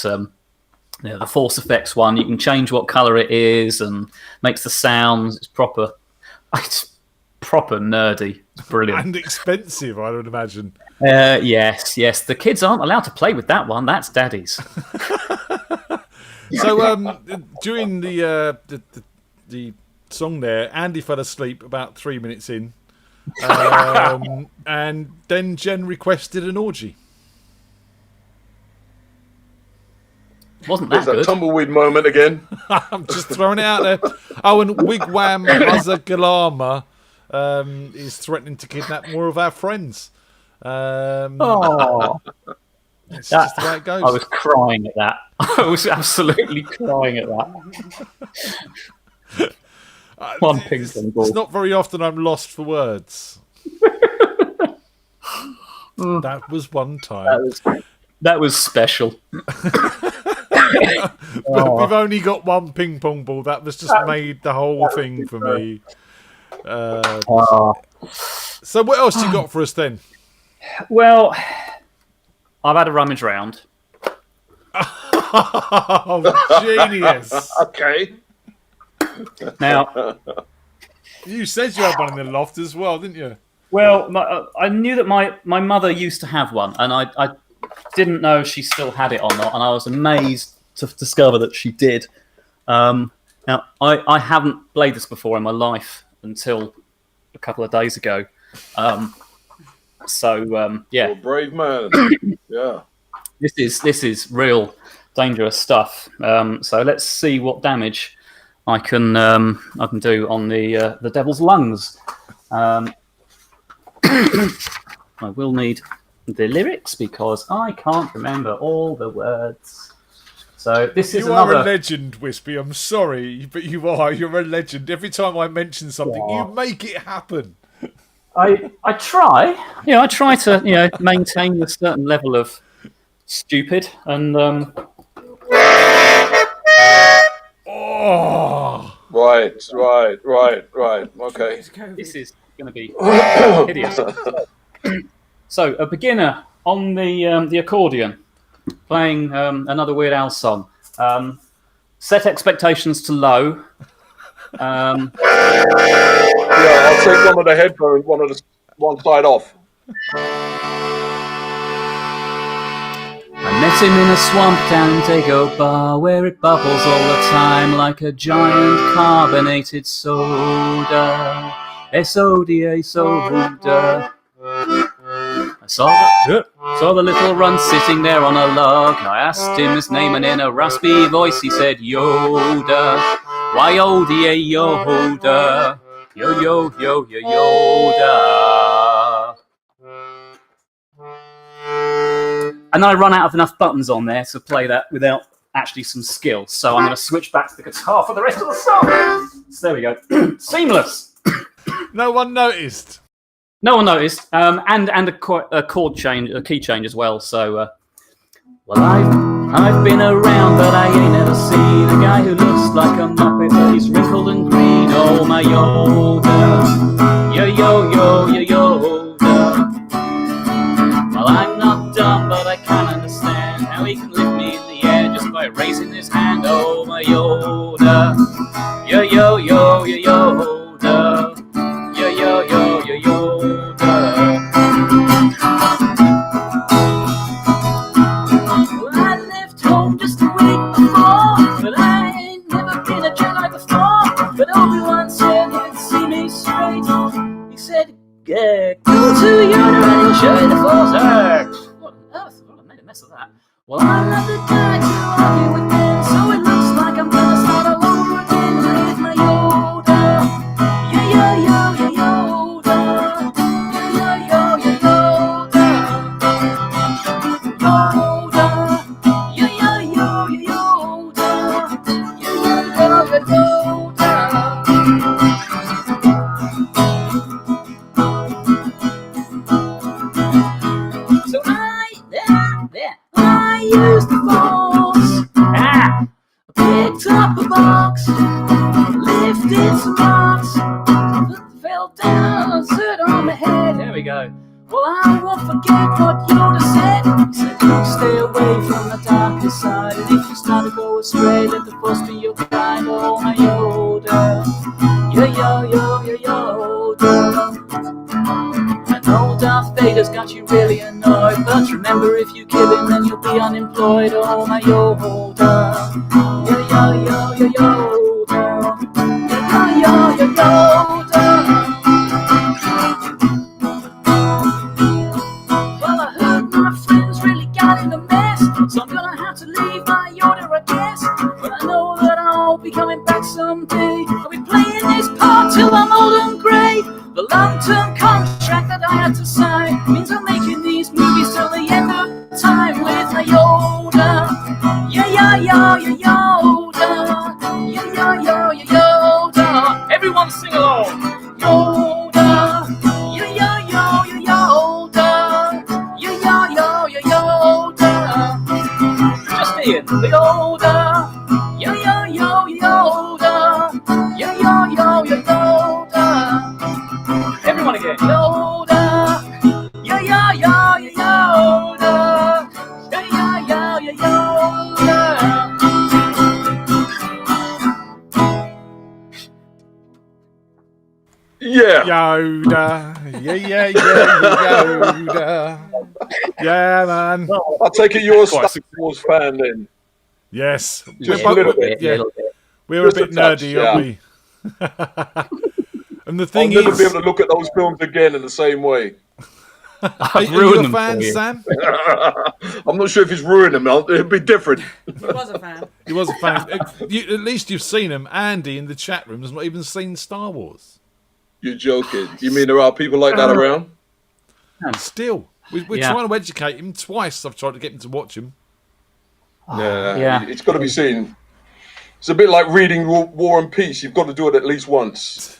[SPEAKER 20] the Force Effects one. You can change what color it is and makes the sounds. It's proper nerdy. It's brilliant
[SPEAKER 9] And expensive, I would imagine.
[SPEAKER 20] Yes. The kids aren't allowed to play with that one. That's Daddy's.
[SPEAKER 9] So during the song there, Andy fell asleep about 3 minutes in, and then Jen requested an orgy.
[SPEAKER 20] Wasn't that
[SPEAKER 8] There's
[SPEAKER 20] good?
[SPEAKER 8] a tumbleweed moment again.
[SPEAKER 9] I'm just throwing it out there. Oh, and Wigwam Hazagalama is threatening to kidnap more of our friends.
[SPEAKER 20] Oh.
[SPEAKER 9] It's just the way it goes.
[SPEAKER 20] I was crying at that. I was absolutely crying at that. One ping pong ball.
[SPEAKER 9] It's not very often I'm lost for words. That was one time.
[SPEAKER 20] That was special.
[SPEAKER 9] But we've only got one ping pong ball. That was just made the whole thing for me. So what else you got for us then?
[SPEAKER 20] Well, I've had a rummage round.
[SPEAKER 9] Oh, genius.
[SPEAKER 8] Okay.
[SPEAKER 20] Now,
[SPEAKER 9] you said you had one in the loft as well, didn't you?
[SPEAKER 20] Well, I knew that my mother used to have one, and I didn't know she still had it or not, and I was amazed to discover that she did. Now, I haven't played this before in my life until a couple of days ago. Yeah.
[SPEAKER 8] You're a brave man. Yeah.
[SPEAKER 20] This is real dangerous stuff. So let's see what damage I can do on the devil's lungs. I will need the lyrics because I can't remember all the words. So this is
[SPEAKER 9] You are a legend, Wispy. I'm sorry, but you are. You're a legend. Every time I mention something, you make it happen.
[SPEAKER 20] I try. I try to maintain a certain level of stupid and.
[SPEAKER 9] Oh.
[SPEAKER 8] Right. Okay.
[SPEAKER 20] This is going to be hideous. So, a beginner on the accordion, playing another Weird Al song. Set expectations to low.
[SPEAKER 8] Yeah, I'll take one of the headphones, one side off.
[SPEAKER 20] I met him in a swamp down Dagobah, where it bubbles all the time like a giant carbonated soda. S-O-D-A, soda. I saw the little runt sitting there on a log. I asked him his name, and in a raspy voice he said, Yoda. Y-O-D-A, Yoda. Yoda. And I run out of enough buttons on there to play that without actually some skill. So I'm going to switch back to the guitar for the rest of the song. So there we go. Seamless.
[SPEAKER 9] No one noticed.
[SPEAKER 20] No one noticed. And a chord change, a key change as well. So, well, I've been around, but I ain't never seen a guy who looks like a Muppet, but he's wrinkled and green. Oh, my Yoda. Yoda. Well, I'm not dumb, but I can understand how he can lift me in the air just by raising his hand. Oh, my Yoda. Yoda. Yoda. said, go to Yoda and he'll show you the force. What on earth? Well, I made a mess of that. Well, I love the guy to argue with him, so it looks like I'm gonna start all over again with my Yoda. Yeah, Yoda. Yeah, Yoda. Yoda. Yeah, Yoda. Yeah, Yoda. So I used the force. Picked up a box, lifted some rocks, fell down, stood on my head. There we go. Well, I won't forget what Yoda said. He said, stay away from the darker side, and if you start to go astray, let the force be your guide. Oh, my Yoda. Yoda. I know Darth Vader's got you really annoyed, but remember, if you kill him, then you'll be unemployed. Oh, my Yoda. Yoda. Yoda. Well, I heard my friends really got in a mess, so I'm gonna have to leave my Yoda, I guess. But I know that I'll be coming back someday. I'll be playing this part till I'm old and grey. The long-term contract that I had to sign means I'm making these movies till the end of time with my Yoda. Yoda. Yoda. Everyone sing along. Yoda. Yoda. Just Ian. Yoda. Yoda. Yoda. Everyone again. Yoda. Yoda. Yoda.
[SPEAKER 8] Yeah.
[SPEAKER 9] Yoda. Yeah, Yoda. Yeah, man.
[SPEAKER 8] I take it you're a Star Wars fan then.
[SPEAKER 9] Yes.
[SPEAKER 8] Just a little bit.
[SPEAKER 9] Yeah. We're
[SPEAKER 8] Just
[SPEAKER 9] a bit
[SPEAKER 8] a touch,
[SPEAKER 9] nerdy,
[SPEAKER 8] yeah.
[SPEAKER 9] aren't we? And the
[SPEAKER 8] I'll
[SPEAKER 9] thing
[SPEAKER 8] never
[SPEAKER 9] is,
[SPEAKER 8] be able to look at those films again in the same way.
[SPEAKER 9] are you a fan, Sam?
[SPEAKER 8] I'm not sure if he's ruined them. It'd be different.
[SPEAKER 4] He was a fan.
[SPEAKER 9] He was a fan. At least you've seen him. Andy in the chat room has not even seen Star Wars.
[SPEAKER 8] You're joking. You mean there are people like that around?
[SPEAKER 9] And still, we're
[SPEAKER 20] Yeah.
[SPEAKER 9] trying to educate him twice. I've tried to get him to watch him.
[SPEAKER 8] Yeah. It's got to be seen. It's a bit like reading War and Peace. You've got to do it at least once.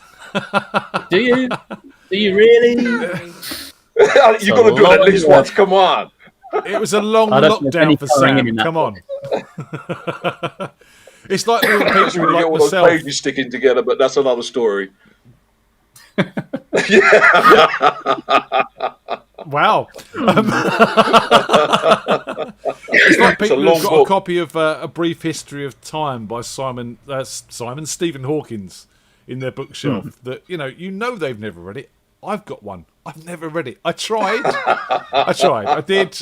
[SPEAKER 20] Do you? Do you really?
[SPEAKER 8] You've got to do it at least once. Come on.
[SPEAKER 9] It was a long
[SPEAKER 20] I don't think
[SPEAKER 9] lockdown
[SPEAKER 20] any
[SPEAKER 9] for
[SPEAKER 20] colouring
[SPEAKER 9] Sam.
[SPEAKER 20] in that
[SPEAKER 9] Come on. It's like all the
[SPEAKER 8] Just
[SPEAKER 9] people
[SPEAKER 8] really
[SPEAKER 9] like
[SPEAKER 8] get all those
[SPEAKER 9] myself.
[SPEAKER 8] pages sticking together, but that's another story.
[SPEAKER 9] Wow. It's like
[SPEAKER 8] It's a
[SPEAKER 9] people
[SPEAKER 8] long
[SPEAKER 9] who've got
[SPEAKER 8] book.
[SPEAKER 9] a copy of A Brief History of Time by Stephen Hawkins in their bookshelf. That you know they've never read it. I've got one. I've never read it. I tried. I did.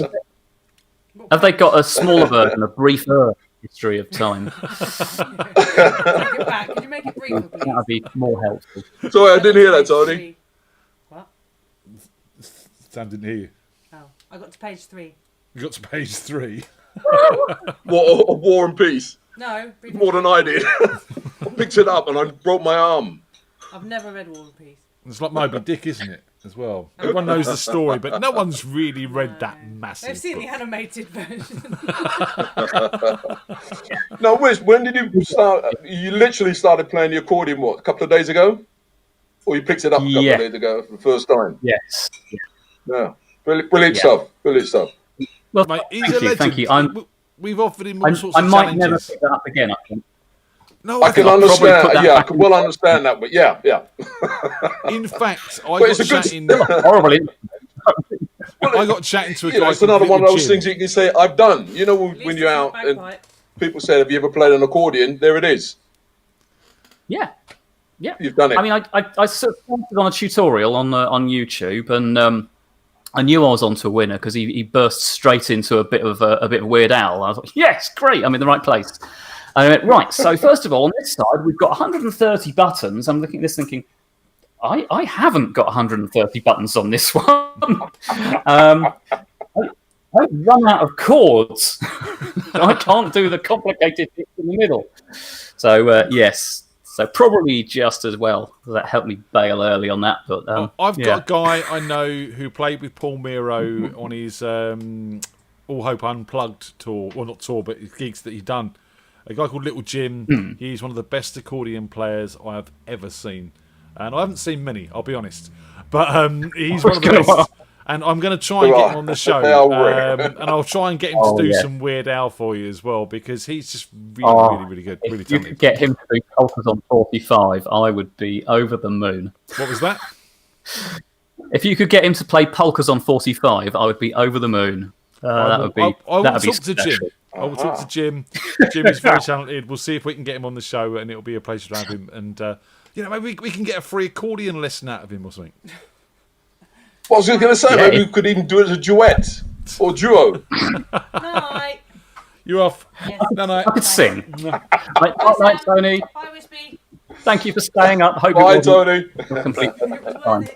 [SPEAKER 20] Have they got a smaller version, a briefer history of time?
[SPEAKER 4] Take it back. Could you make it briefer, please?
[SPEAKER 20] That would be more helpful.
[SPEAKER 8] Sorry, I didn't hear that, Tony.
[SPEAKER 4] What?
[SPEAKER 9] Sam didn't hear you.
[SPEAKER 4] Oh, I got to page 3.
[SPEAKER 9] You got to page 3.
[SPEAKER 8] What, War and Peace?
[SPEAKER 4] No.
[SPEAKER 8] More than I did. I picked it up and I broke my arm.
[SPEAKER 4] I've never read War and Peace.
[SPEAKER 9] It's like Moby Dick, isn't it? As well. Everyone knows the story, but no one's really read that massive.
[SPEAKER 4] They've seen
[SPEAKER 9] book.
[SPEAKER 4] the animated version.
[SPEAKER 8] Now, Wiz, when did you start? You literally started playing the accordion, what, a couple of days ago? Or you picked it up a couple of days ago for the first time?
[SPEAKER 20] Yes.
[SPEAKER 8] Yeah. Brilliant stuff. Brilliant stuff.
[SPEAKER 20] Well,
[SPEAKER 9] Mate, he's
[SPEAKER 20] thank
[SPEAKER 9] a
[SPEAKER 20] you,
[SPEAKER 9] legend.
[SPEAKER 20] thank you.
[SPEAKER 9] We've offered him all sorts
[SPEAKER 20] I
[SPEAKER 9] of
[SPEAKER 20] might
[SPEAKER 9] challenges.
[SPEAKER 20] never pick that up again, I think.
[SPEAKER 9] No,
[SPEAKER 8] I can
[SPEAKER 9] think I'll probably
[SPEAKER 8] understand.
[SPEAKER 9] put that
[SPEAKER 8] Yeah, I
[SPEAKER 9] back
[SPEAKER 8] can
[SPEAKER 9] in-
[SPEAKER 8] well understand that. But yeah.
[SPEAKER 9] In fact, I
[SPEAKER 8] But
[SPEAKER 9] got
[SPEAKER 8] it's a good-
[SPEAKER 9] chatting.
[SPEAKER 20] Horrible.
[SPEAKER 9] I got chatting to a guy.
[SPEAKER 8] It's another
[SPEAKER 9] called
[SPEAKER 8] one of those
[SPEAKER 9] Jim.
[SPEAKER 8] things you can say, I've done. You know, when you're out and people say, have you ever played an accordion? There it is.
[SPEAKER 20] Yeah.
[SPEAKER 8] You've done it.
[SPEAKER 20] I mean, I sort of started on a tutorial on YouTube, and I knew I was onto a winner because he burst straight into a bit of Weird Al. I was like, yes, great, I'm in the right place. And I went, right, so first of all, on this side, we've got 130 buttons. I'm looking at this thinking, I haven't got 130 buttons on this one. I run out of chords. I can't do the complicated bits in the middle. So yes, so probably just as well. That helped me bail early on that. But
[SPEAKER 9] I've got a guy I know who played with Paul Miro on his All Hope Unplugged tour. Well, not tour, but his gigs that he's done. A guy called Little Jim. He's one of the best accordion players I have ever seen. And I haven't seen many, I'll be honest. But he's one of the best. And I'm going to try and get him on the show. And I'll try and get him to do some Weird Al for you as well, because he's just really good. Really
[SPEAKER 20] if you could get him to do Polkas on 45, I would be over the moon.
[SPEAKER 9] What was that?
[SPEAKER 20] If you could get him to play Polkas on 45, I would be over the moon. That would be.
[SPEAKER 9] I will talk to Jim. I will talk to Jim. Jim is very talented. We'll see if we can get him on the show, and it'll be a pleasure to have him. And maybe we can get a free accordion lesson out of him or something.
[SPEAKER 8] What I was going to say, maybe we could even do it as a duet or duo.
[SPEAKER 4] Night.
[SPEAKER 9] You're off. Yes. No.
[SPEAKER 20] I could sing. Night, Tony.
[SPEAKER 4] Bye, Wispy.
[SPEAKER 20] Thank you for staying up. Hope
[SPEAKER 8] Bye, Tony.
[SPEAKER 20] Complete time.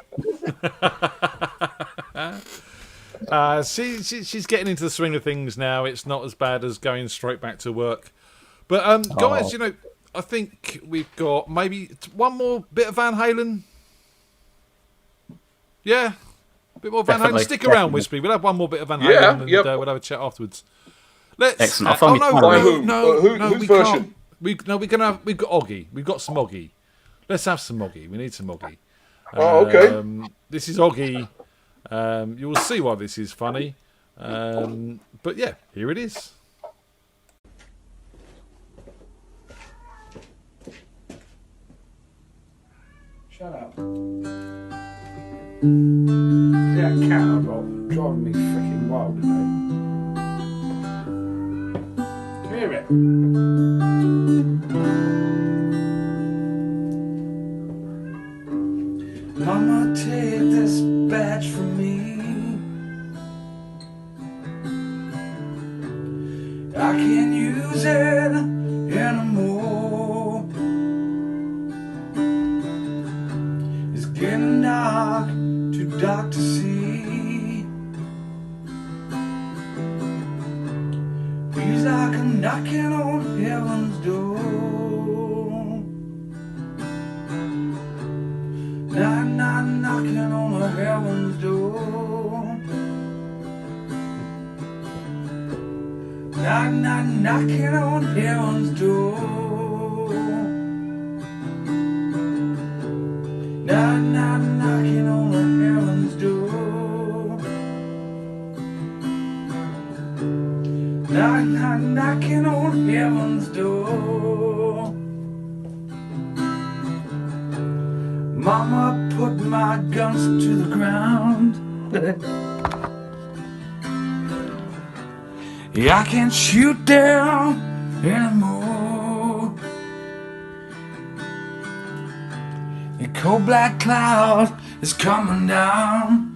[SPEAKER 9] She's getting into the swing of things now. It's not as bad as going straight back to work. But guys, I think we've got maybe one more bit of Van Halen. Yeah. A bit more Van Halen. Stick around, Wispy. We'll have one more bit of Van Halen and we'll have a chat afterwards.
[SPEAKER 20] Excellent.
[SPEAKER 9] Whose version? We've got Oggy. We've got some Oggy. Let's have some Oggy. We need some Oggy.
[SPEAKER 8] Okay.
[SPEAKER 9] This is Oggy. You will see why this is funny. But yeah, here it is.
[SPEAKER 15] Shut up. That cat I got driving me freaking wild today. Hear it? Mama, take this badge from me. I can't use it anymore. It's getting dark, too dark to see. Feels like I'm knocking on heaven's door. Knocking on the heaven's door. Knocking on heaven's door. Knocking on the heaven's door. Knocking on heaven's door. Mama put my guns to the ground. Yeah, I can't shoot down anymore. The cold black cloud is coming down.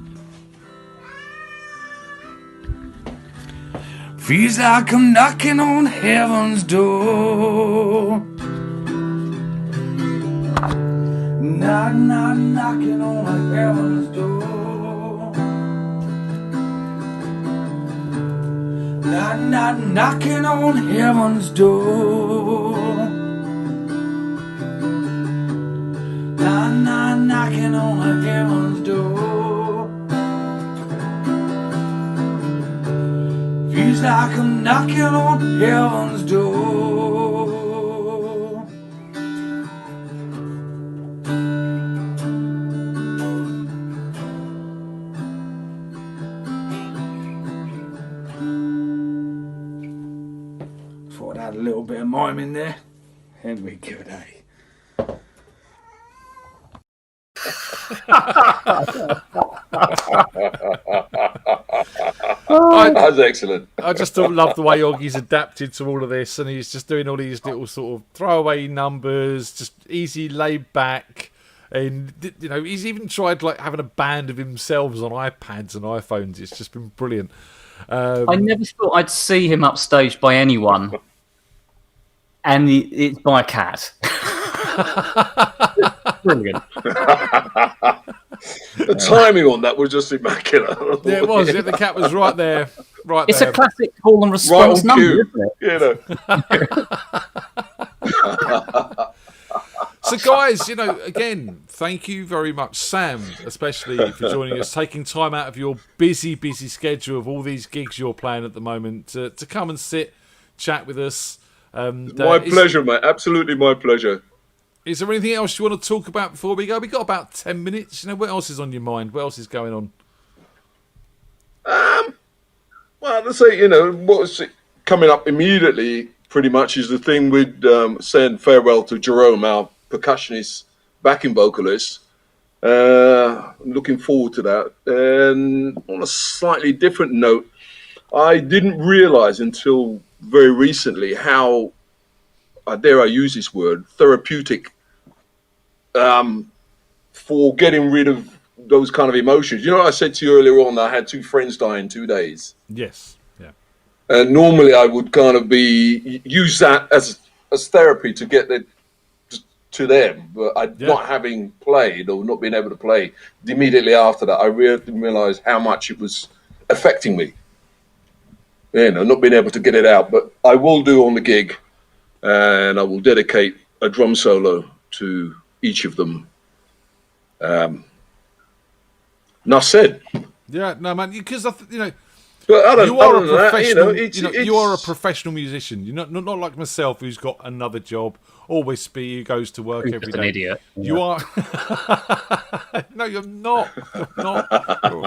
[SPEAKER 15] Feels like I'm knocking on heaven's door. Knocking on heaven's door. Knocking on heaven's door. Knocking on heaven's door. Feels like I'm knocking on heaven's door. Thought I had a little bit of mime in there. And we give it a.
[SPEAKER 8] That's excellent.
[SPEAKER 9] I just love the way Oggy's adapted to all of this, and he's just doing all these little sort of throwaway numbers, just easy, laid back. And he's even tried like having a band of himself on iPads and iPhones. It's just been brilliant.
[SPEAKER 20] I never thought I'd see him upstaged by anyone, and it's by a cat. Brilliant.
[SPEAKER 8] The timing on that was just immaculate.
[SPEAKER 9] Yeah, it was. Yeah, the cat was right there. Right
[SPEAKER 20] It's
[SPEAKER 9] there.
[SPEAKER 20] a classic call and response
[SPEAKER 8] Right on
[SPEAKER 20] number,
[SPEAKER 8] cue.
[SPEAKER 20] isn't it?
[SPEAKER 9] So, guys, again, thank you very much, Sam, especially for joining us, taking time out of your busy schedule of all these gigs you're playing at the moment to come and sit, chat with us.
[SPEAKER 8] My pleasure, mate. Absolutely my pleasure.
[SPEAKER 9] Is there anything else you want to talk about before we go? We've got about 10 minutes. What else is on your mind? What else is going on?
[SPEAKER 8] Well, let's say, what's coming up immediately pretty much is the thing with saying farewell to Jerome, our percussionist, backing vocalist. Looking forward to that. And on a slightly different note, I didn't realize until very recently how, dare I use this word, therapeutic for getting rid of those kind of emotions. I said to you earlier on that I had 2 friends die in 2 days.
[SPEAKER 9] Yes. Yeah.
[SPEAKER 8] And normally I would kind of use that as therapy to get to them. But not having played or not being able to play immediately after that, I really didn't realize how much it was affecting me. Not being able to get it out. But I will do on the gig, and I will dedicate a drum solo to each of them. Enough said.
[SPEAKER 9] Yeah, no, man, because
[SPEAKER 8] But other
[SPEAKER 9] you are a
[SPEAKER 8] than that,
[SPEAKER 9] professional.
[SPEAKER 8] it's
[SPEAKER 9] You are a professional musician. You're not like myself, who's got another job, or Wispy, who goes to work every day.
[SPEAKER 20] An idiot.
[SPEAKER 9] You are. No, you're not. You're not.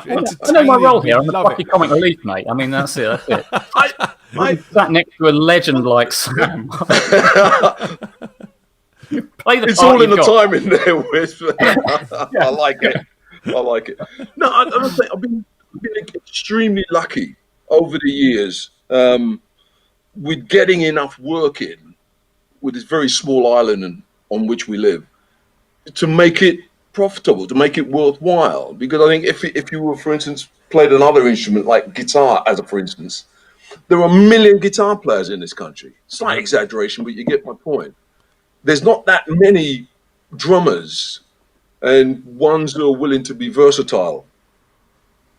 [SPEAKER 9] You're
[SPEAKER 20] I know my role here. I'm the
[SPEAKER 9] love
[SPEAKER 20] fucking
[SPEAKER 9] it.
[SPEAKER 20] comic relief, mate. I mean, that's it. I sat next to a legend like Sam. Play the
[SPEAKER 8] it's
[SPEAKER 20] part
[SPEAKER 8] all in
[SPEAKER 20] you've
[SPEAKER 8] the
[SPEAKER 20] got.
[SPEAKER 8] timing there, Wisp. I like it. No, I say I've been extremely lucky over the years with getting enough work in with this very small island on which we live to make it profitable, to make it worthwhile. Because I think if you were, for instance, played another instrument like guitar, for instance, there are 1 million guitar players in this country. Slight exaggeration, but you get my point. There's not that many drummers and ones that are willing to be versatile.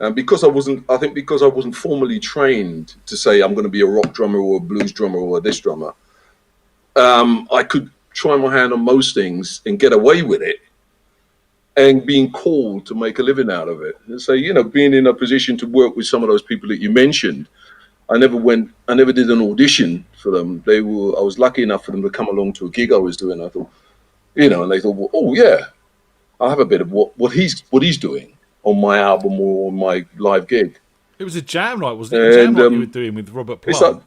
[SPEAKER 8] And because I wasn't formally trained to say I'm going to be a rock drummer or a blues drummer or this drummer, I could try my hand on most things and get away with it, and being called to make a living out of it. And so, being in a position to work with some of those people that you mentioned, I never did an audition for them. I was lucky enough for them to come along to a gig I was doing. I thought, and they thought, well, oh yeah, I'll have a bit of what he's doing on my album or on my live gig.
[SPEAKER 9] It was a jam night, wasn't it? A jam night you were doing with Robert Plant.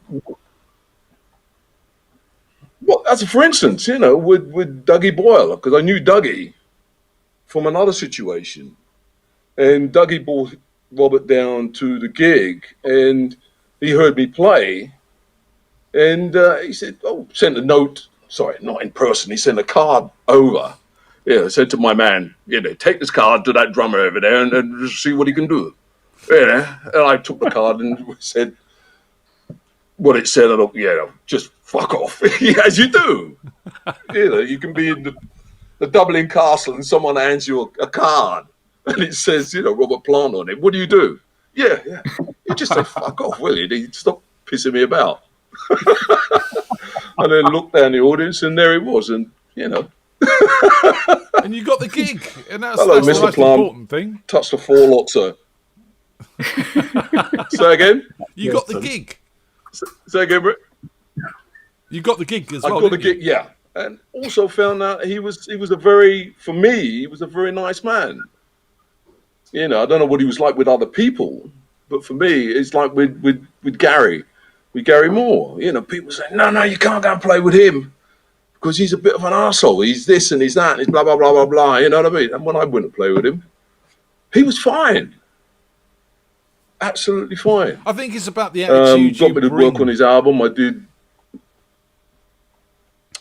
[SPEAKER 8] Well, as for instance, with Dougie Boyle, because I knew Dougie from another situation, and Dougie brought Robert down to the gig, and he heard me play, and he said, sent a note. Sorry, not in person. He sent a card over. Yeah, said to my man, take this card to that drummer over there and just see what he can do. And I took the card and said what it said. I thought, just fuck off, as you do. You can be in the Dublin Castle and someone hands you a card and it says, Robert Plant on it. What do you do? Yeah. You just say, fuck off, will you? You stop pissing me about. And then looked down the audience and there he was. And,
[SPEAKER 9] and you got the gig. And that's
[SPEAKER 8] hello,
[SPEAKER 9] the
[SPEAKER 8] Mr.
[SPEAKER 9] most
[SPEAKER 8] Plant.
[SPEAKER 9] important thing.
[SPEAKER 8] Touched the forelock, sir. Say again?
[SPEAKER 9] You got the gig.
[SPEAKER 8] Say again, Rick?
[SPEAKER 9] You got the gig as well.
[SPEAKER 8] I got the gig, yeah. And also found out he was a very nice man. I don't know what he was like with other people, but for me, it's like with Gary Moore. People say, no, you can't go and play with him because he's a bit of an arsehole. He's this and he's that and he's blah, blah, blah, blah, blah. You know what I mean? And when I went to play with him, he was fine. Absolutely fine.
[SPEAKER 9] I think it's about the attitude
[SPEAKER 8] got me to work on his album. I did.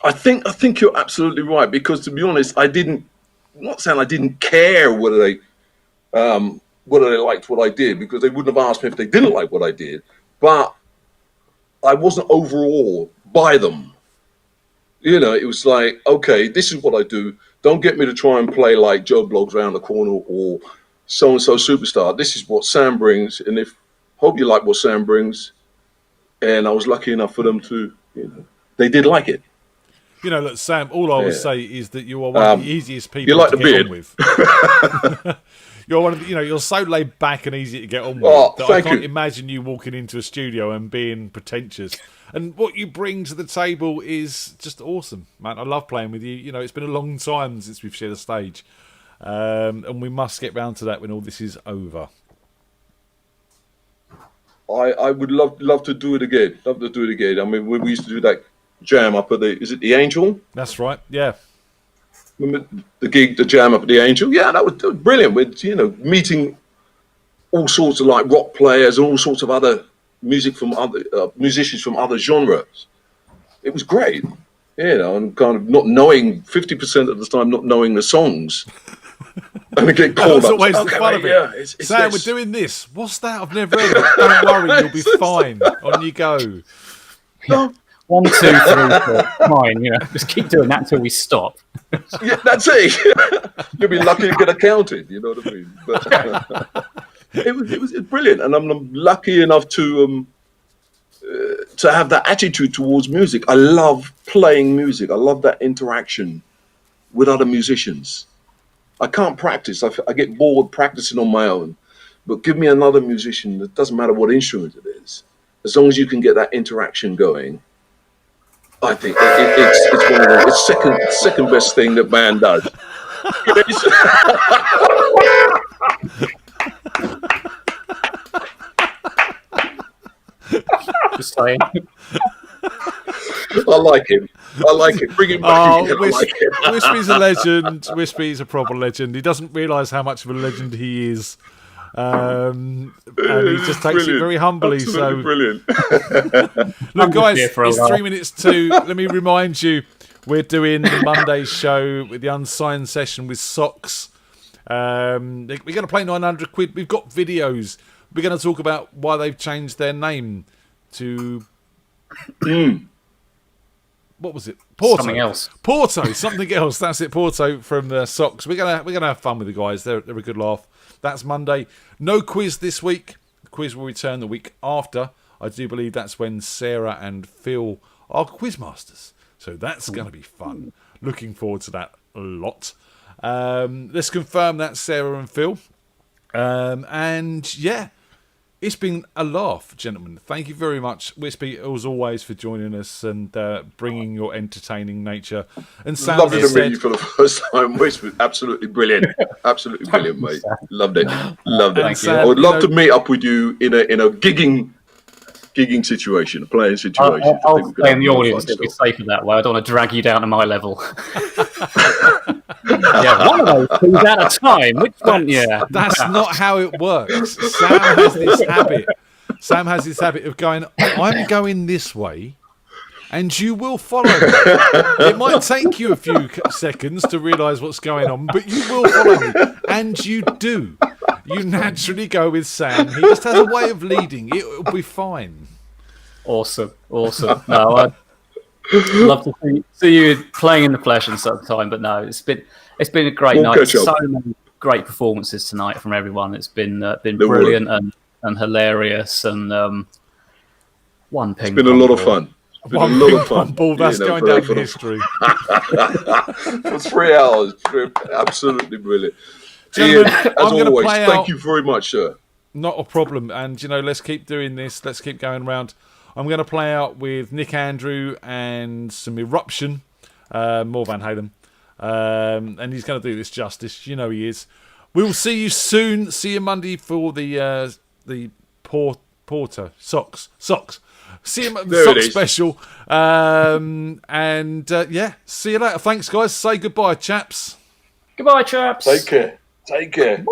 [SPEAKER 8] I think you're absolutely right, because to be honest, I'm not saying I didn't care whether they liked what I did, because they wouldn't have asked me if they didn't like what I did, but I wasn't overawed by them. It was like, okay, this is what I do. Don't get me to try and play like Joe Bloggs Round the Corner or so and so superstar. This is what Sam brings, and hope you like what Sam brings. And I was lucky enough for them to, they did like it.
[SPEAKER 9] Look, Sam, all I would say is that you are one of the easiest people
[SPEAKER 8] you like
[SPEAKER 9] to
[SPEAKER 8] the
[SPEAKER 9] get
[SPEAKER 8] beard.
[SPEAKER 9] on with. You're one of the, you're so laid back and easy to get on with that I
[SPEAKER 8] thank
[SPEAKER 9] can't
[SPEAKER 8] you.
[SPEAKER 9] imagine you walking into a studio and being pretentious. And what you bring to the table is just awesome, man. I love playing with you. It's been a long time since we've shared a stage, and we must get round to that when all this is over.
[SPEAKER 8] I would love to do it again. Love to do it again. I mean, when we used to do that jam up at is it the Angel?
[SPEAKER 9] That's right. Yeah.
[SPEAKER 8] Remember the jam up at the Angel? Yeah, that was brilliant. With meeting all sorts of like rock players and all sorts of other music from other musicians from other genres. It was great, and kind of not knowing 50% of the time, not knowing the songs, and they get called
[SPEAKER 9] That's
[SPEAKER 8] up.
[SPEAKER 9] always
[SPEAKER 8] Okay,
[SPEAKER 9] the fun
[SPEAKER 8] mate,
[SPEAKER 9] of it.
[SPEAKER 8] yeah, it's
[SPEAKER 9] Sam,
[SPEAKER 8] this.
[SPEAKER 9] we're doing this. What's that? I've never heard of it. Don't worry, you'll be fine. On you go.
[SPEAKER 20] 1, 2, 3, 4. Fine, just keep doing that till we stop.
[SPEAKER 8] Yeah, that's it. You'll be lucky to get accounted. You know what I mean? But, it was brilliant, and I'm lucky enough to have that attitude towards music. I love playing music. I love that interaction with other musicians. I can't practice. I get bored practicing on my own. But give me another musician. It doesn't matter what instrument it is, as long as you can get that interaction going. I think it's one of the second best thing that band does.
[SPEAKER 20] Just saying.
[SPEAKER 8] I like him. Bring him back again. I like him.
[SPEAKER 9] Wispy's a legend. Wispy's a proper legend. He doesn't realise how much of a legend he is. And he just takes it very humbly.
[SPEAKER 8] Absolutely brilliant.
[SPEAKER 9] Look, guys, it's 3 minutes to. Let me remind you, we're doing Monday's show with the unsigned session with Socks. We're going to play 900 quid. We've got videos. We're going to talk about why they've changed their name to. What was it? Porto.
[SPEAKER 20] Something else.
[SPEAKER 9] Porto. Something else. That's it. Porto from Socks. We're gonna have fun with the guys. They're a good laugh. That's Monday. No quiz this week. The quiz will return the week after. I do believe that's when Sarah and Phil are quizmasters. So that's going to be fun. Looking forward to that a lot. Let's confirm that's Sarah and Phil. And yeah, it's been a laugh, gentlemen. Thank you very much, Wispy, as always, for joining us and bringing your entertaining nature. And Sam,
[SPEAKER 8] lovely to meet you for the first time. Wispy, absolutely brilliant. Absolutely brilliant, mate. Loved it. Loved it.
[SPEAKER 9] Sam,
[SPEAKER 8] I would love to meet up with you in a gigging situation, a playing situation.
[SPEAKER 20] I'll stay in the audience. It'll be safer that way. I don't want to drag you down to my level. Yeah, one of those things at a time. Which one? Yeah,
[SPEAKER 9] that's not how it works. Sam has this habit. Sam has this habit of going, I'm going this way, and you will follow me. It might take you a few seconds to realise what's going on, but you will follow me, and you do. You naturally go with Sam. He just has a way of leading. It'll be fine.
[SPEAKER 20] Awesome. No, I'd love to see you playing in the flesh and some time, but no, it's been a great night. So many great performances tonight from everyone. It's been brilliant and hilarious and one ping.
[SPEAKER 8] It's been a lot of fun. It's been a lot of fun.
[SPEAKER 9] Ball, that's going down in history.
[SPEAKER 8] For 3 hours. Absolutely brilliant.
[SPEAKER 9] Gentlemen,
[SPEAKER 8] Ian, as always, thank you very much, sir.
[SPEAKER 9] Not a problem. And, let's keep doing this. Let's keep going around. I'm going to play out with Nick Andrew and some Eruption, more Van Halen. And he's going to do this justice. You know he is. We'll see you soon. See you Monday for the Porter Socks. See you at the Socks special. Yeah, see you later. Thanks, guys. Say goodbye, chaps.
[SPEAKER 20] Goodbye, chaps.
[SPEAKER 8] Take care.